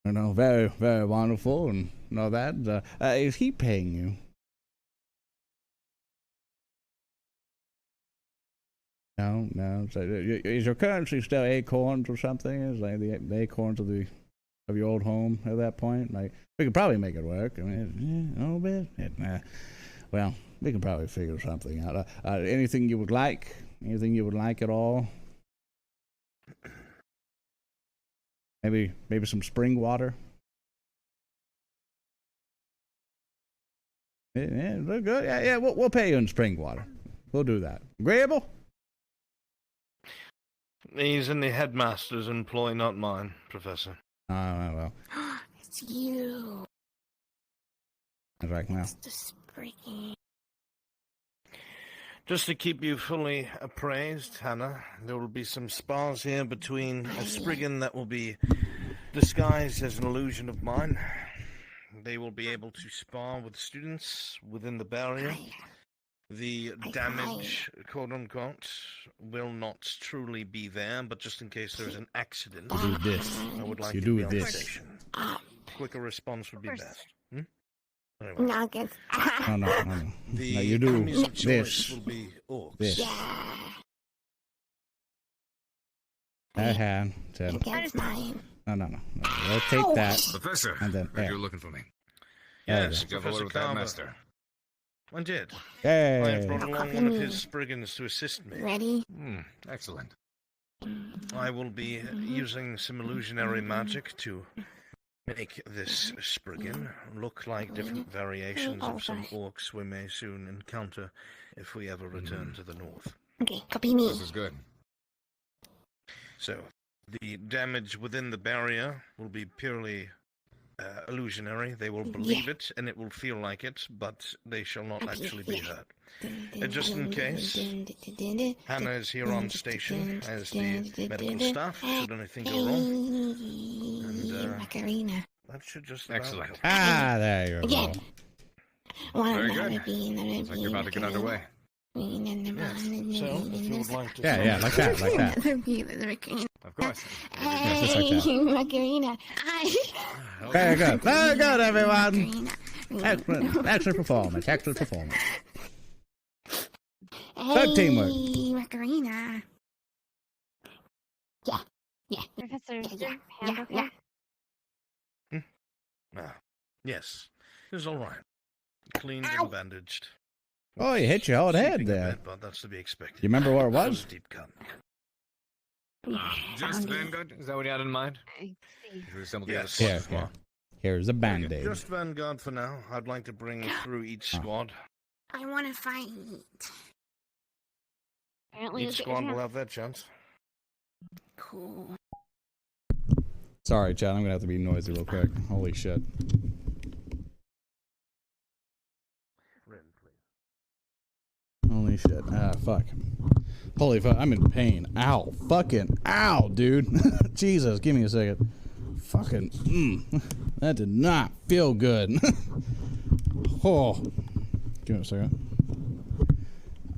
very, very wonderful and all that. Is he paying you? No. So, is your currency still acorns or something? Is like the acorns of your old home at that point? Like we could probably make it work. I mean, a little bit. Well, we can probably figure something out. Anything you would like? Anything you would like at all? Maybe some spring water. Yeah, look good. Yeah. We'll pay you in spring water. We'll do that. Agreeable? He's in the headmaster's employ, not mine, Professor. Oh, well. It's you. That's right now. It's the Spriggan. Just to keep you fully appraised, Hannah, there will be some spars here between a Spriggan that will be disguised as an illusion of mine. They will be able to spar with students within the barrier. The damage, quote-unquote, will not truly be there, but just in case there's an accident, do this. I would like you to do be on this. station. Quicker response would be best. Anyway. No. The you do enemies of this. choice will be orcs. This. No. We'll take that. Professor, and then you're looking for me. Yes, Did you have a Professor word with that Carver. master? I did. Hey. I have brought along one of his Spriggans to assist me. Ready? Excellent. I will be using some illusionary magic to make this Spriggan look like different variations of some orcs we may soon encounter if we ever return to the north. Okay, copy me. This is good. So, the damage within the barrier will be purely illusionary. They will believe it, and it will feel like it, but they shall not actually be hurt. Just in case, Hannah is here on station as the medical staff, should anything go wrong. And that should just about Excellent. cover it. There you go. Very good. Looks like you're about to get underway. Yes. So, if you would like to... Yeah, like that. Of course. Macarena. Very good, everyone. Excellent performance. Good teamwork. Macarena. Yeah. Professor, is your Yeah. hand okay? Yes. It was all right. Cleaned and bandaged. Oh, you hit your old head Sleeping a there. bit, but that's to be expected. You remember where it That was? a deep cut. Just Vanguard? Is that what you had in mind? I see. Or some of the other Yes. squads as well? Here's a band-aid. Just Vanguard for now. I'd like to bring through each squad. I want to fight. Apparently, Each squad will have their chance. Cool. Sorry, Chad. I'm gonna have to be noisy real quick. Holy shit. Holy shit. Fuck. Holy fuck. I'm in pain. Ow. Fucking ow, dude. Jesus. Give me a second. Fucking. That did not feel good. Oh. Give me a second.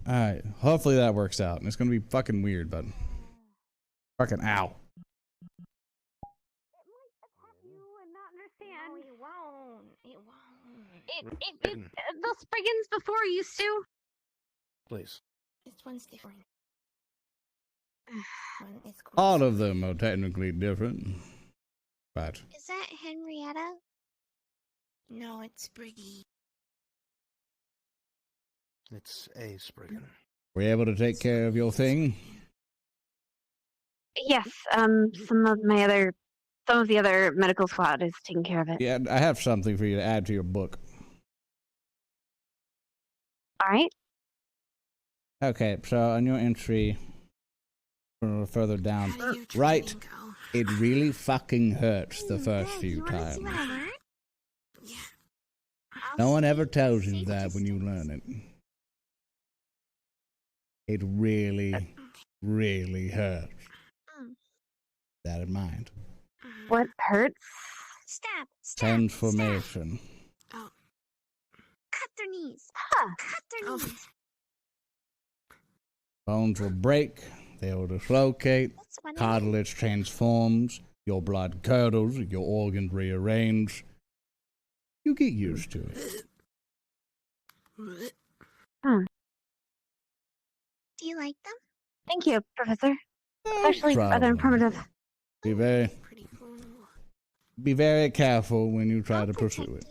Alright. Hopefully that works out. It's gonna be fucking weird, but. Fucking ow. The Spriggans before used to. Please. This one's different. It's cool. All of them are technically different. But. Is that Henrietta? No, it's Briggy. It's a Spriggan. Were you able to take care of your thing? Yes, some of the other medical squad is taking care of it. Yeah, I have something for you to add to your book. All right. Okay, so on your entry, further down, right It really fucking hurts the first few times. No one ever tells you that when you learn it. It really, really hurts. That in mind. What hurts? Stab. Transformation. Oh. Cut their knees. Cut their knees. Bones will break. They will dislocate. Cartilage transforms. Your blood curdles. Your organs rearrange. You get used to it. Do you like them? Thank you, Professor. Especially rather informative. Be very careful when you try to pursue it.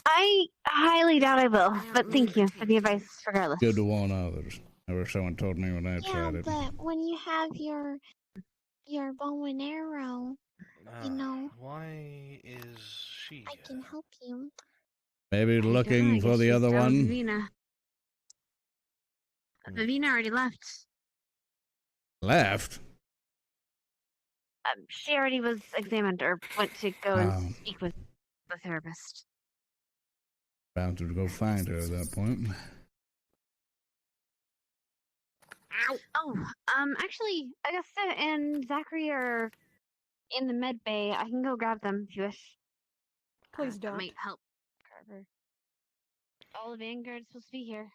I highly doubt I will, but thank you for the advice regardless. Good to warn others. I wish someone told me when I tried it. Yeah, but when you have your bow and arrow, you know. Why is she? I can help you. Maybe looking for the other one. Vivina already left. Left? She already was examined or went to go and speak with the therapist. Bound to go find her at that point. Oh, actually, Augusta and Zachary are in the med bay. I can go grab them if you wish. Please don't. That might help Carver. All the Vanguard's supposed to be here.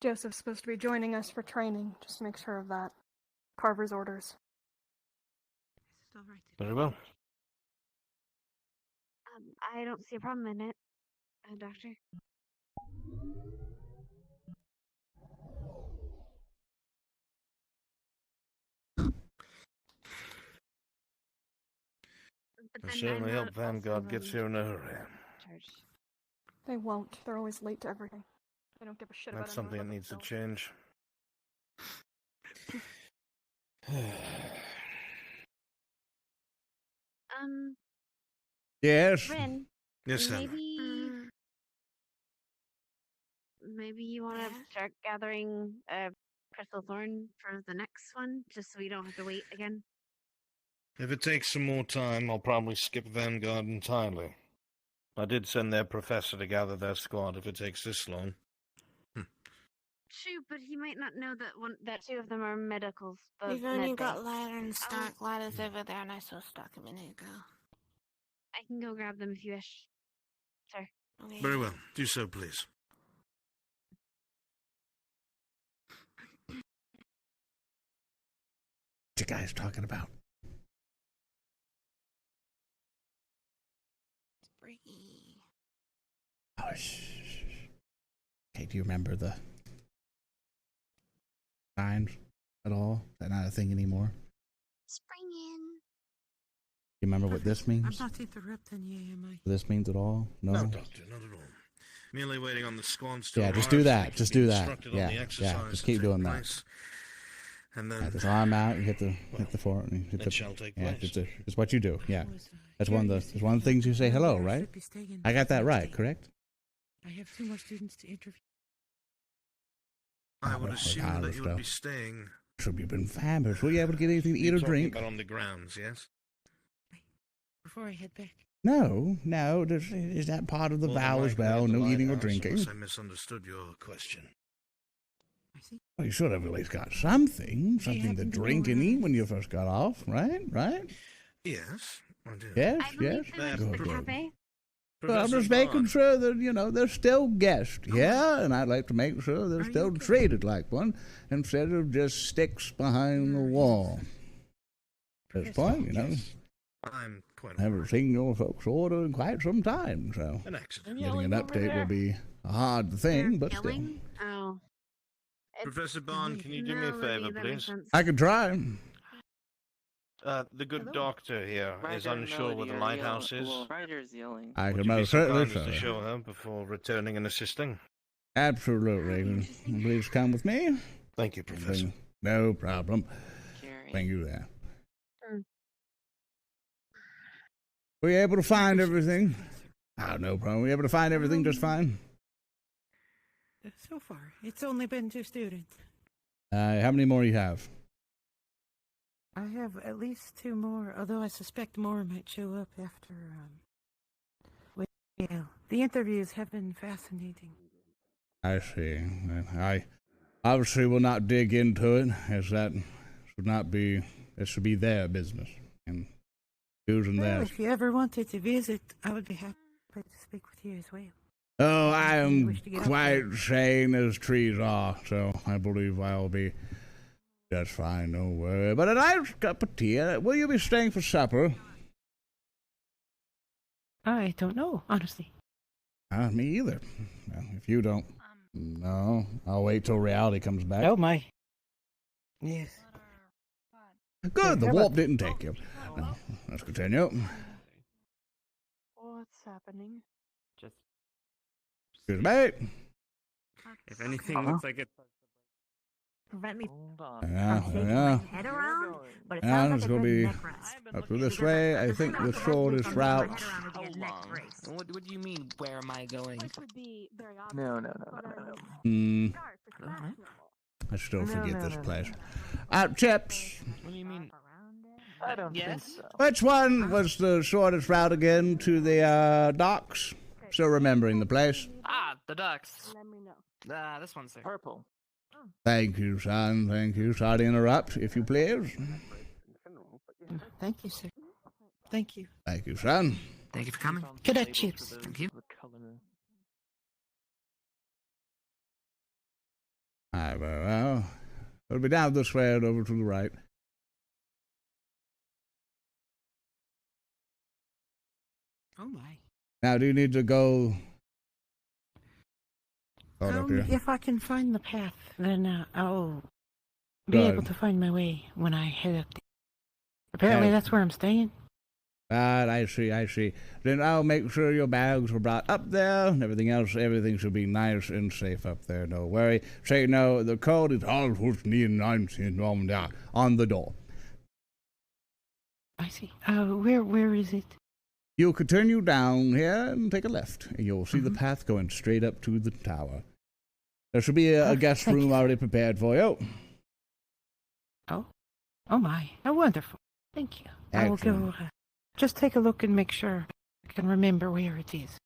Joseph's supposed to be joining us for training, just to make sure of that. Carver's orders. Very well. I don't see a problem in it, Doctor. I certainly hope Vanguard gets here in a hurry. They won't. They're always late to everything. They don't give a shit about That's something that needs to change. Yes. Rin, yes, maybe you want to start gathering crystal thorn for the next one, just so we don't have to wait again. If it takes some more time, I'll probably skip Vanguard entirely. I did send their professor to gather their squad if it takes this long. True, but he might not know that two of them are medicals. We've only got ladder and stock. Ladder's over there, and I saw stock a minute ago. I can go grab them if you wish, sir. Okay. Very well. Do so, please. What you guys talking about? Oh, okay, do you remember the signs at all? Is that not a thing anymore? Spring in. You remember what this means? I'm not interrupting you, am I? This means at all? No, Doctor, not at all. Merely waiting on the squads to just do that. Just do that. Yeah, just keep doing that. And then just arm out and hit the fort. And hit it shall take place. Just what you do. Yeah, that's one of the things you say hello, right? I got that right, correct? I have 2 more students to interview. I would assume that you would be staying. Should have been fabulous. Were you able to get anything to eat or drink? About on the grounds, yes. Before I head back. No. Is that part of the vow as well? No eating or drinking. I misunderstood your question. Well, you should have at least got something to drink and eat when you first got off, right? Yes, I do. Yes. Cafe. Well, I'm just making sure that, they're still guests, yeah? And I'd like to make sure they're still treated like one instead of just sticks behind the wall. At this point, I'm quite I haven't seen your folks order in quite some time, so an accident. Getting an update will be a hard thing, but still. Oh. Professor Bond, can you do me a favor, please? I could try. The good doctor here is unsure where the lighthouse is. Ryder's yelling. I can most certainly to show her before returning and assisting. Absolutely. Please come with me. Thank you, Professor. No problem. Thank you there. Were you able to find everything? Oh, no problem. Were you able to find everything just fine? So far, it's only been 2 students. How many more you have? I have at least 2 more, although I suspect more might show up after, well, the interviews have been fascinating. I see. I obviously will not dig into it, as that should not be, it should be their business. And using Well, theirs. if you ever wanted to visit, I would be happy to speak with you as well. Oh, I am wish to get up quite there. sane as trees are, so I believe I'll be just fine, don't worry. But a nice cup of tea. Will you be staying for supper? I don't know, honestly. Me either. Well, if you don't, no, I'll wait till reality comes back. Oh, my. Yes. Good, the warp didn't take you. No, let's continue. What's happening? Just Excuse me. if anything looks like it. Prevent me Yeah, from shaking yeah. my head around, but it Yeah, sounds like it's a gonna good be neck rest. up through this way. I think the shortest route. What do you mean? Where am I going? No. I still No, forget no, this no, place. Chips. What do you mean? I don't think so. Which one was the shortest route again to the docks? Still remembering the place. Ah, the ducks. Let me know. This one's there. Purple. Thank you, son. Thank you. Sorry to interrupt, if you please. Thank you, sir. Thank you. Thank you, son. Thank you for coming. Cadet Chips. Thank you. Alright, well, it'll be down this way and over to the right. Oh, my. Now, do you need to go? Up here. If I can find the path, then I'll be Good. able to find my way when I head up there. Apparently, that's where I'm staying. Right, I see. Then I'll make sure your bags were brought up there and everything else. Everything should be nice and safe up there. Don't worry. Say no, the code is all on the door. I see. Where is it? You'll continue down here and take a left, and you'll see the path going straight up to the tower. There should be a guest room already prepared for you. Oh my. Oh, wonderful. Thank you. I will go just take a look and make sure I can remember where it is.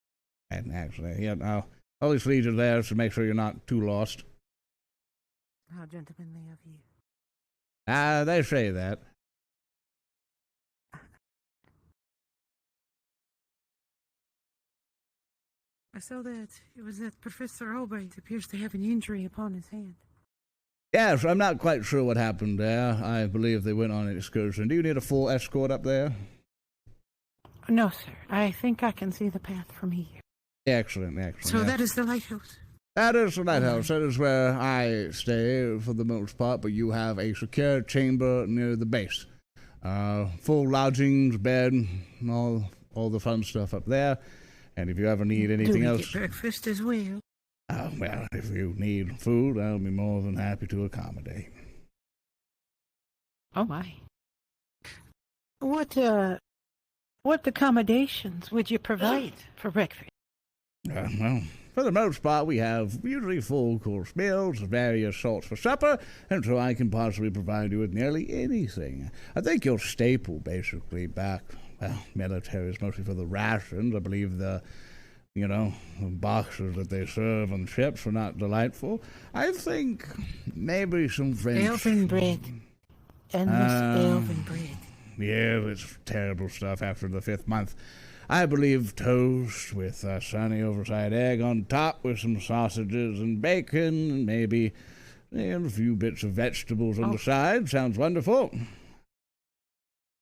And actually, yeah, I'll always lead you there to make sure you're not too lost. How gentlemanly of you. They say that. I saw that it was that Professor Albright appears to have an injury upon his hand. Yes, I'm not quite sure what happened there. I believe they went on an excursion. Do you need a full escort up there? No, sir. I think I can see the path from here. Excellent. So yes. that is the lighthouse? That is the lighthouse. That is where I stay for the most part, but you have a secure chamber near the base. Full lodgings, bed, and all the fun stuff up there. And if you ever need anything else... get breakfast as well? Oh, well, if you need food, I'll be more than happy to accommodate. Oh, my. What accommodations would you provide for breakfast? Well, for the most part, we have usually full-course meals, various sorts for supper, and so I can possibly provide you with nearly anything. I think your staple, basically, military is mostly for the rations. I believe the boxes that they serve on ships are not delightful. I think maybe some French... Elven bread. Endless elven bread. Yeah, it's terrible stuff after the 5th month. I believe toast with a sunny oversized egg on top with some sausages and bacon and maybe a few bits of vegetables on the side. Sounds wonderful.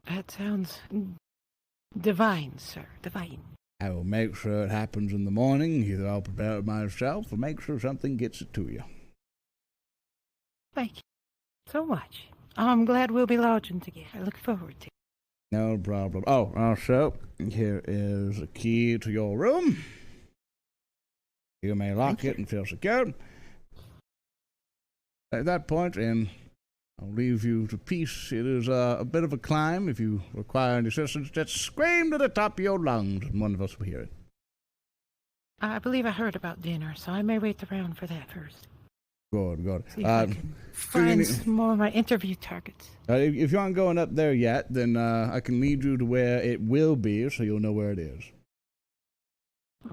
That sounds divine, sir. Divine. I will make sure it happens in the morning. Either I'll prepare it myself or make sure something gets it to you. Thank you so much. I'm glad we'll be lodging together. I look forward to it. No problem. Oh, also, here is a key to your room. You may lock it and feel secure. At that point, and I'll leave you to peace. It is a bit of a climb. If you require any assistance, just scream to the top of your lungs, and one of us will hear it. I believe I heard about dinner, so I may wait around for that first. Good, good. See if I can find some more of my interview targets. If you aren't going up there yet, then I can lead you to where it will be, so you'll know where it is.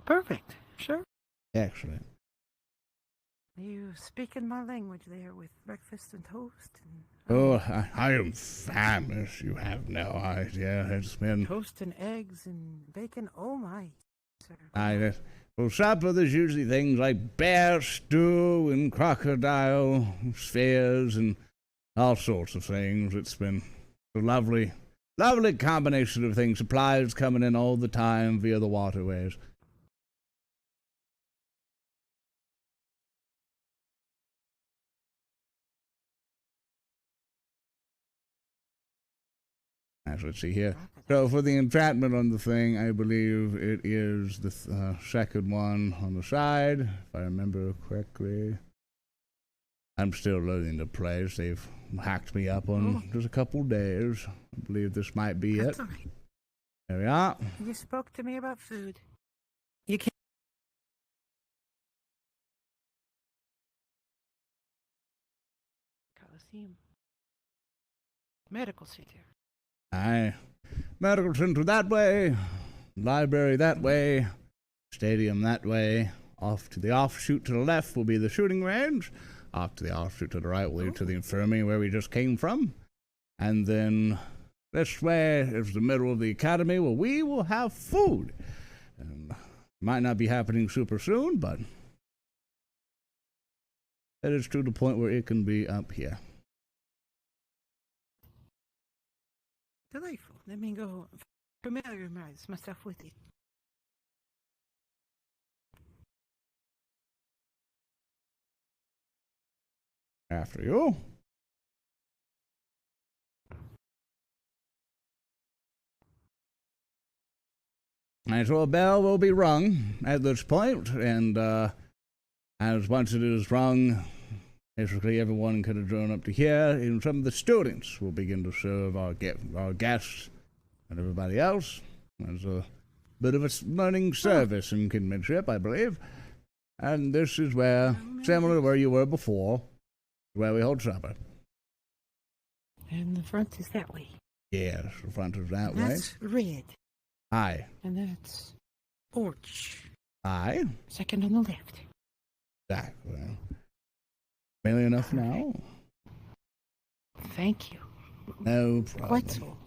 Perfect. Sure. Excellent. You speaking my language there with breakfast and toast? Oh, I am famished. You have no idea. It's been... Toast and eggs and bacon. Oh, my. For supper, there's usually things like bear stew and crocodile spheres and all sorts of things. It's been a lovely combination of things. Supplies coming in all the time via the waterways. As let's see here. So for the entrapment on the thing, I believe it is the second one on the side, if I remember correctly. I'm still learning the place. They've hacked me up on just a couple days. I believe this might be it. All right. There we are. You spoke to me about food. You can't. Coliseum. Medical center. Aye. Medical center that way, library that way, stadium that way. Off to the offshoot to the left will be the shooting range. Off to the offshoot to the right will lead to the infirmary where we just came from. And then this way is the middle of the academy where we will have food. And might not be happening super soon, but it is to the point where it can be up here. Delightful. Let me go familiarize myself with it. After you. And so a bell will be rung at this point, and as once it is rung, basically everyone can adjourn up to here, and some of the students will begin to serve our guests and everybody else. There's a bit of a learning service in kinship, I believe. And this is where, similar to where you were before, where we hold supper. And the front is that way. Yes, the front is that way. That's red. Aye. And that's orange. Aye. Second on the left. Exactly. Familiar enough now? Thank you. No problem. Quite so.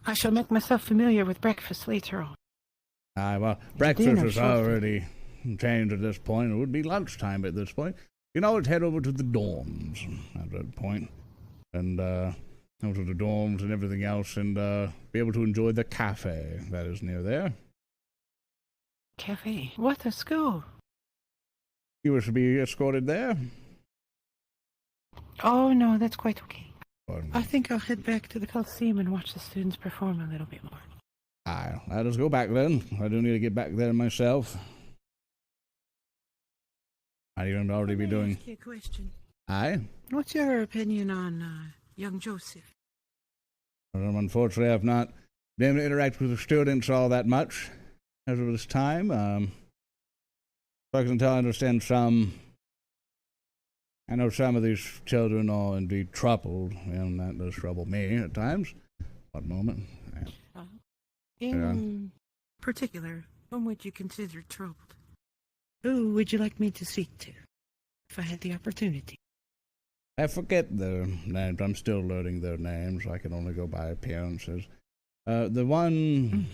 I shall make myself familiar with breakfast later on. Aye, well, breakfast is already changed at this point. It would be lunchtime at this point. You can always head over to the dorms at that point. And, over to the dorms and everything else, and be able to enjoy the cafe that is near there. Cafe? What a school! You wish to be escorted there? Oh, no, that's quite okay. I think I'll head back to the Coliseum and watch the students perform a little bit more. Aye, let us go back then. I do need to get back there myself. I even already be doing... Ask you a question. Aye? What's your opinion on young Joseph? Well, unfortunately, I've not been able to interact with the students all that much as of this time. So I can tell I understand some... I know some of these children are indeed troubled, and that does trouble me at times. One moment. In particular, whom would you consider troubled? Who would you like me to speak to, if I had the opportunity? I forget their names. I'm still learning their names. I can only go by appearances. There's one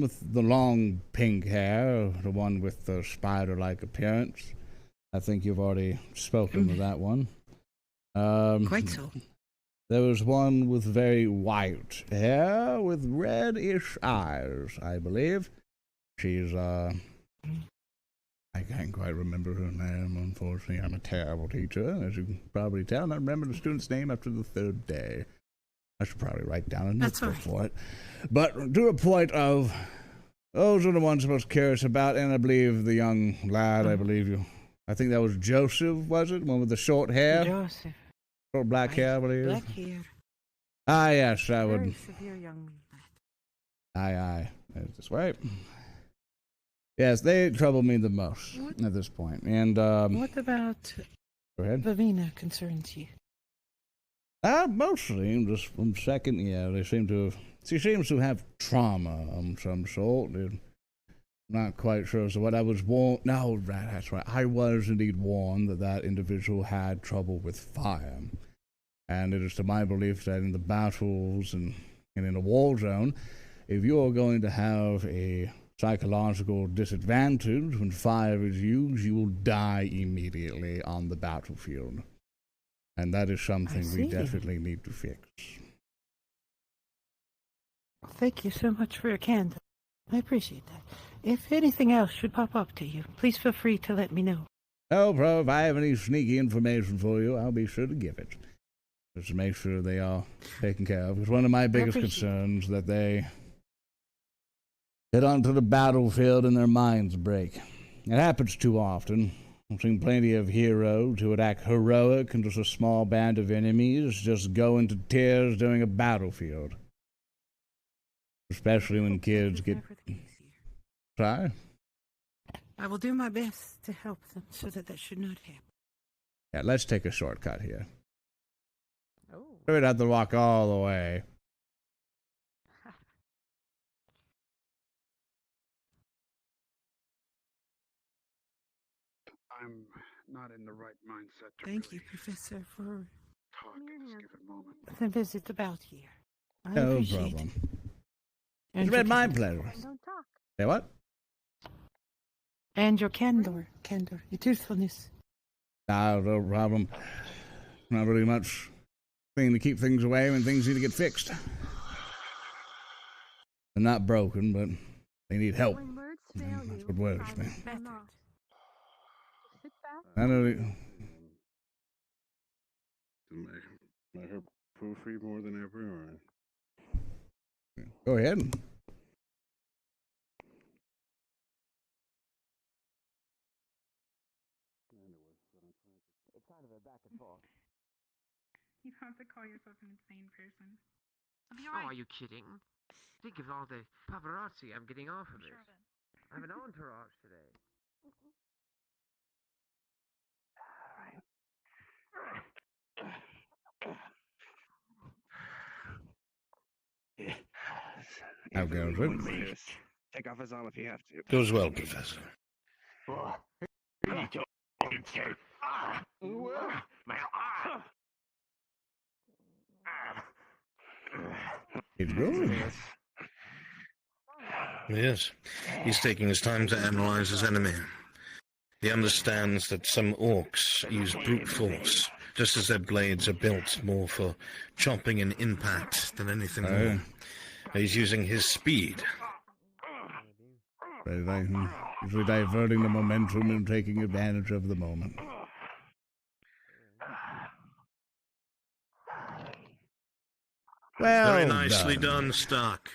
with the long pink hair, the one with the spider-like appearance. I think you've already spoken to that one. Quite so. There was one with very white hair with reddish eyes, I believe. She's, I can't quite remember her name, unfortunately. I'm a terrible teacher, as you can probably tell. I remember the student's name after the third day. I should probably write down a notebook for it. But to a point of, those are the ones I was curious about, and I believe the young lad, I think that was Joseph, was it? One with the short hair? Joseph. Short black hair, I believe. Black hair. Ah, yes, I would. Very severe young man. Aye. That's this way. Yes, they trouble me the most at this point. And What about go ahead. Vavina concerns you? Mostly just from second. Yeah, she seems to have trauma of some sort. Not quite sure. So what I was warned. No, right, that's right. I was indeed warned that individual had trouble with fire, and it is to my belief that in the battles and in a war zone, if you're going to have a psychological disadvantage when fire is used, you will die immediately on the battlefield. And that is something we definitely need to fix. Thank you so much for your candor. I appreciate that. If anything else should pop up to you, please feel free to let me know. Oh, bro, if I have any sneaky information for you, I'll be sure to give it. Just to make sure they are taken care of. Because one of my biggest concerns that they get onto the battlefield and their minds break. It happens too often. I've seen plenty of heroes who would act heroic and just a small band of enemies just go into tears during a battlefield. Especially when kids get... Try? I will do my best to help them so that should not happen. Yeah, let's take a shortcut here. We would have to walk all the way. I'm not in the right mindset to Thank you, Professor, for talk at this given moment. the visit about here. I No appreciate problem. it. It's been my pleasure. Don't talk. Say what? And your candor, your truthfulness. No problem. Not really much thing to keep things away when things need to get fixed. They're not broken, but they need help. When words fail That's you, what worries me. silence them off. Sit back. I don't... To make her proofread more than ever, or? Go ahead. It's kind of a back and forth. You don't have to call yourself an insane person. Oh, are you kidding? Think of all the paparazzi I'm getting off of it. I have an entourage today. How goes it? Take off his arm if you have to. Goes well, Professor. It's good. Yes, he's taking his time to analyze his enemy. He understands that some orcs use brute force, just as their blades are built more for chopping and impact than anything more. He's using his speed. Usually diverting the momentum and taking advantage of the moment. Well Very nicely done, Stark.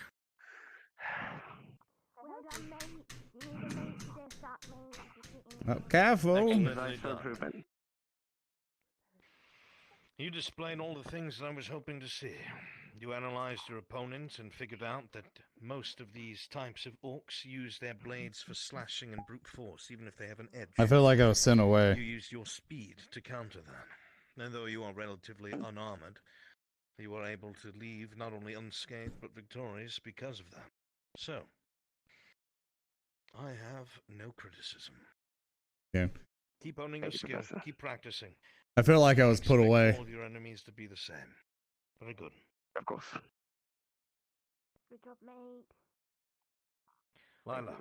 Careful. You displayed all the things that I was hoping to see. You analyzed your opponents and figured out that most of these types of orcs use their blades for slashing and brute force, even if they have an edge. I feel like I was sent away. You used your speed to counter that. And though you are relatively unarmored, you were able to leave not only unscathed but victorious because of that. So, I have no criticism. Yeah. Keep owning your skill. Keep practicing. I feel like I was put away. All of your enemies to be the same. Very good. Of course. Good job, mate. Lila.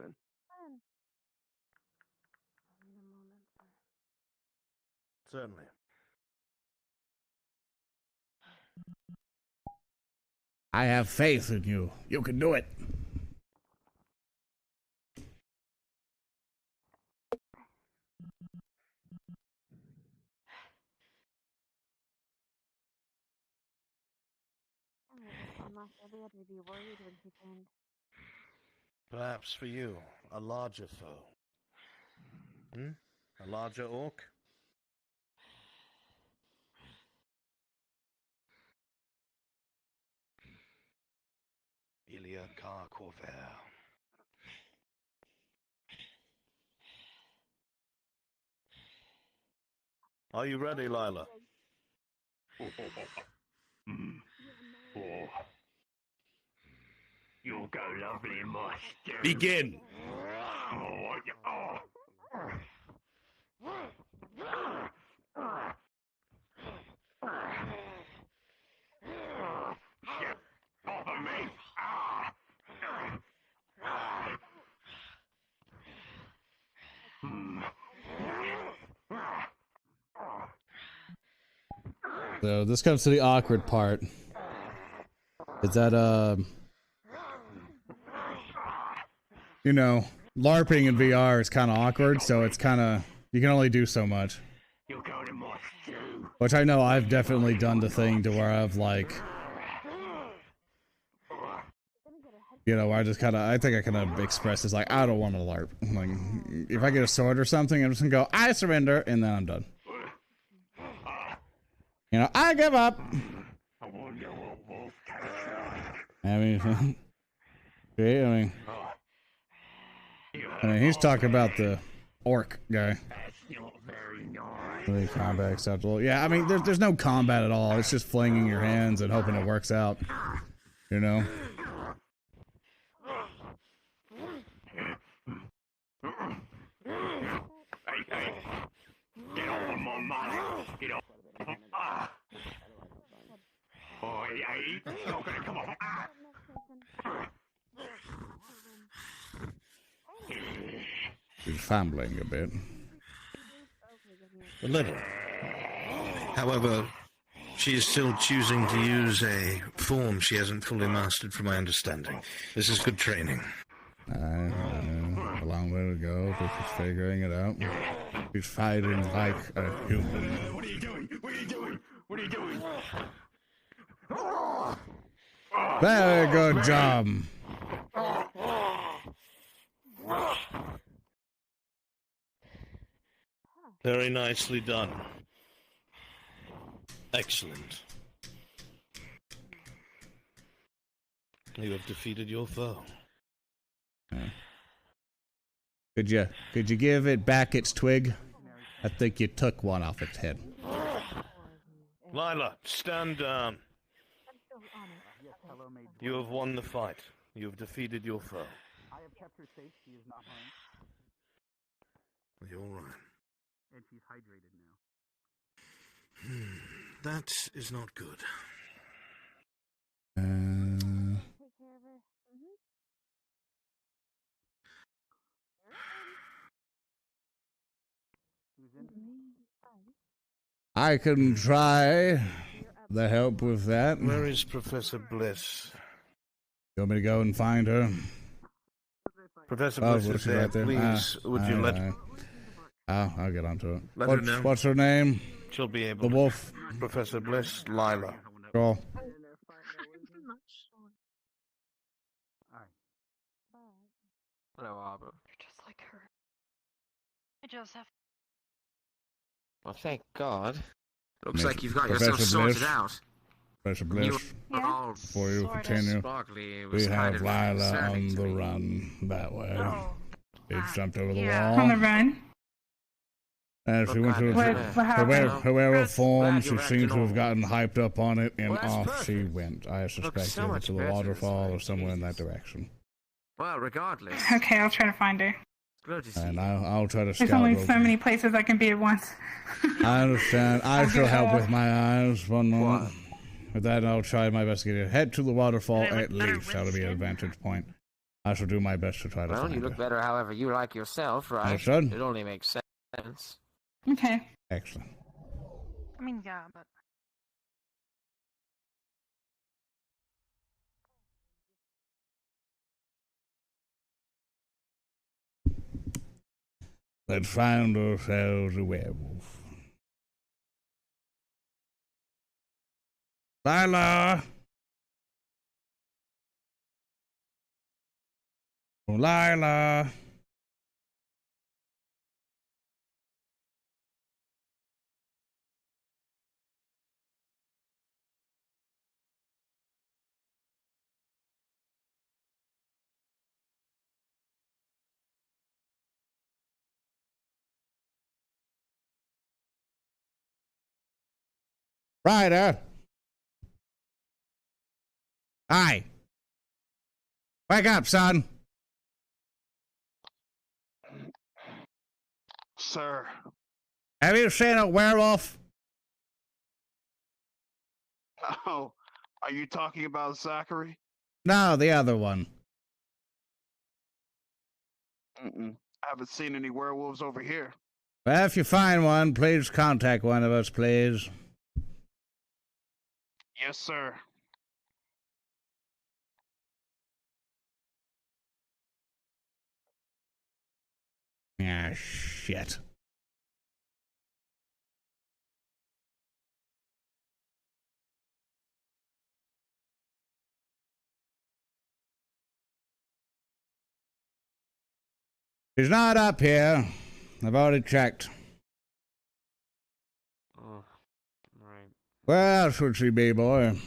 Certainly. I have faith in you. You can do it. Perhaps for you, a larger foe. A larger orc? Ilia Kar Corvair. Are you ready, Lila? You'll go lovely in my stew. Begin. Off of me. So this comes to the awkward part. Is that you know, LARPing in VR is kind of awkward, so it's kind of, you can only do so much. You'll go in my stew. Which I know I've definitely done the thing to where I've like, you know, where I just kind of, I think I kind of express this like, I don't want to LARP. Like, if I get a sword or something, I'm just gonna go, I surrender, and then I'm done. You know, I give up. I mean, he's talking about the orc guy. Really combat acceptable. Yeah, I mean, there's no combat at all. It's just flinging your hands and hoping it works out. You know. Hey, get off of my money. Get off. Oh, yeah, it's not gonna come off. He's fumbling a bit. A little. However, she is still choosing to use a form she hasn't fully mastered, from my understanding. This is good training. A long way to go, but she's figuring it out. She's fighting like a human. What are you doing? What are you doing? What are you doing? Very good job. Very nicely done. Excellent. You have defeated your foe. Could you give it back its twig? I think you took one off its head. Lila, stand down. You have won the fight. You have defeated your foe. I have kept her safe. She is not harmed. You're right. And she's hydrated now. That is not good. I can try the help with that. Where is Professor Bliss? You want me to go and find her? Professor Bliss is there. Right there. Please, would you let... I'll get onto it. Let her know. What's her name? She'll be able The wolf. Professor Bliss, Lila. Cool. Hello, Arbor. You're just like her. Hey, Joseph. Well, thank God. Looks Miss like you've got Professor yourself sorted Bliss. out. Professor Bliss, All before you continue, sparkly. It we was have kind of Lila concerning on to the me. run that way. She's jumped over the Yeah. wall. On the run. And she went to What happened? her werewolf form. She you're seemed to acting have gotten hyped up on it, and Well, that's off she perfect. went. I suspect so either much to the better waterfall this or way. somewhere in that direction. Well, regardless. Okay, I'll try to find her. Good to see And you. I'll try to There's scout only over. so many places I can be at once. I understand. I shall help with my eyes. One moment. What? With that, I'll try my best to get you. Head to the waterfall at least. That'll be an vantage point. I shall do my best to try to Well, find you look her. better however you like yourself, right? Understood. It only makes sense. Okay. Excellent. I mean, yeah, but Let's find ourselves a werewolf. Lila! Oh, Lila! Ryder. Hi. Wake up, son. Sir. Have you seen a werewolf? Oh, are you talking about Zachary? No, the other one. I haven't seen any werewolves over here. Well, if you find one, please contact one of us, please. Yes, sir. Ah, shit. She's not up here. I've already checked. Oh, right. Where else would she be, boy?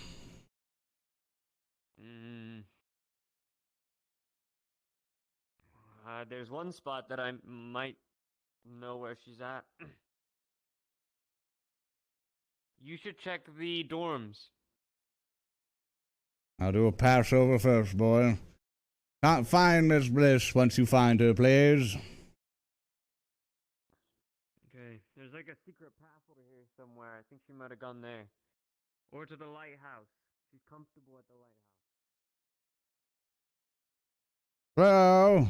There's one spot that I might know where she's at. You should check the dorms. I'll do a pass over first, boy. Can't find Miss Bliss once you find her, please. Okay, there's like a secret path over here somewhere. I think she might have gone there. Or to the lighthouse. She's comfortable at the lighthouse. Hello?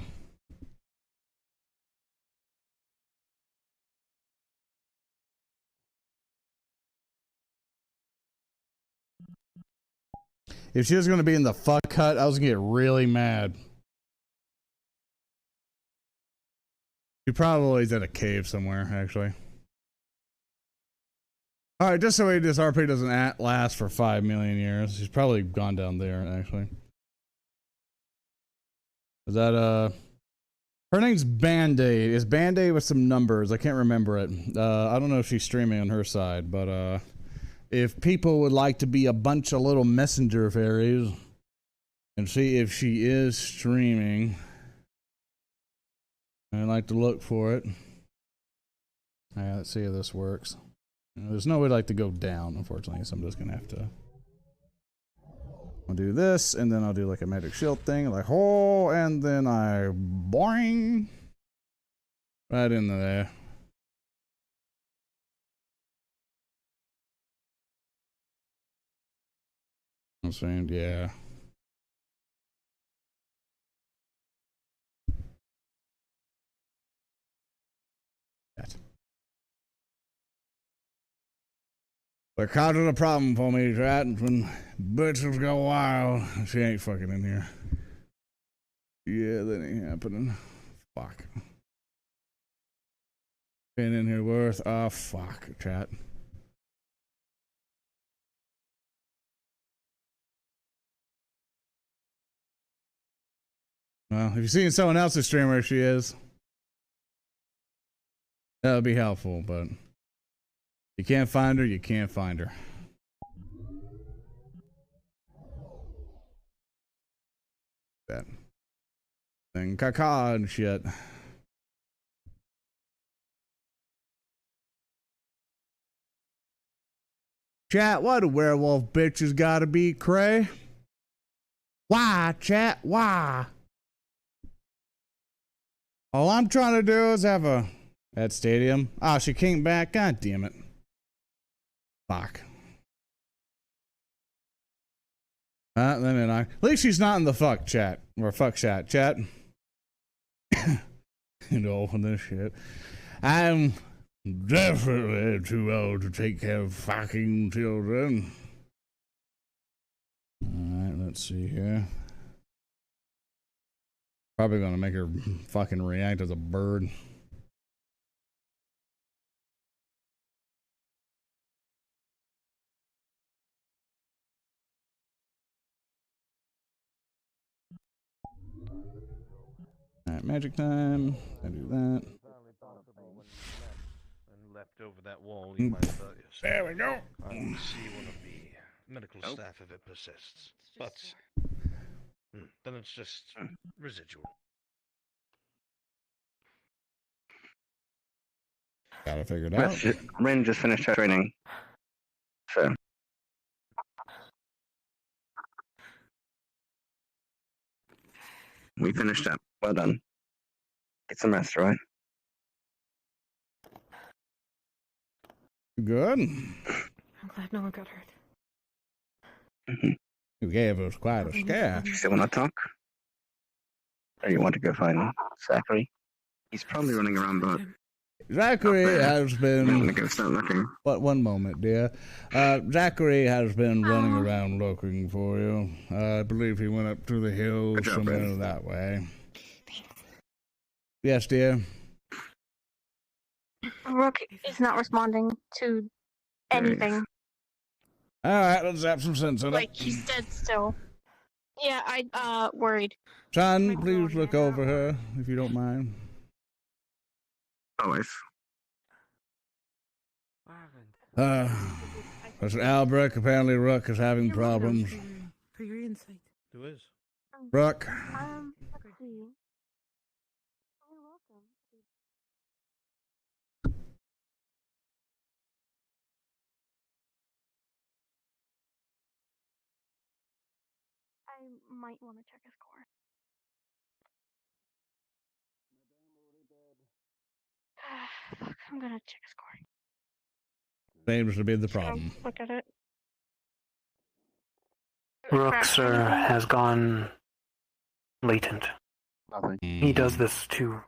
If she was going to be in the fuck hut, I was going to get really mad. She probably is at a cave somewhere, actually. Alright, just so this RP doesn't last for 5 million years. She's probably gone down there, actually. Is that, her name's Band-Aid. It's Band-Aid with some numbers. I can't remember it. I don't know if she's streaming on her side, but, if people would like to be a bunch of little messenger fairies and see if she is streaming, I'd like to look for it. Alright, let's see if this works. There's no way like to go down, unfortunately, so I'm just gonna have to. I'll do this, and then I'll do like a magic shield thing, like oh, and then I boing right into there. I'm saying, yeah. That. They're causing a problem for me, right? When bitches go wild, she ain't fucking in here. Yeah, that ain't happening. Fuck. Been in here worth. Oh, fuck, chat. Well, if you've seen someone else's stream where she is, that would be helpful, but you can't find her, you can't find her. That thing, caca and shit. Chat, why do werewolf bitches gotta be cray? Why, chat? Why? All I'm trying to do is have a at stadium. Oh, she came back. God damn it. Fuck. Let me know. At least she's not in the fuck chat or fuck chat. Chat. You know this shit. I'm definitely too old to take care of fucking children. Alright, let's see here. Probably gonna make her fucking react as a bird. Alright, magic time. I do that. And left over that wall, you might have thought yourself. There we go. I will see one of the medical staff if it persists. But then it's just residual. Gotta figure it out. Ren just finished her training. So. We finished up. Well done. Get some rest, right? Good. I'm glad no one got hurt. You gave us quite a scare. You still want to talk? Or you want to go find Zachary? He's probably running around, but... Zachary has been... I'm gonna go start looking. But one moment, dear. Zachary has been running around looking for you. I believe he went up to the hills somewhere that way. Yes, dear. Rook is not responding to anything. Alright, let's have some sense in it. Like, he's dead still. Yeah, I, worried. Son, please look over her, if you don't mind. Always. Mr. Albrecht, apparently Rook is having problems. For your insight. Who is? Rook. Let's see. You're welcome. I might want to check his core. Fuck, I'm gonna check his core. Seems to be the problem. Look at it. Rook, sir, has gone latent. Nothing. He does this to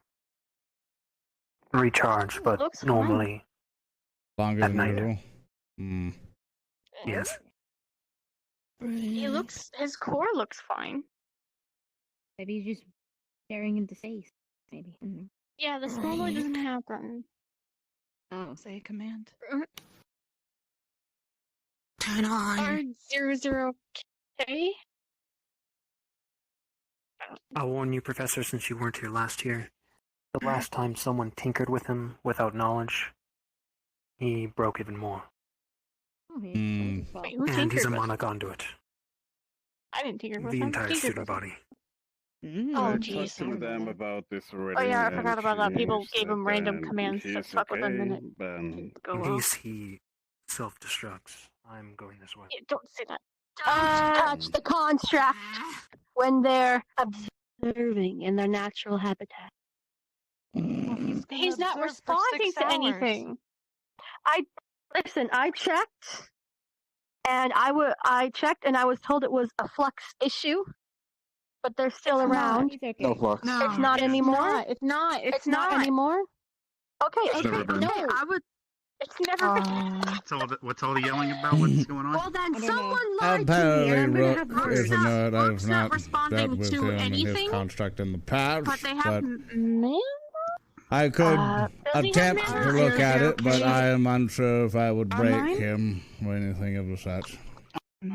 recharge, but normally Longer at than night. usual. Yes. His core looks fine. Maybe he's just staring into space. Maybe. Yeah, this normally doesn't happen. Oh. Say a command. Turn on. R00K? I'll warn you, Professor, since you weren't here last year. The last time someone tinkered with him without knowledge, he broke even more. Wait, who And he's tinkered a with monic conduit. I didn't tinker with The him. entire Tinkered student with him. body. Oh, I jeez. talked to them about this already. Oh yeah, I forgot and about that. she People gave said him random that commands to he's fuck with him and okay, it but didn't go In well. case he self-destructs, I'm going this way. Yeah, don't say that. Don't touch the construct when they're observing in their natural habitat. He's not responding to anything. I checked, and I checked, and I was told it was a flux issue, but they're still around. No flux. No, it's not anymore. It's not. It's not anymore. Okay, It's never been. no, I would. It's never been. What's all the yelling about? What's going on? Well, then someone lied to me, Apparently, and I'm gonna Rook have is a nerd. I've Rook's not not responding dealt with to him and anything, his construct in the past, but they have man. I could does he attempt have to manners? look at it, but Okay. I am unsure if I would break Mine? him or anything of the such.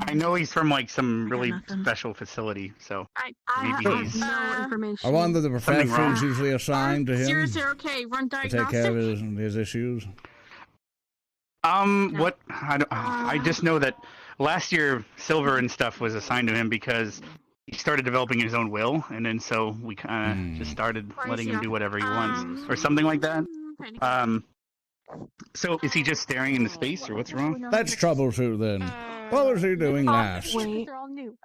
I know he's from like some really special facility, so I maybe have he's no information. I wonder the Something wrong. professor's usually assigned to him 00K, run to take care diagnostic. of his issues. What? I just know that last year Silver and stuff was assigned to him because he started developing his own will, and then so we kind of just started letting him do whatever he wants, or something like that. So is he just staring into space, or what's wrong? Let's troubleshoot then. What was he doing last? Wait. They're all new.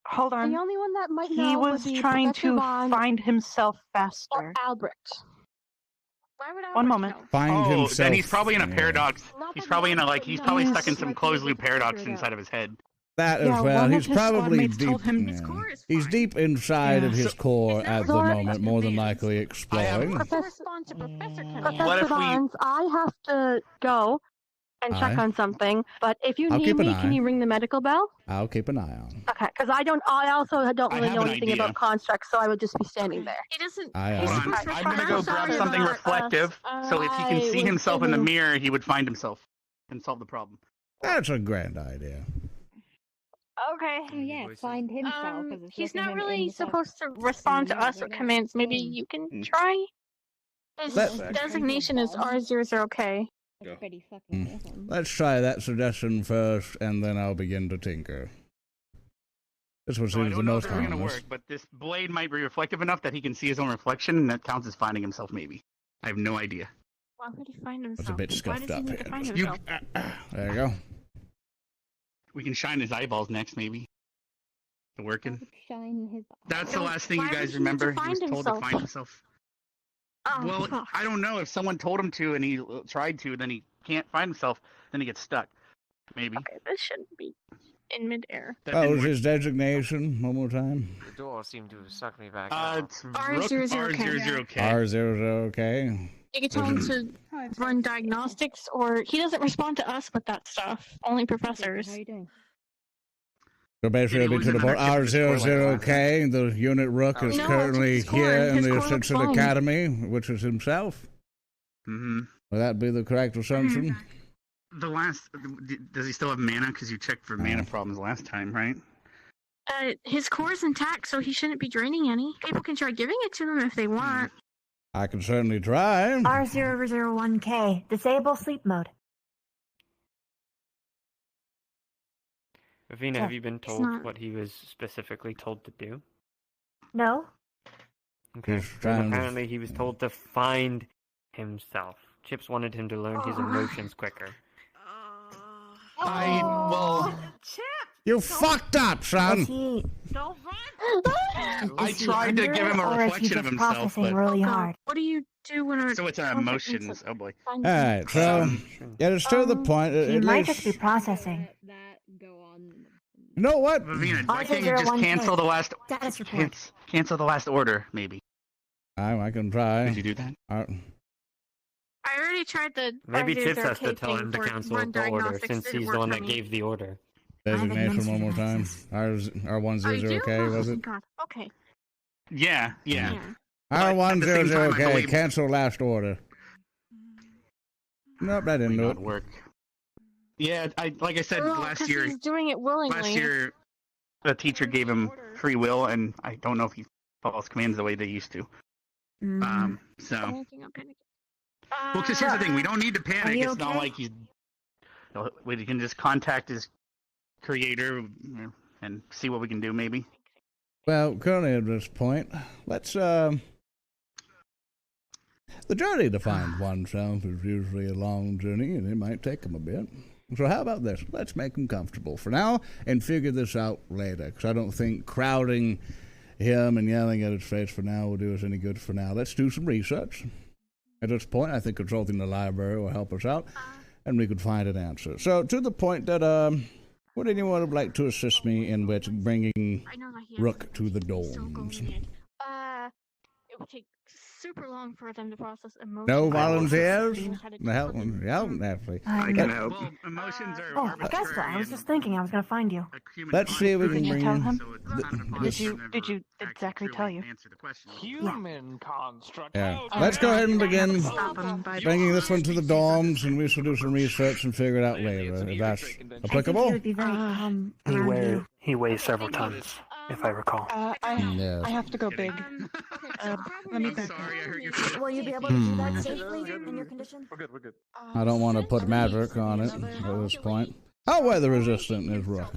Hold on. The only one that might He know was would be trying Professor to Vaughn find himself faster. or Albrecht. Why would One Albrecht moment. know? Find himself. Then he's probably in a yeah. paradox. He's probably in a he's probably He's- stuck in some closed loop paradox inside of his head. That as Yeah, well. one of He's his probably squadmates deep. told him yeah. his core is He's fine. deep inside of his core at the Zora- moment, more than likely exploring. Professor What if we- Vaughn, I have to go and check Aye. on something. But if you I'll need keep an me, eye. can you ring the medical bell? I'll keep an eye on. Okay, because I also don't really have know an anything idea. about constructs, so I would just be standing there. He doesn't. Aye, Hold aye. on. I'm gonna go grab something reflective, so if he can see himself in the mirror, he would find himself and solve the problem. That's a grand idea. Okay. Oh yeah, find himself. 'cause it's He's looking not him in really the supposed to respond to us with commands. Maybe you can try. His Let- designation is R00K. That's pretty fucking awesome. Let's try that suggestion first, and then I'll begin to tinker. This one So I seems the don't know if most this is gonna harmless. work, but this blade might be reflective enough that he can see his own reflection, and that counts as finding himself. Maybe. I have no idea. Why would he find himself? It's a bit Why scuffed does he up need here. to find You- himself? There you go. We can shine his eyeballs next, maybe. working. Shine his That's the So last thing you why would guys he need to remember. He was find told to himself? find himself. Oh, Well, fuck. I don't know. If someone told him to and he tried to, then he can't find himself. Then he gets stuck. Maybe. Okay, this shouldn't be in midair. What was his designation? One more time. The door seemed to have sucked me back out. It's R00K. R00K. You can tell him to run diagnostics, or he doesn't respond to us with that stuff. Only professors. How you doing? So basically, it'll be to the point R00K. The unit Rook is No, currently his score- here in his the score looks Ascension fine. Academy, which is himself. Mm-hmm. Will that be the correct assumption? The last. Does he still have mana? Because you checked for mana problems last time, right? His core is intact, so he shouldn't be draining any. People can try giving it to him if they want. I can certainly try. R001K. Disable sleep mode. Avina, have you been told not- what he was specifically told to do? No? Okay. He's Then trying to- apparently he was told to find himself. Chips wanted him to learn his emotions quicker. You fucked up, son. Don't run! I tried to give him a reflection of himself, but really God, hard? What do you do when a... so it's our emotions. Oh boy. Alright, so yeah, it's to the point. He At might least, just be processing. you know what? Vavina, why can't you just cancel the last Status report. cancel the last order, maybe? I can try. Did you do that? I already tried the... Maybe R00K Chips has to tell thing him to for cancel run the order diagnostics. since Didn't he's the work one for that me. gave the order. Designation one more time. Oh, you do? R10K, was Oh, it? God. Okay. Yeah. R10K, cancel last order. Nope, that didn't do it. Work. Yeah, like I said Well, last 'cause year. he's doing it willingly. Last year, the teacher gave him free will, and I don't know if he follows commands the way they used to. So. Panicking, I'm panicking. Well, because here's the thing: we don't need to panic. you It's not okay? like he's. We can just contact his creator and see what we can do, maybe. Well, currently at this point, let's the journey to find oneself is usually a long journey, and it might take him a bit. So how about this? Let's make him comfortable for now and figure this out later, because I don't think crowding him and yelling at his face for now will do us any good for now. Let's do some research. At this point, I think consulting the library will help us out, and we could find an answer. So, to the point that, would anyone would like to assist me in with bringing Rook to the dorms? It would take super long for them to process emotions. No volunteers? No. Help, definitely. I can help. Well, emotions are Oh, guess what? I was just thinking I was going to find you. Let's see if we can Did you bring tell in him? this. Did Zachary tell you? Human construct. Yeah. Let's go ahead and begin Stop him by bringing this one to the dorms, and we shall do some research and figure it out later, if that's applicable. Would be very, he weighs several tons, if I recall. Yes. I have to go big. Let me back Will you be able to do that safely in your condition? We're good. I don't want to put magic on it at this point. How weather resistant is Rook?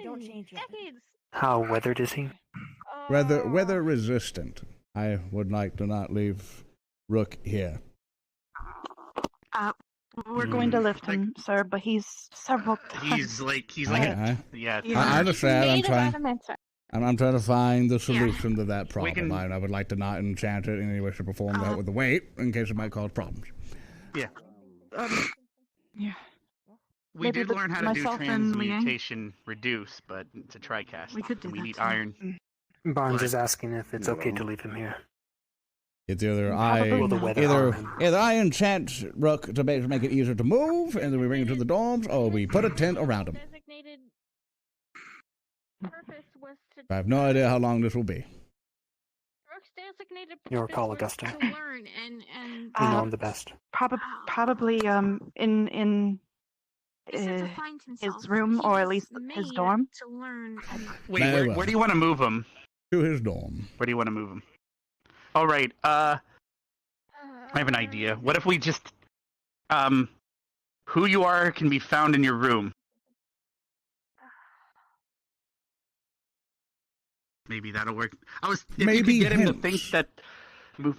Don't change it. How weathered is he? Weather resistant. I would like to not leave Rook here. We're going to lift him, sir, but he's several times. He's like yeah. I understand. I'm Made of trying. adamantite. I'm trying to find the solution to that problem. I would like to not enchant it in any way, shape, or form with the weight, in case it might cause problems. Yeah. Yeah. We Maybe did learn how to do myself and Liang. transmutation reduce, but it's a tri-cast. We could do We that need too. iron. Barnes is asking if it's okay to leave him here. It's either Will the weather harm him? either I enchant Rook to make it easier to move, and then we bring him to the dorms, or we put a tent around him. Designated purpose was to I have no idea how long this will be. Rook's designated Your purpose call, was Augusta. to learn and You know him the best. Probably in He said to find himself. his room, He or at was least his made dorm. to learn. Wait, Very where well. do you want to move him? To his dorm. Where do you want to move him? All right. I have an idea. What if we just who you are can be found in your room. Maybe that'll work. If Maybe you could get him to hints. think that.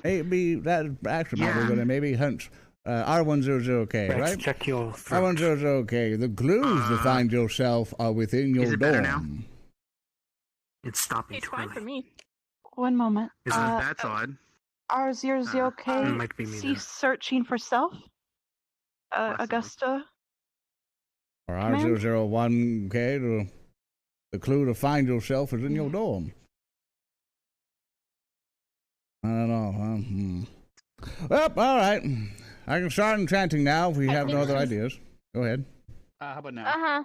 Maybe that actually might be good. Maybe hints. R100K, Rex, right? check your throat. R100K. The clues to find yourself are within your Is it better now? dorm. It's stopping It's too fine early. for me. One moment. That's odd. R00K. might be me Cease then. searching for self. Augusta. Or Command? R001K. The clue to find yourself is in your dorm. I don't know. Well, all right. I can start enchanting now if we have no other ideas. Go ahead. How about now? Uh-huh.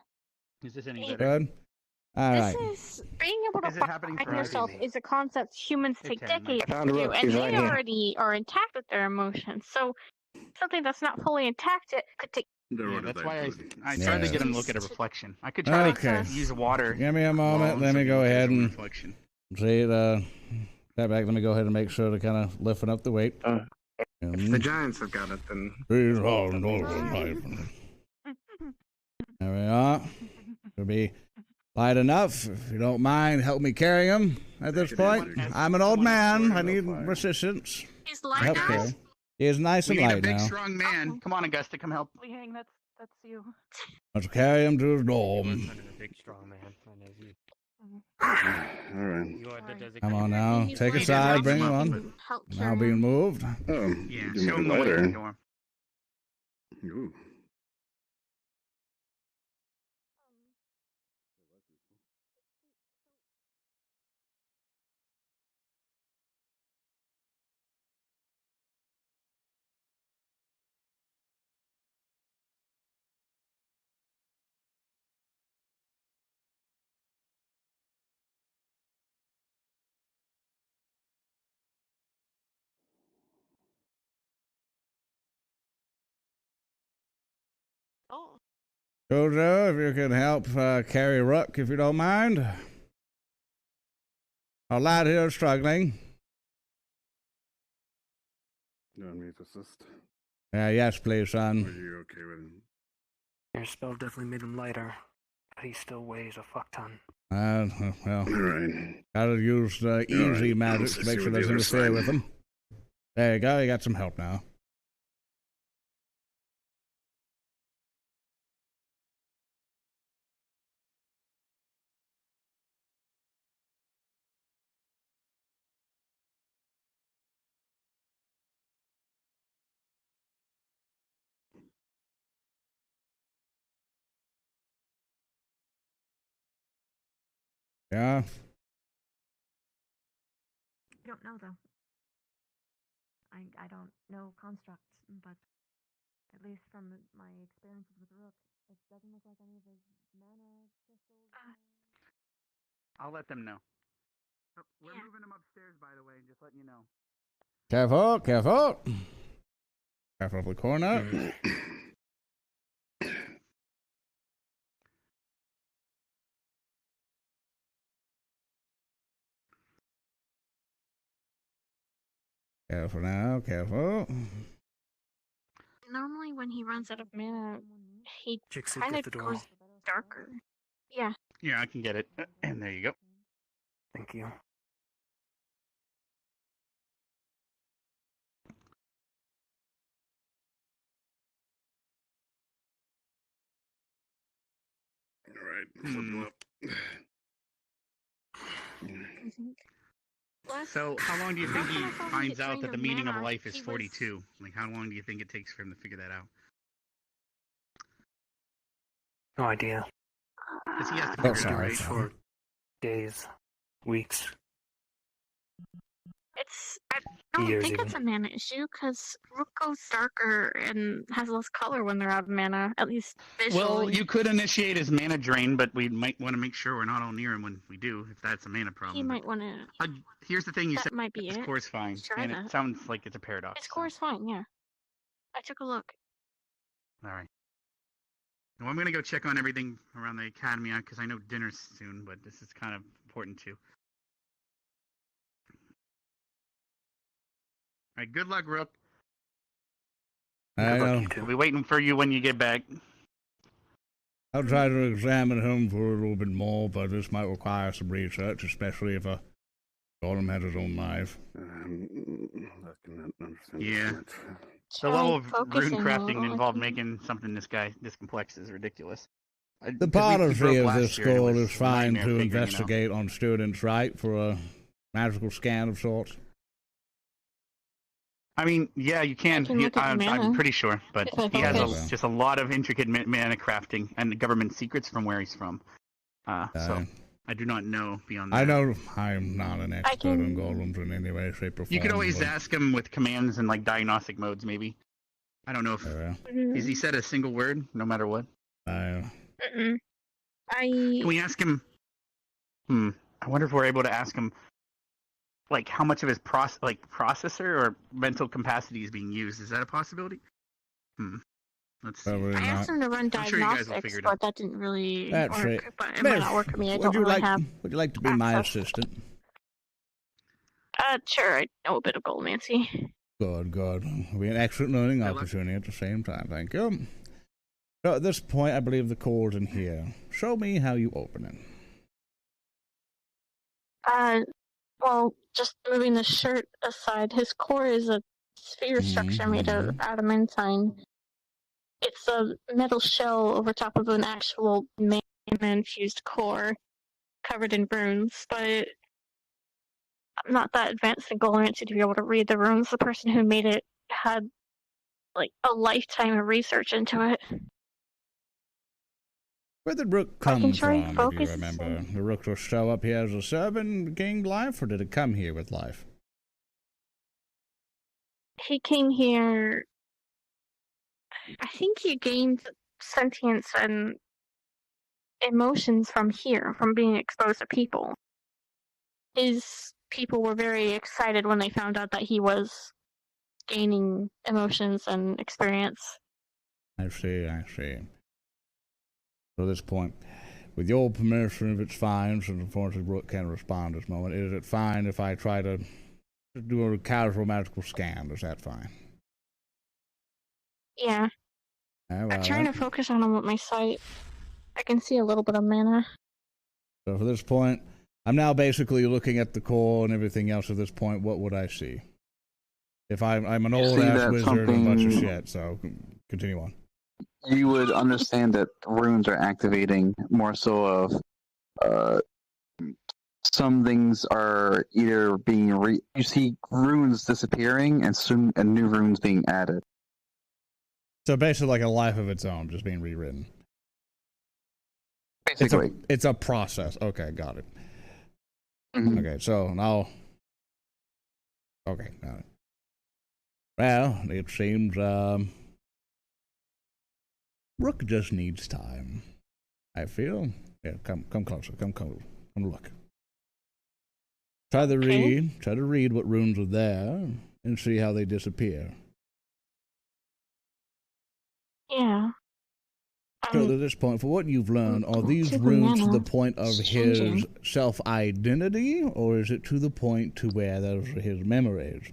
Is this any better? Good. All right. This is being able to Is it happening find for us? yourself is a concept humans take can, decades to found do, Rook. and He's they right here. already are intact with their emotions. So something that's not fully intact it could take. Yeah, that's why I Yeah. tried to get him to look at a reflection. I could try Okay. to use water. Give me a moment. Let me go ahead and reflection. see step back. Let me go ahead and make sure to kind of lifting up the weight. If the Giants have got it, then. There we are. Should be light enough. If you don't mind, help me carry him at this point. I'm an old man. I need assistance. He's light Help now. carry. He is nice We and need a light big, now. strong man. Come on, Augusta, come help. Hang, that's you. Let's carry him to his dorm. A big strong man. I know you. All right. You are the designated. Come on now. He's Take a light side. enough Bring him to on. help Now carry being him. moved. Oh, Yeah, you show make him it the way to the lighter. dorm. Ooh. Oh. Jojo, if you can help carry Rook, if you don't mind. Our lad here is struggling. You want me to assist? Yes, please, Are son. you okay with it? Your spell definitely made him lighter, but he still weighs a fuck ton. Well, All right. gotta use the easy right. magic to make sure it doesn't interfere with him. There you go. You got some help now. Yeah. I don't know though. I don't know constructs, but at least from my experiences with Rook, it doesn't look like any of his mana crystals. I'll let them know. Oh, we're moving him upstairs, by the way, just letting you know. Careful, careful. Careful of the corner. Careful now, careful. Normally, when he runs out of mana, he Jixie, kind get of the door. goes darker. Yeah. Yeah, I can get it. And there you go. Thank you. All right. Flip him up. So, how long do you think he Last time I saw him finds get out drained that the of meaning of mana, life is he was- 42? Like, how long do you think it takes for him to figure that out? No idea. Because he has to Oh, figure it out, sorry. right? For days, weeks. I don't Years think even. it's a mana issue because Rook goes darker and has less color when they're out of mana, at least visually. Well, you could initiate his mana drain, but we might want to make sure we're not all near him when we do, if that's a mana problem. He might want to. Here's the thing, you That said might be his it. core's fine, Try and that. it sounds like it's a paradox. His core's fine, yeah. I took a look. All right. Well, I'm going to go check on everything around the academy, because I know dinner's soon, but this is kind of important too. All right, good luck, Rook. I'll We'll be waiting for you when you get back. try to examine him for a little bit more, but this might require some research, especially if Gordon has his own knife. I cannot understand Yeah. that. The level of rune crafting involved making something this complex is ridiculous. The policy of this school is fine to investigate on students, right, for a magical scan of sorts? I mean, yeah, you can. I'm pretty sure, but he has just a lot of intricate mana crafting and government secrets from where he's from. So I do not know beyond that. I know I'm not an expert on golems in any way, shape, or form. You could always ask him with commands and like diagnostic modes, maybe. I don't know if he said a single word, no matter what. Can we ask him? I wonder if we're able to ask him, like, how much of his processor or mental capacity is being used. Is that a possibility? Let's see. I asked him to run diagnostics, but that didn't really work. But it might not work for me. I don't really have. Would you like to be my assistant? Sure. I know a bit of Goldmancy. Good. It'll be an excellent learning opportunity at the same time. Thank you. So at this point, I believe the core's in here. Show me how you open it. Well, just moving the shirt aside, his core is a sphere structure made of adamantine. It's a metal shell over top of an actual mana-infused core, covered in runes, but I'm not that advanced in Golancy to be able to read the runes. The person who made it had, like, a lifetime of research into it. Where did Rook come from, if you remember? The Rook will show up here as a servant, gained life, or did it come here with life? He came here... I think he gained sentience and emotions from here, from being exposed to people. His people were very excited when they found out that he was gaining emotions and experience. I see. So at this point, with your permission, if it's fine, since unfortunately Brooke can't respond at this moment, is it fine if I try to do a casual magical scan? Is that fine? Yeah. I'm trying to focus on him with my sight. I can see a little bit of mana. So for this point, I'm now basically looking at the core and everything else at this point. What would I see? If I'm an old-ass wizard and a bunch of shit, so continue on. You would understand that runes are activating more so of some things are either being you see runes disappearing and new runes being added. So basically like a life of its own, just being rewritten. Basically. It's a process. Okay, got it. Mm-hmm. Okay, so now... Okay, got it. Well, it seems, Rook just needs time. I feel. Yeah, come closer. Come look. Try to read what runes are there and see how they disappear. Yeah. So at this point, for what you've learned, are these runes to the point of his self-identity, or is it to the point to where those are his memories?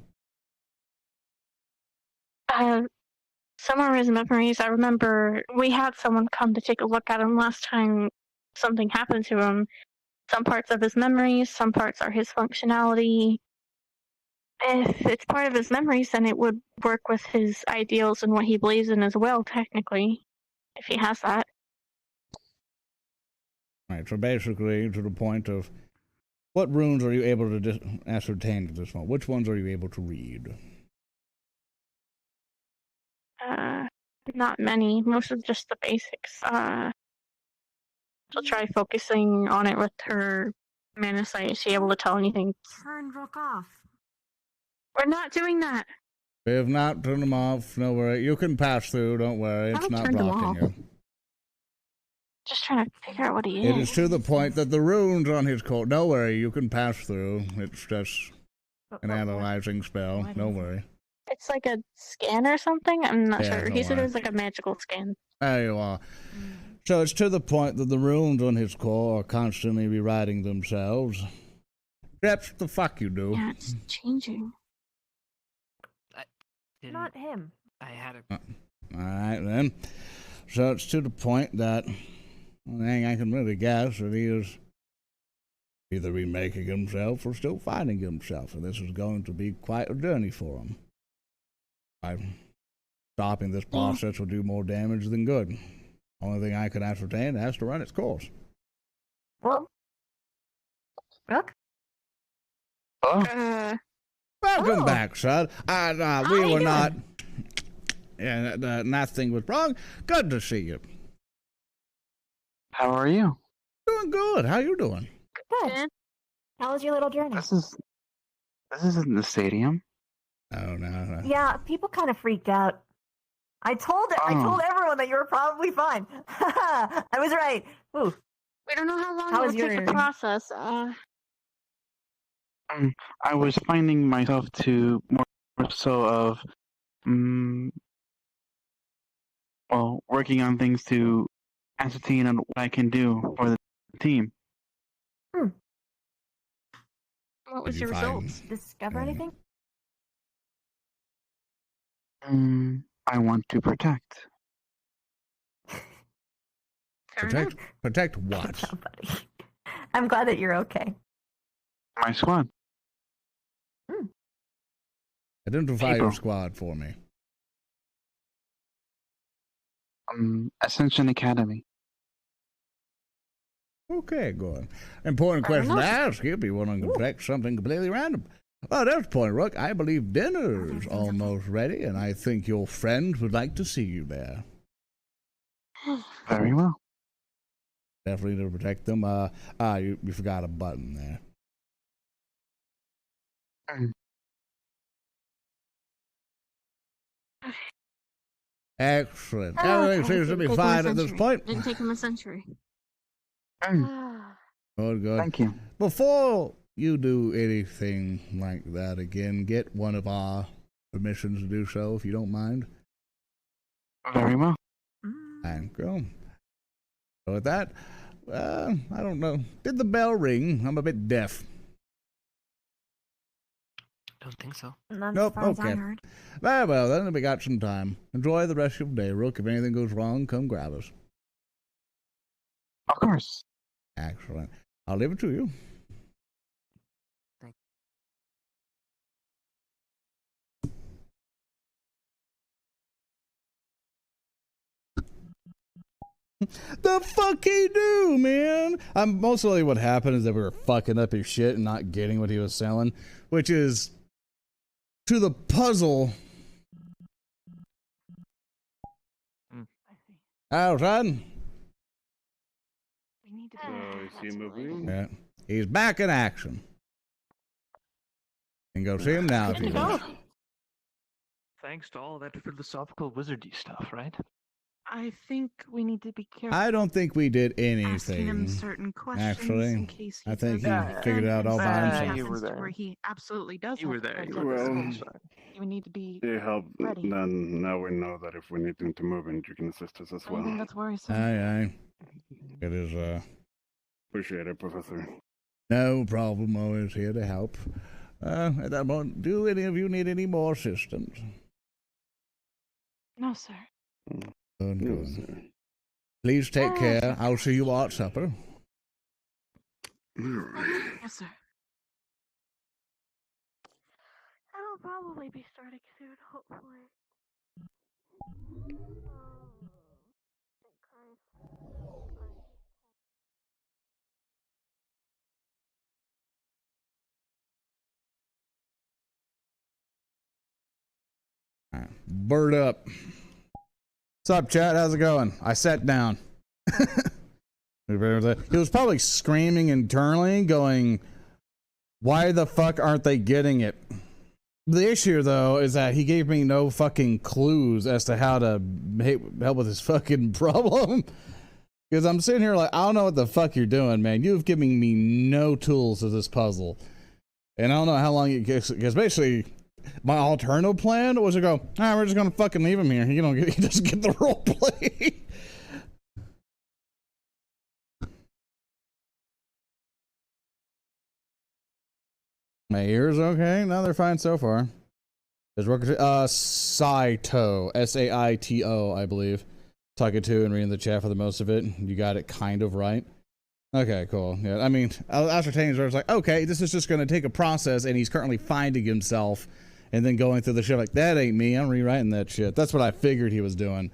Some are his memories. I remember we had someone come to take a look at him last time something happened to him. Some parts of his memories, some parts are his functionality. If it's part of his memories, then it would work with his ideals and what he believes in as well, technically, if he has that. Right, so basically to the point of what runes are you able to ascertain at this moment? Which ones are you able to read? Not many. Most of just the basics. She'll try focusing on it with her mana sight. Is she able to tell anything? Turn Rook off. We're not doing that. We have not turned them off. No worry. You can pass through. Don't worry. It's not blocking you. Just trying to figure out what he is. It is to the point that the runes on his coat. Don't worry. You can pass through. It's just an analyzing spell. Don't worry. It's like a scan or something? I'm not sure. He said it was like a magical scan. There you are. So it's to the point that the runes on his core are constantly rewriting themselves. That's the fuck you do. Yeah, it's changing. Not him. I had a... Alright then. So it's to the point that the thing I can really guess that he is either remaking himself or still finding himself. And this is going to be quite a journey for him. stopping this process will do more damage than good. Only thing I can ascertain, it has to run its course. Well, Rook? Welcome back, son. We were not... Yeah, nothing was wrong. Good to see you. How are you? Doing good. How you doing? Good. How was your little journey? This isn't the stadium. Oh, no. Yeah, people kind of freaked out. I told everyone that you were probably fine. I was right. Ooh. We don't know how long How it was will take your- the process. I was finding myself to more so of, well, working on things to ascertain on what I can do for the team. What was your results? Discover anything? I want to protect. Protect what? I'm glad that you're okay. My squad. Identify your squad for me. Ascension Academy. Okay, good. Important question to ask if you want to protect something completely random. Well, there's the point, Rook. I believe dinner's almost ready, and I think your friends would like to see you there. Very well. Definitely to protect them. You forgot a button there. Excellent. Everything seems to be fine at this point. Didn't take him a century. Good, good. Thank you. Before you do anything like that again, get one of our permissions to do so, if you don't mind. Very well. Thank you. So with that, I don't know. Did the bell ring? I'm a bit deaf. Don't think so. Nope, okay. Very well, then we got some time. Enjoy the rest of your day, Rook. If anything goes wrong, come grab us. Of course. Excellent. I'll leave it to you. The fuck he do, man? Mostly what happened is that we were fucking up his shit and not getting what he was selling, which is to the puzzle. Outside. Is he moving? Yeah. He's back in action. And go see him now if you want. Thanks to all that philosophical wizardy stuff, right? I think we need to be careful. I don't think we did Asking him anything. certain questions Actually, in case he I think he doesn't figured it out all by understand himself. what happens to where he absolutely does. You were have to there. protect You were us. Well, You need to be they help. ready. Then now we know that if we need him to move, and you can assist us as I think well. that's worrisome. Aye. It is, Appreciate it, Professor. no problem. Always here to help. At that moment, do any of you need any more assistance? No, sir. Good, No, good. sir. Please take care. I'll see you all at supper. Yes, sir. I'll probably be starting soon, hopefully. Bird up. What's up, chat? How's it going? I sat down. He was probably screaming internally, going, why the fuck aren't they getting it? The issue, though, is that he gave me no fucking clues as to how to help with his fucking problem. Because I'm sitting here like, I don't know what the fuck you're doing, man. You've given me no tools to this puzzle. And I don't know how long it gets, because basically, my alternative plan was to go, we're just going to fucking leave him here. You don't get, he doesn't get the role play. My ears okay? No, they're fine so far. There's Saito, S-A-I-T-O, I believe. Talking to and reading the chat for the most of it. You got it kind of right. Okay, cool. Yeah, I mean, ascertaining, I was like, okay, this is just going to take a process, and he's currently finding himself and then going through the shit like, that ain't me, I'm rewriting that shit. That's what I figured he was doing.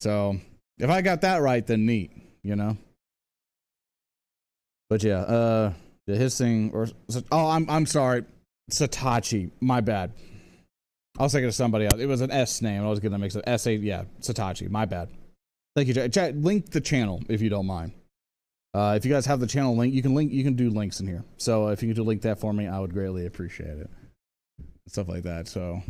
So if I got that right, then neat, you know. But yeah, the hissing or I'm sorry, Satachi, my bad. I was thinking of somebody else. It was an S name. I was gonna mix it. S-A, yeah, Satachi, my bad. Thank you, chat. Link the channel if you don't mind. If you guys have the channel link, you can do links in here. So if you could do link that for me, I would greatly appreciate it. Stuff like that. So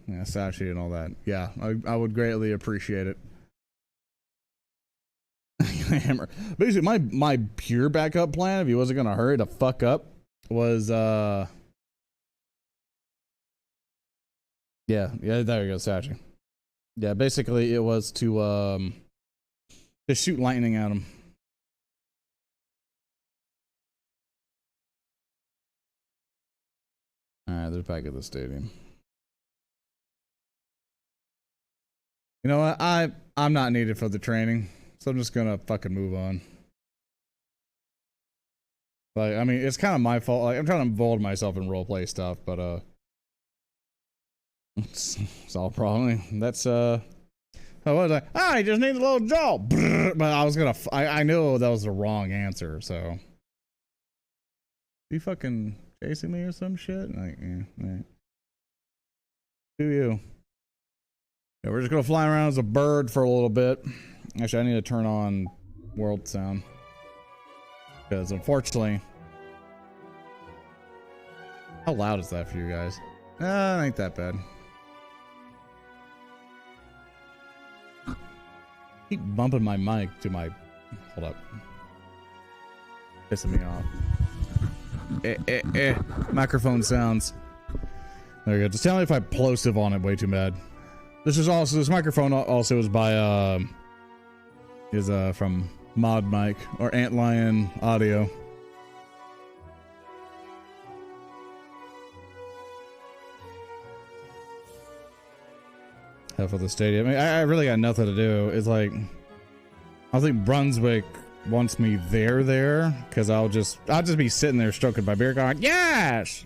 yeah, Sashi and all that. Yeah, I would greatly appreciate it. Basically, my pure backup plan, if he wasn't gonna hurry to fuck up, was yeah, there you go, Sashi. Yeah, basically it was to just shoot lightning at him. Alright, they're back at the stadium. You know what? I'm not needed for the training, so I'm just gonna fucking move on. Like, I mean, it's kind of my fault. Like, I'm trying to involve myself in roleplay stuff, but it's all probably that's I was like, I just need a little jaw, but I was gonna. I knew that was the wrong answer, so. You fucking chasing me or some shit? Like, yeah, right. Do you? Yeah, we're just gonna fly around as a bird for a little bit. Actually, I need to turn on world sound. Because unfortunately... How loud is that for you guys? It ain't that bad. Keep bumping my mic to my... Hold up. Pissing me off. Microphone sounds. There we go. Just tell me if I plosive on it way too bad. This microphone also is by from Mod Mic or Antlion Audio. For the stadium. I mean, I really got nothing to do. It's like, I think Brunswick wants me there, because I'll just be sitting there stroking my beer going, yes!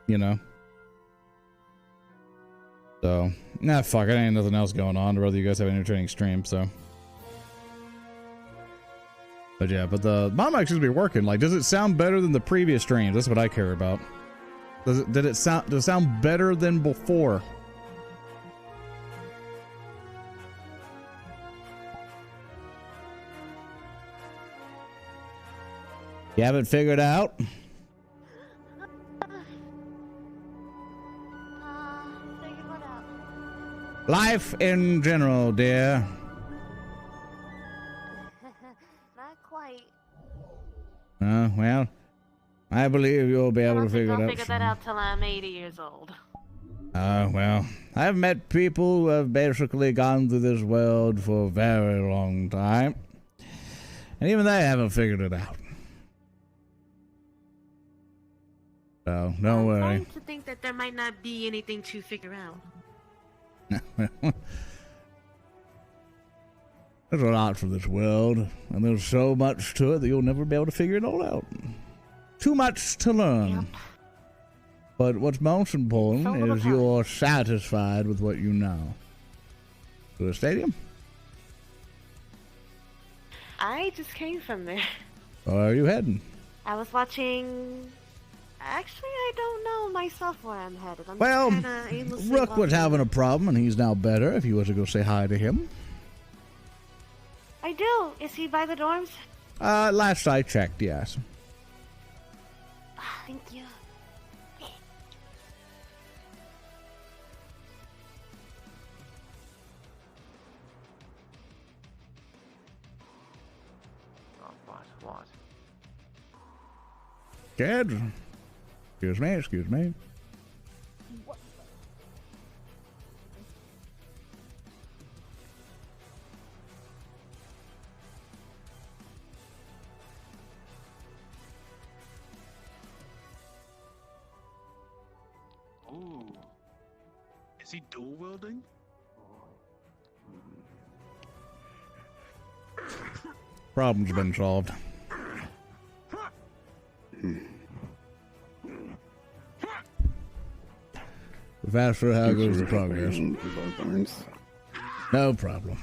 You know? So, nah, fuck, it ain't nothing else going on. I'd rather you guys have an entertaining stream, so. But yeah, but my mic should be working. Like, does it sound better than the previous streams? That's what I care about. Does it sound better than before? You haven't figured out? Life in general, dear. Not quite. Well, I believe you'll be able to figure it out. I'll figure that out till I'm 80 years old. Well, I've met people who have basically gone through this world for a very long time. And even they haven't figured it out. So, don't worry. I'm starting to think that there might not be anything to figure out. There's a lot for this world, and there's so much to it that you'll never be able to figure it all out. Too much to learn. Yep. But what's most important is you're satisfied with what you know. To the stadium? I just came from there. Where are you heading? I was watching... Actually, I don't know myself where I'm headed. Well, Rook was having a problem, and he's now better. If you were to go say hi to him. I do. Is he by the dorms? Last I checked, yes. Thank you. What? Kids? Excuse me. Ooh. Is he dual wielding? Problem's been solved. Professor, how goes the progress? No problem.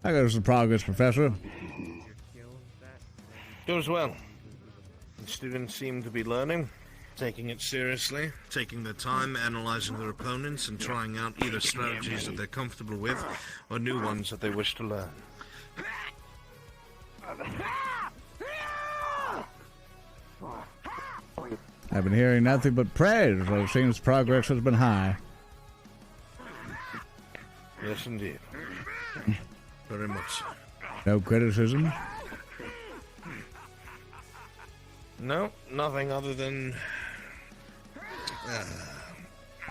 How goes the progress, Professor? Goes well. The students seem to be learning, taking it seriously, taking their time, analyzing their opponents, and trying out either strategies that they're comfortable with or new ones that they wish to learn. I've been hearing nothing but praise, but it seems progress has been high. Yes, indeed. Very much so. No criticism? No, nothing other than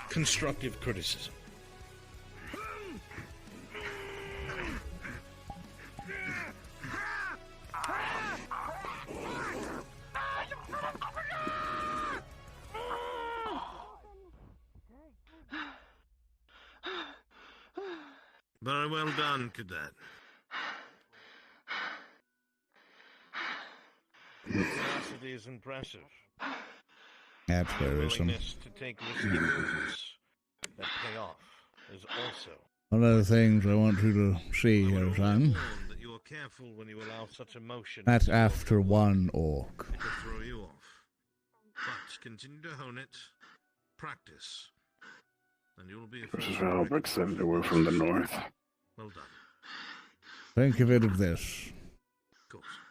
constructive criticism. Very well done, Cadet. Tenacity is impressive. That's wearisome. Willingness to take risky moves that pay off is also. One of the things I want you to see here, son. That you are careful when you allow such emotion. That's after one orc. To throw you off. But continue to hone it, practice, and you'll be a Professor Albrecht said they were from the north. Well done. Think of it as this.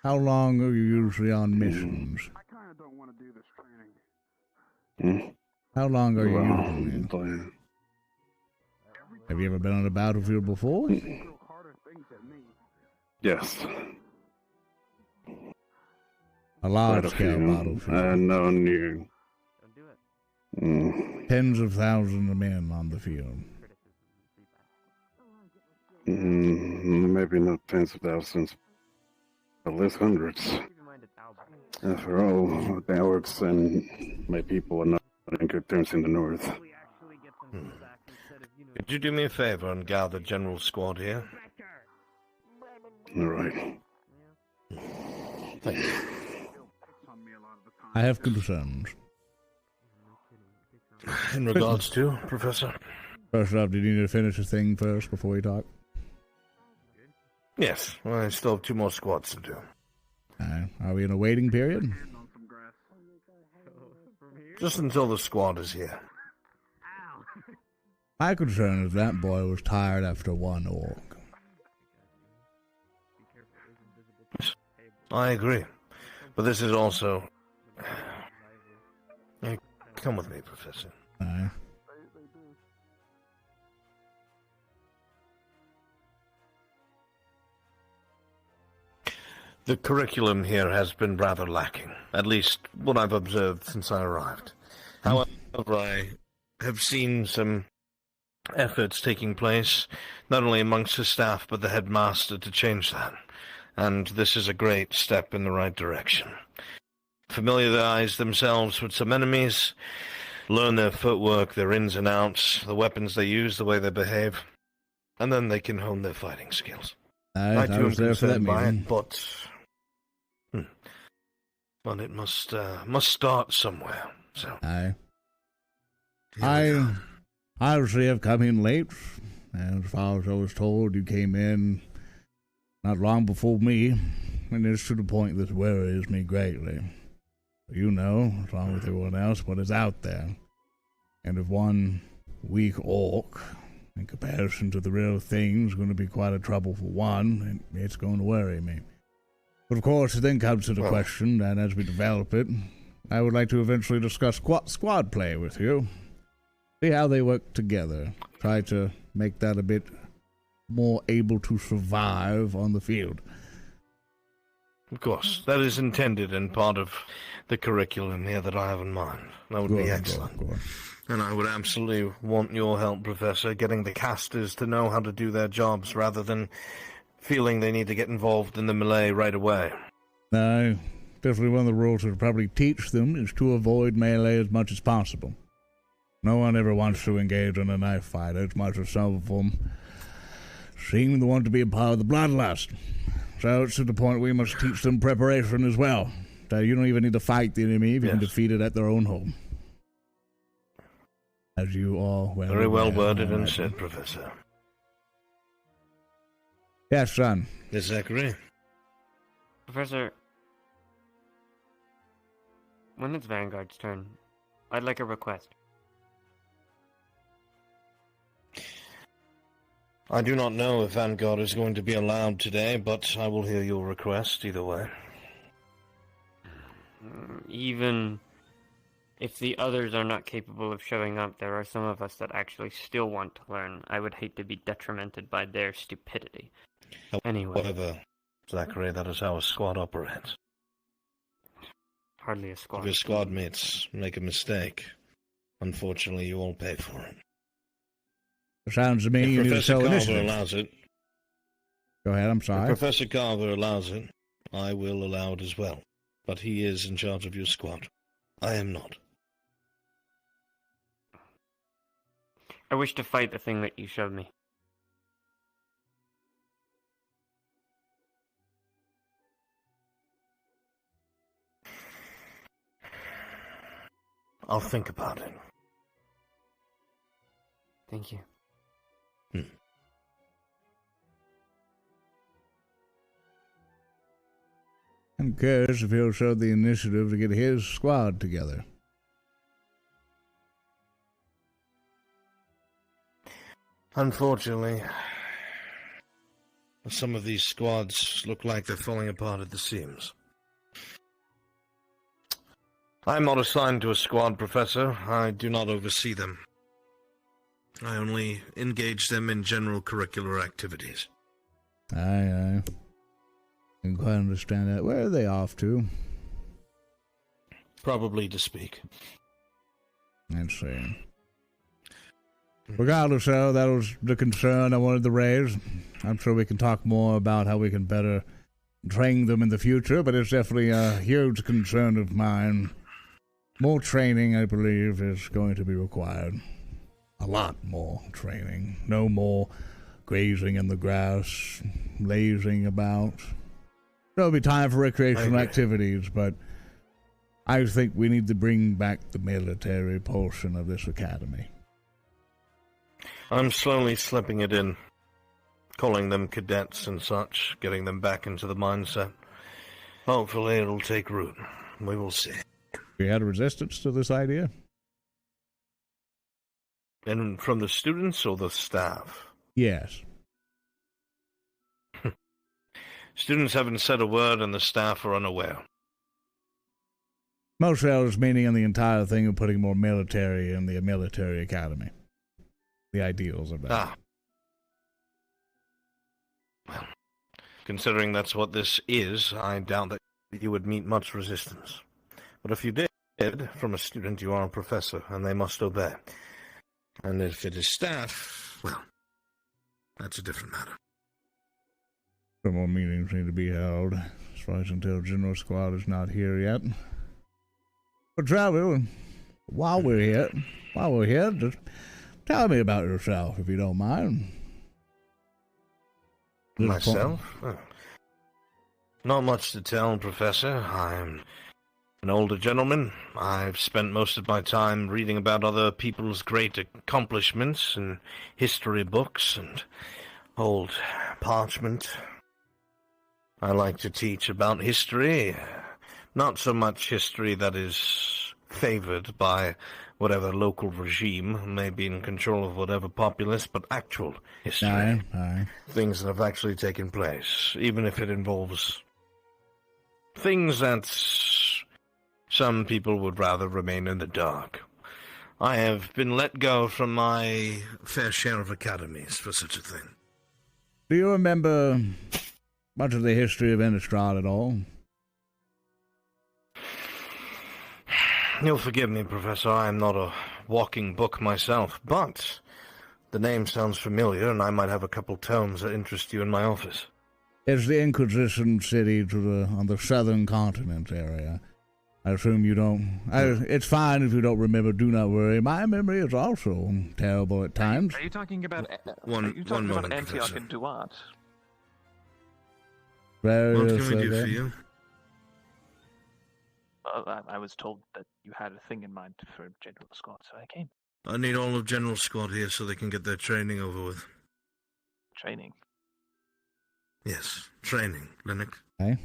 How long are you usually on missions? I kind of don't want to do this training. How long are you usually? Have you ever been on a battlefield before? Yes. A large-scale battlefield. No, new. Tens of thousands of men on the field. Maybe not tens of thousands, at least hundreds. After all, the orcs and my people are not in good terms in the north. Could you do me a favor and gather General Squad here? All right. Thank you. I have concerns. In regards to, Professor? First off, did you need to finish the thing first before we talk? Yes, well, I still have 2 more squads to do. Are we in a waiting period? Just until the squad is here. My concern is that boy was tired after one orc. I agree. But this is also... Come with me, Professor. The curriculum here has been rather lacking, at least what I've observed since I arrived. However, I have seen some efforts taking place, not only amongst the staff but the headmaster, to change that. And this is a great step in the right direction. Familiarize themselves with some enemies, learn their footwork, their ins and outs, the weapons they use, the way they behave, and then they can hone their fighting skills. I too am concerned by it, but it must start somewhere. So I obviously have come in late. As far as I was told, you came in not long before me, and it's to the point that worries me greatly. You know, along with everyone else, what is out there. And if one weak orc, in comparison to the real thing, is going to be quite a trouble for one, it's going to worry me. But of course, it then comes to the question, and as we develop it, I would like to eventually discuss squad play with you. See how they work together. Try to make that a bit more able to survive on the field. Of course, that is intended and part of the curriculum here that I have in mind. That would be excellent. Good. And I would absolutely want your help, Professor, getting the casters to know how to do their jobs rather than feeling they need to get involved in the melee right away. No, definitely one of the rules I'd probably teach them is to avoid melee as much as possible. No one ever wants to engage in a knife fight, as much as some of them seem to want to be a part of the bloodlust. So it's to the point we must teach them preparation as well. So you don't even need to fight the enemy if you can defeat it at their own home. As you all well Very well aware. worded and Alright. said, Professor. Yes, son. Yes, Zachary. Professor, when it's Vanguard's turn, I'd like a request. I do not know if Vanguard is going to be allowed today, but I will hear your request either way. Even if the others are not capable of showing up, there are some of us that actually still want to learn. I would hate to be detrimented by their stupidity. Anyway. However, Zachary, that is how a squad operates. Hardly a squad. If your squad mates make a mistake, unfortunately you all pay for it. Sounds to me if you need to Professor show Carver initiative. allows it, Go ahead, I'm sorry. if Professor Carver allows it, I will allow it as well. But he is in charge of your squad. I am not. I wish to fight the thing that you showed me. I'll think about it. Thank you. I'm curious if he'll show the initiative to get his squad together. Unfortunately, some of these squads look like they're falling apart at the seams. I'm not assigned to a squad, Professor. I do not oversee them. I only engage them in general curricular activities. Aye. I can quite understand that. Where are they off to? Probably to speak. Let's see. Regardless, though, that was the concern I wanted to raise. I'm sure we can talk more about how we can better train them in the future, but it's definitely a huge concern of mine. More training, I believe, is going to be required. A lot more training. No more grazing in the grass, lazing about. There'll be time for recreational activities, but I think we need to bring back the military portion of this academy. I'm slowly slipping it in, calling them cadets and such, getting them back into the mindset. Hopefully it'll take root. We will see. We had a resistance to this idea? And from the students or the staff? Yes. Students haven't said a word and the staff are unaware. Most elders meaning in the entire thing of putting more military in the military academy. The ideals of that. Well, considering that's what this is, I doubt that you would meet much resistance. But if you did, from a student, you are a professor, and they must obey. And if it is staff, well, that's a different matter. Some more meetings need to be held, as far as until General Squad is not here yet. But Travel, while we're here, just tell me about yourself, if you don't mind. Myself? Not much to tell, Professor. I'm an older gentleman. I've spent most of my time reading about other people's great accomplishments in history books and old parchment. I like to teach about history, not so much history that is favored by whatever local regime may be in control of whatever populace, but actual history. Aye. Things that have actually taken place, even if it involves things that some people would rather remain in the dark. I have been let go from my fair share of academies for such a thing. Do you remember much of the history of Innistrad at all? You'll forgive me, Professor, I am not a walking book myself, but the name sounds familiar, and I might have a couple tomes that interest you in my office. It's the Inquisition city on the southern continent area. I assume you don't... it's fine if you don't remember, do not worry. My memory is also terrible at times. Are you talking about One moment, Antioch Professor. and Duat? What can we do for you? I was told that you had a thing in mind for General Scott, so I came. I need all of General Squad here so they can get their training over with. Training? Yes, training, Linux. Okay.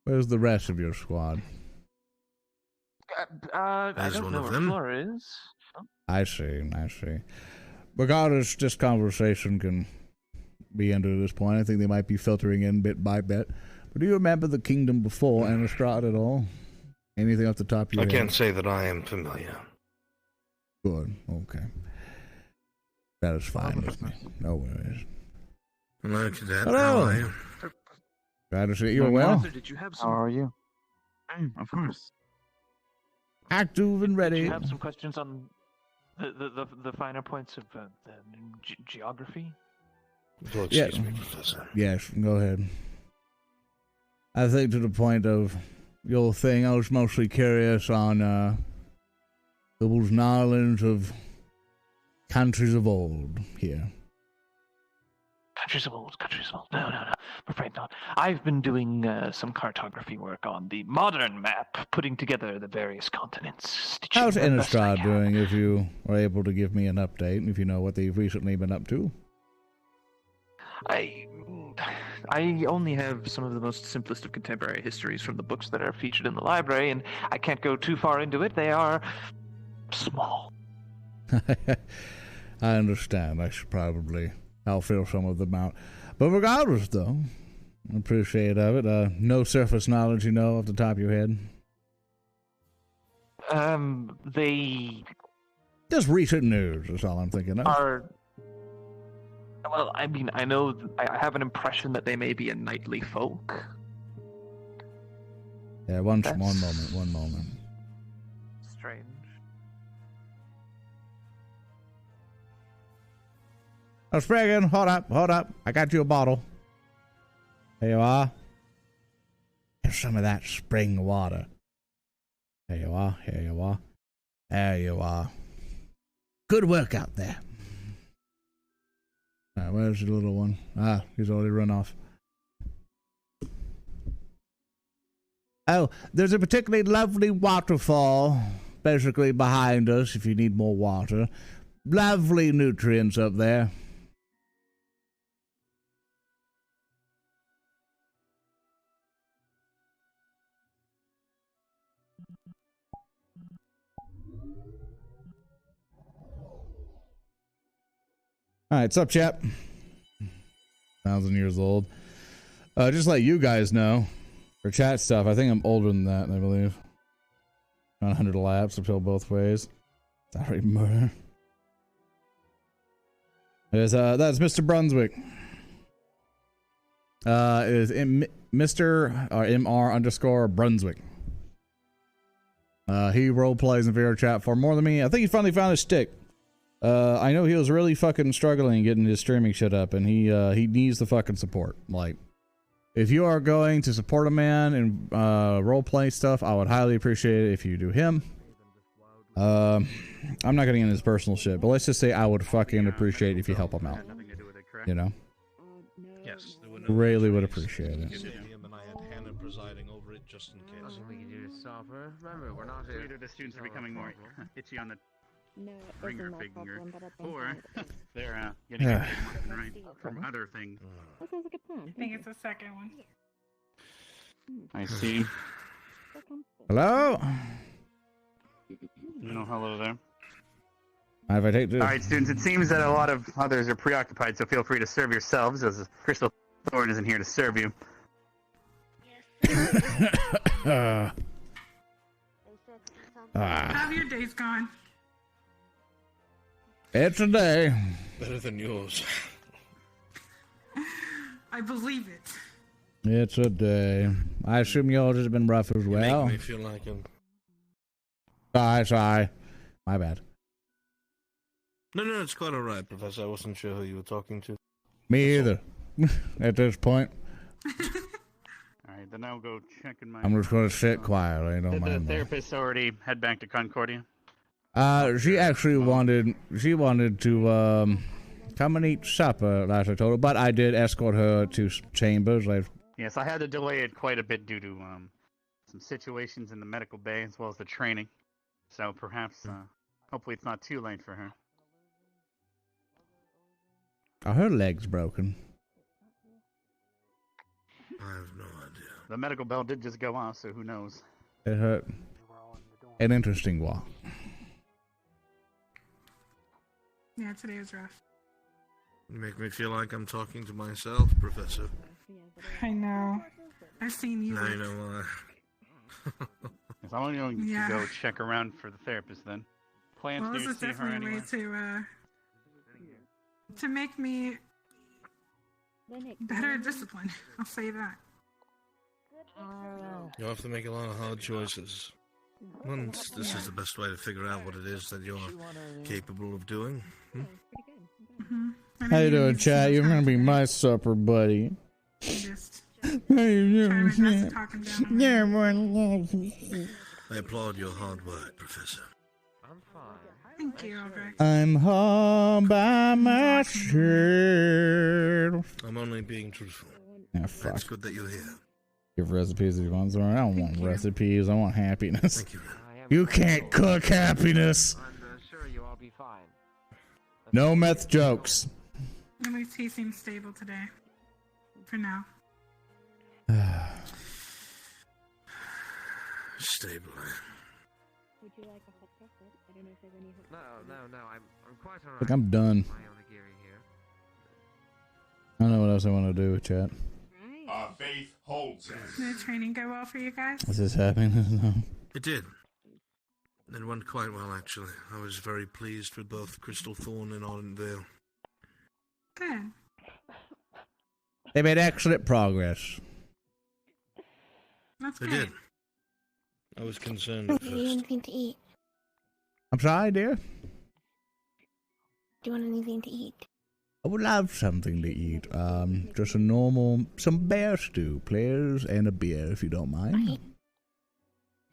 Where's the rest of your squad? I There's don't one know of where them. Flora is. Oh. I see. Regardless, this conversation can be ended at this point. I think they might be filtering in bit by bit. But do you remember the kingdom before Innistrad at all? Anything off the top of your I head? can't say that I am familiar. Good. Okay. That is fine with me. No worries. Hello, Cadet. Hello. How are you? Glad to see you well. Did you have some... How are you? Of course. Active and ready. Did you have some questions on the finer points of the geography? Oh, excuse me, Professor. Yes, go ahead. I think to the point of your thing, I was mostly curious on those knowledge of countries of old here. Countries of old. No. I'm afraid not. I've been doing some cartography work on the modern map, putting together the various continents. How's Innistrad doing, if you are able to give me an update, and if you know what they've recently been up to? I only have some of the most simplest of contemporary histories from the books that are featured in the library, and I can't go too far into it. They are small. I understand. I should probably... I'll fill some of them out. But regardless, though, I appreciate of it. No surface knowledge, off the top of your head? They... Just recent news is all I'm thinking of. Well, I mean, I know... I have an impression that they may be a knightly folk. Yeah, one moment. Strange. Oh, Spriggan, hold up. I got you a bottle. There you are. Here's some of that spring water. There you are. There you are. Good work out there. All right, where's the little one? He's already run off. Oh, there's a particularly lovely waterfall basically behind us if you need more water. Lovely nutrients up there. Alright, what's up, chap? 1,000 years old. Just let you guys know, for chat stuff, I think I'm older than that, I believe. 100 laps, uphill both ways. Sorry, murder. That's Mr. Brunswick. Is Mr. or MR_ Brunswick. He role plays in VRChat for more than me. I think he finally found his stick. I know he was really fucking struggling getting his streaming shit up, and he needs the fucking support. Like, if you are going to support a man in roleplay stuff, I would highly appreciate it if you do him. I'm not gonna get into his personal shit, but let's just say I would fucking appreciate it if you help him out. You know? Yes. Really would appreciate it. And I had Hannah presiding over it just in case. We can do this software. Remember, we're not here. Either the students are becoming more itchy on the ringer finger, or they're getting right from other things. That sounds like a plan. I think it's the second one. I see. Hello? Hello there. If I take this. All right, students. It seems that a lot of others are preoccupied, so feel free to serve yourselves, as Crystal Thorn isn't here to serve you. How have your days gone? It's a day. Better than yours. I believe it. It's a day. I assume yours has been rough as well. Make me feel like him. Sorry. My bad. No, it's quite alright, Professor. I wasn't sure who you were talking to. Me either. At this point. Alright, then I'll go check in my... I'm just going to sit quietly. Don't Did the mind me. therapist already head back to Concordia? She actually wanted to come and eat supper, last I told her, but I did escort her to chambers. Yes, I had to delay it quite a bit due to some situations in the medical bay as well as the training. So perhaps Hopefully it's not too late for her. Are her legs broken? I have no idea. The medical bell did just go off, so who knows? It hurt. An interesting walk. Yeah, today was rough. You make me feel like I'm talking to myself, Professor. I know. I've seen you. Now you know why. Yes, I'm only going Yeah. to go check around for the therapist then. Plans Well, to this is see her definitely a anyway. way to make me better disciplined. I'll say that. You'll have to make a lot of hard choices. Once this is the best way to figure out what it is that you're capable of doing. How you doing, chat? You're gonna be my supper buddy. Just How you try my best to doing? talk him down. Yeah, man. I applaud your hard work, Professor. Thank you, Albrecht. I'm home by myself. I'm only being truthful. Yeah, fuck. It's good that you're here. Give recipes if you want, Zoran. I don't want recipes. I want happiness. Thank you. You can't cook happiness. I'm sure you'll all be fine. No meth jokes. At least he seems stable today. For now. Stable. Would you like a hot chocolate? I don't know if there's any hot No, I'm quite alright. Look, I'm done. My onigiri here. I don't know what else I want to do with chat. Our faith holds us. Did the training go well for you guys? Is this happening? No. It did. It went quite well, actually. I was very pleased with both Crystal Thorn and Ardent Vale. Good. They made excellent progress. That's They good. did. I was concerned Do at you need first. anything to eat? I'm sorry, dear. Do you want anything to eat? I would love something to eat. Just some bear stew, please, and a beer, if you don't mind.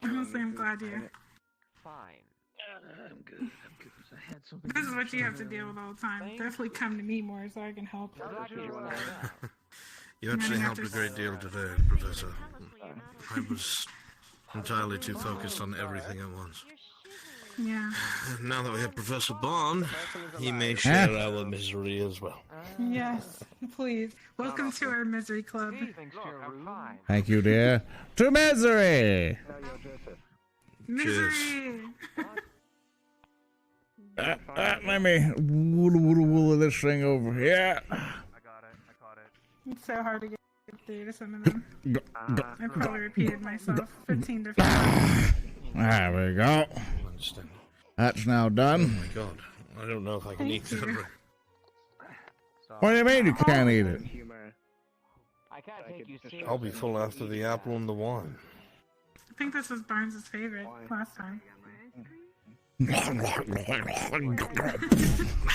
Honestly, I'm glad you. Fine. I'm good. I had something. This is what you have to deal with all the time. Definitely come to me more so I can help. You actually helped a great deal today, Professor. I was entirely too focused on everything at once. Yeah. Now that we have Professor Bond, he may share our misery as well. Yes, please. Welcome to our misery club. Thank you, dear. To misery! Misery! Let me wool this thing over here. It's so hard to get through to some of them. I probably repeated myself 15 different times. There we go. That's now done. Oh my god. I don't know if I can eat Thank you. that. What do you mean you can't eat it? I can't take you seriously. I'll be full after the apple and the wine. I think this was Barnes' favorite last time.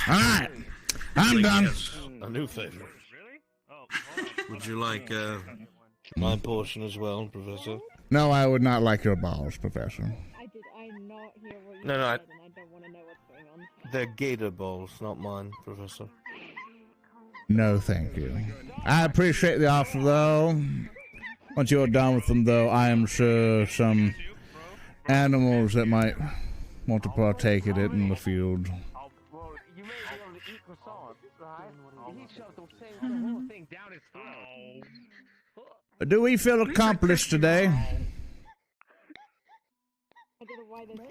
Alright, I'm done. Yes, a new favorite. Would you like my portion as well, Professor? No, I would not like your balls, Professor. I not hear what you No, said, and I don't want to know what's going on. They're gator balls, not mine, Professor. No, thank you. I appreciate the offer, though. Once you're done with them, though, I am sure some animals that might want to partake in it in the field. You may be able to eat croissants, right? He shoved the whole thing down his throat. Do we feel accomplished today?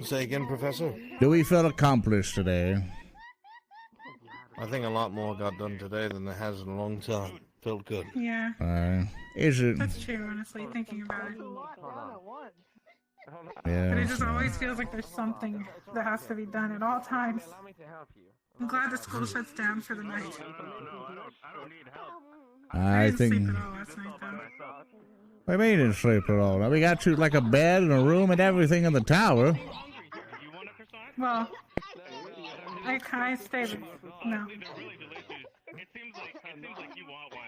Say again, Professor? Do we feel accomplished today? I think a lot more got done today than there has in a long time. Felt good. Yeah. Is it? That's true, honestly, thinking about it. Yeah. But it just always feels like there's something that has to be done at all times. I'm glad the school shuts down for the night. I didn't think. sleep at all last night, though. What do you mean you didn't sleep at all? We got you like a bed and a room and everything in the tower. Well, I stay with no.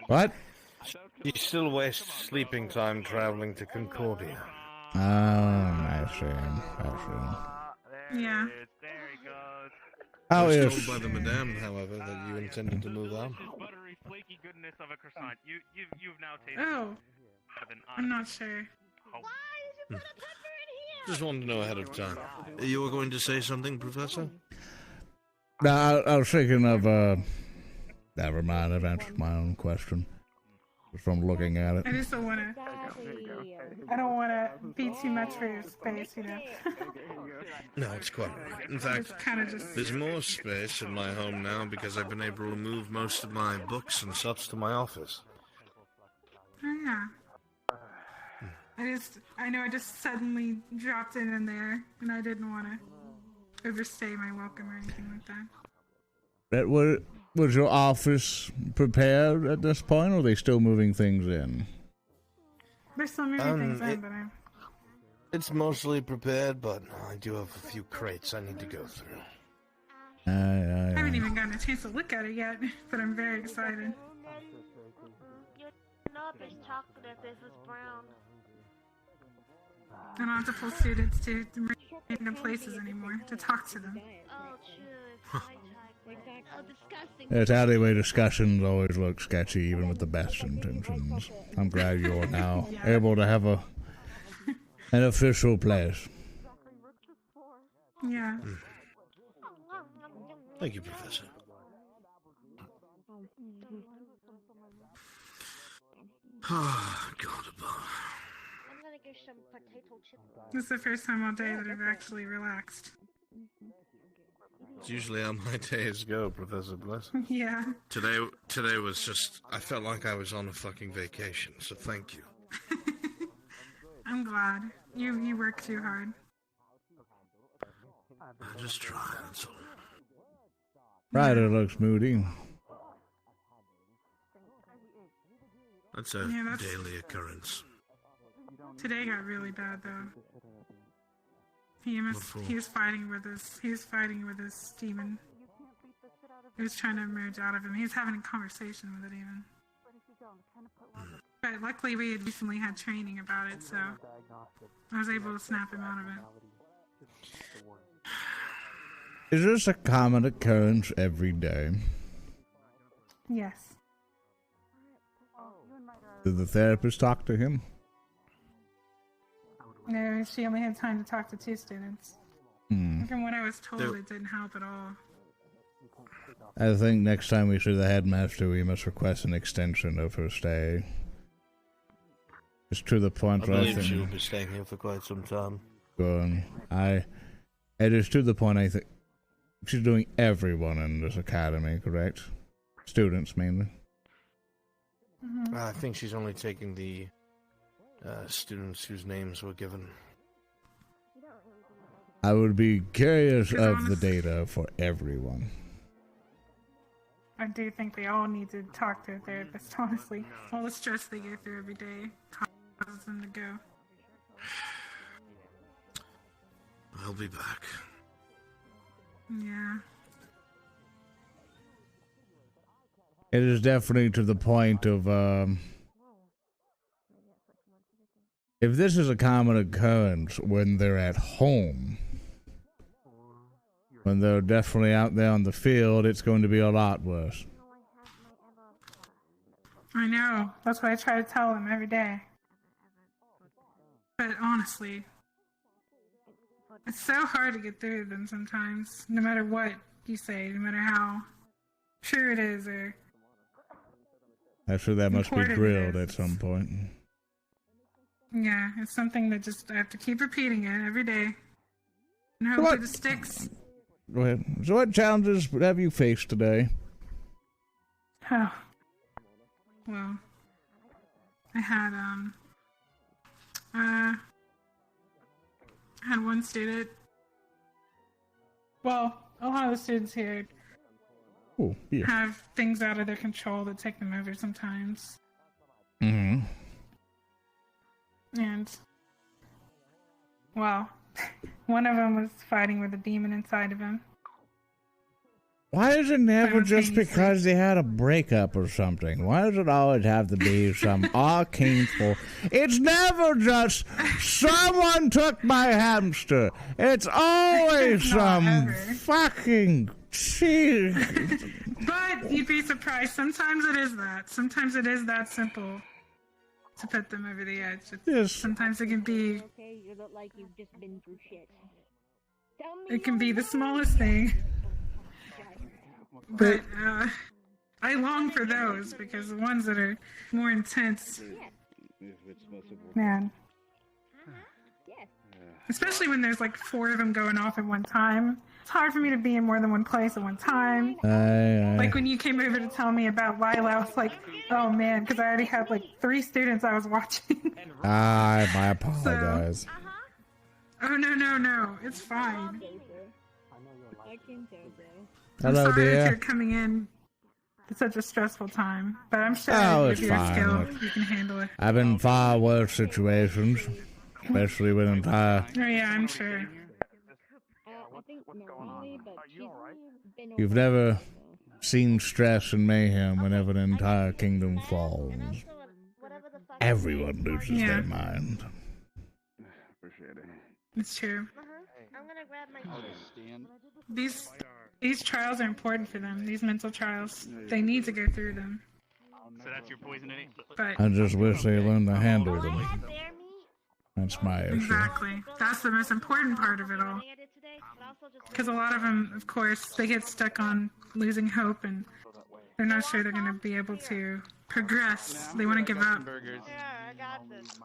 What? You still waste sleeping time traveling to Concordia. Oh, I see. Yeah. How I was is? told by the madame, however, that you intended to move out. Oh. I'm not sure. Just wanted to know ahead of time. You were going to say something, Professor? No, I was thinking of, never mind, I've answered my own question. Just from looking at it. I just don't want to. I don't want to be too much for your space, you know. No, it's quite all right. In fact, there's more space in my home now because I've been able to move most of my books and such to my office. Oh, yeah. I know I just suddenly dropped in there, and I didn't want to overstay my welcome or anything like that. Was your office prepared at this point, or are they still moving things in? They're still moving things in, but I'm... It's mostly prepared, but I do have a few crates I need to go through. I haven't even gotten a chance to look at it yet, but I'm very excited. I don't have to pull students to random places anymore to talk to them. Its alleyway discussions always look sketchy, even with the best intentions. I'm glad you're now able to have an official place. Yeah. Thank you, Professor. Oh, God above. This is the first time all day that I've actually relaxed. It's usually how my days go, Professor Bliss. Yeah. Today was just, I felt like I was on a fucking vacation, so thank you. I'm glad. You work too hard. I just try, that's all. Ryder looks moody. That's a daily occurrence. Today got really bad though. He was fighting with his demon. He was trying to emerge out of him. He was having a conversation with it even. But luckily we had recently had training about it, so I was able to snap him out of it. Is this a common occurrence every day? Yes. Did the therapist talk to him? No, she only had time to talk to 2 students. From what I was told, it didn't help at all. I think next time we see the headmaster, we must request an extension of her stay. It's to the point I where believe she will be staying here for quite some time. Good. It is to the point I think she's doing everyone in this academy, correct? Students mainly. I think she's only taking the students whose names were given. I would be curious of the data for everyone. I do think they all need to talk to a therapist, honestly. All the stress they go through every day causes them to go. I'll be back. Yeah. It is definitely to the point of, if this is a common occurrence when they're at home, when they're definitely out there on the field, it's going to be a lot worse. I know. That's what I try to tell them every day. But honestly, it's so hard to get through to them sometimes, no matter what you say, no matter how true it is or... I'm sure that must be grilled at some point. Yeah, it's something that just I have to keep repeating it every day. And hopefully it sticks. Go ahead. So what challenges have you faced today? Oh. Well, I had one student. Well, a lot of the students here have things out of their control that take them over sometimes. Mm-hmm. And, well, one of them was fighting with a demon inside of him. Why is it never just because they had a breakup or something? Why does it always have to be some arcane force? It's never just someone took my hamster. It's always some fucking shit. But you'd be surprised. Sometimes it is that. Sometimes it is that simple. to put them over the edge. Yes. Sometimes it can be. Okay, you look like you've just been through shit. It can be the smallest thing. But I long for those because the ones that are more intense, man. Especially when there's like 4 of them going off at one time. It's hard for me to be in more than one place at one time. Like when you came over to tell me about Lila, I was like, oh man, because I already had like 3 students I was watching. I apologize. Oh no, it's fine. Hello, I'm sorry dear. that you're coming in at such a stressful time, but I'm sure Oh, with it's your fine. skill, Look, you can handle it. I've been in far worse situations, especially with entire. Oh yeah, I'm sure. You've never seen stress and mayhem whenever an entire kingdom falls. Everyone loses their mind. Appreciate it. It's true. I'm gonna grab my. These trials are important for them. These mental trials, they need to go through them. So that's your poison in it? But I just wish they learned to handle them. That's my issue. exactly, that's the most important part of it all. Because a lot of them, of course, they get stuck on losing hope and they're not sure they're going to be able to progress. They want to give up.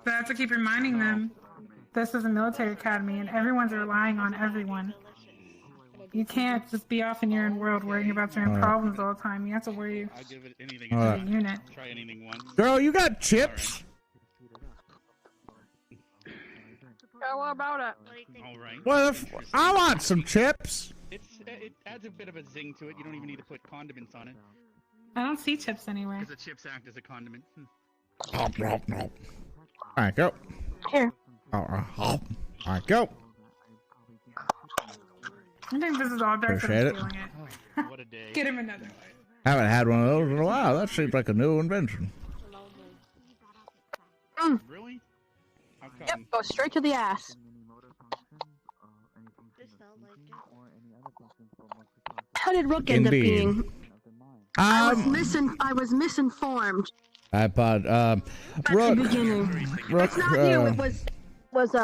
But I have to keep reminding them, this is a military academy and everyone's relying on everyone. You can't just be off in your own world worrying about your own problems all the time. You have to worry as a unit. Try anything once. Girl, you got chips? Yeah, what about it? All right. Well, I want some chips. It adds a bit of a zing to it. You don't even need to put condiments on it. I don't see chips anywhere. Because the chips act as a condiment. Hop, hop, hop. Alright, go. Here. Hop. Alright, go. I think this is all Dark Appreciate it. feeling it. What a day. Get him another one. Haven't had one of those in a while. That seems like a new invention. Really? Yep, go straight to the ass. How did Rook end up Indeed. being? I was misinformed iPod. at Rook. the beginning. Rook. It's not you. It was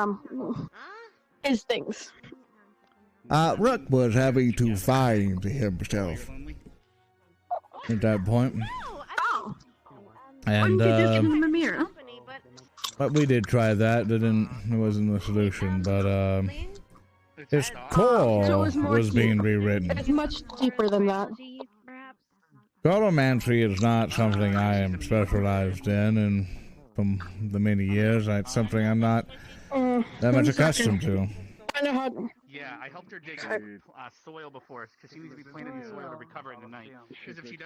his things. Rook was having to find himself at that point. Oh. And, Why didn't you just give him a mirror? but we did try that. It wasn't the solution, but, his core So it was more was being rewritten. It's much deeper than that. Colomancy is not something I am specialized in, and from the many years, it's something I'm not that much accustomed to. I know how. Yeah, I helped her dig soil before, because she needs to be planted in soil to recover in the night. Because if she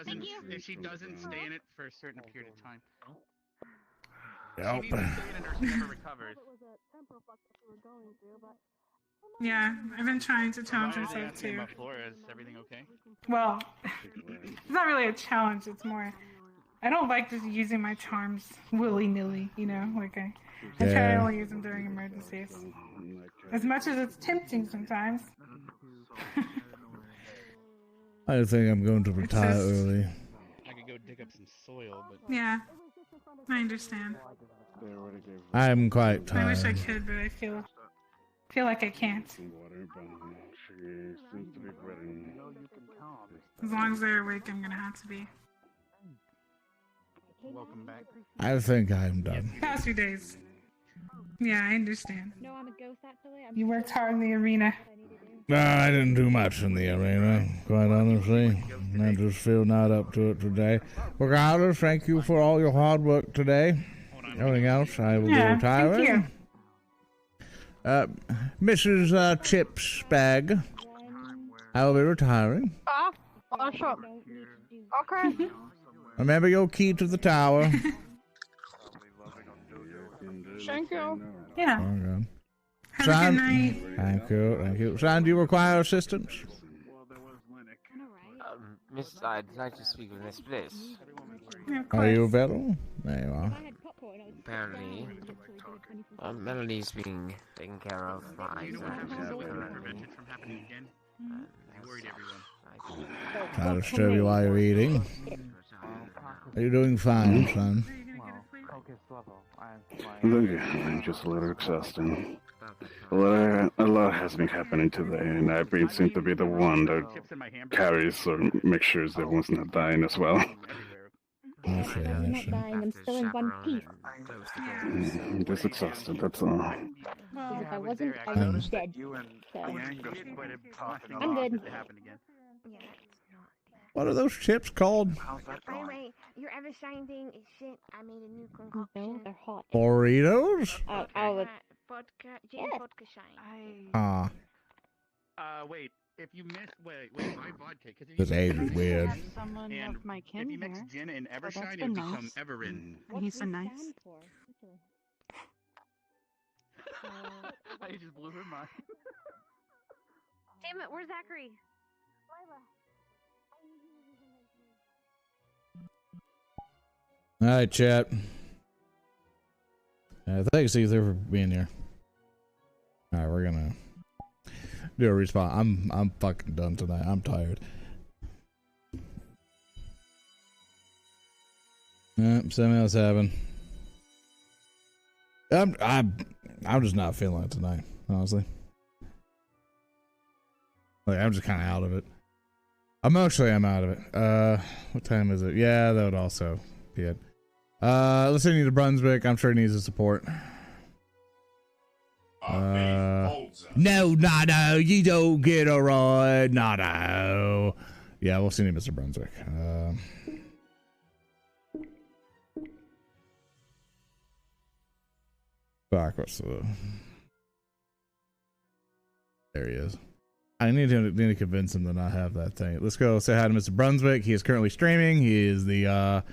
doesn't stay in it for a certain period of time, Yep. she needs to stay in it or she never recovers. Yeah, I've been trying to challenge Why was myself asking too. about Flora? Is everything okay? Well, it's not really a challenge. It's more, I don't like just using my charms willy-nilly, you know? Like, I try to Yeah. only use them during emergencies. As much as it's tempting sometimes. I think I'm going to retire early. I could go dig up some soil, but Yeah, I understand. I'm quite I wish I tired. could, but I feel like I can't. As long as they're awake, I'm gonna have to be. welcome back. I think I'm done. Past few days. Yeah, I understand. No, I'm a ghost actually. You worked hard in the arena. No, I didn't do much in the arena, quite honestly. I just feel not up to it today. Regardless, thank you for all your hard work today. Everything else, I will be retiring. Thank you. Mrs. Chips Bag, I will be retiring. Oh, sure. Okay. Remember your key to the tower. Thank you. Yeah. Okay. Have a good night. Thank you, thank you. Son, do you require assistance? Miss, I'd like to speak with Miss Bliss. Are you available? There you are. Apparently, Melody's being taken care of by Prevent it from happening again. I worried everyone. I'll disturb you while you're eating. Are you doing fine, son? darkest level. I'm just a little exhausted. A lot has been happening today, and I seem to be the one that carries or makes sure that everyone's not dying as well. I see, I'm not dying. I'm still in one piece. I'm just exhausted, that's all. Because if I wasn't, I would be dead. So. I'm good. What are those chips called? Anyway, your ever shine thing is shit. I made a new concoction. No, they're hot. Burritos? Vodka, gin vodka shine. Ah. Wait. If you mix, wait, my vodka. This age is weird. Someone And of my kin if you mix here. gin and So that's Evershine, been it become nice. Everin. And he's been nice. I just blew her mind. Damn it, where's Zachary? All right, chat. Thanks, Ether, for being here. All right, we're gonna do a respawn. I'm fucking done tonight. I'm tired. Yep, something else happened. I'm just not feeling it tonight, honestly. Like, I'm just kind of out of it. Emotionally, I'm out of it. What time is it? Yeah, that would also be it. Let's send you to Brunswick. I'm sure he needs the support. No, you don't get a ride. No. Yeah, we'll send you Mr. Brunswick. Fuck, what's the... There he is. I need to convince him to not have that thing. Let's go say hi to Mr. Brunswick. He is currently streaming. He is the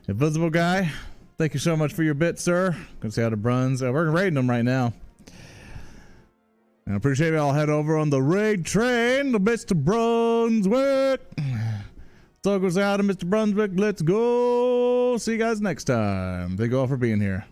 invisible guy. Thank you so much for your bit, sir. Gonna say hi to Bruns. We're raiding him right now. And I appreciate it. I'll head over on the raid train to Mr. Brunswick. So go say hi to Mr. Brunswick. Let's go. See you guys next time. Thank you all for being here.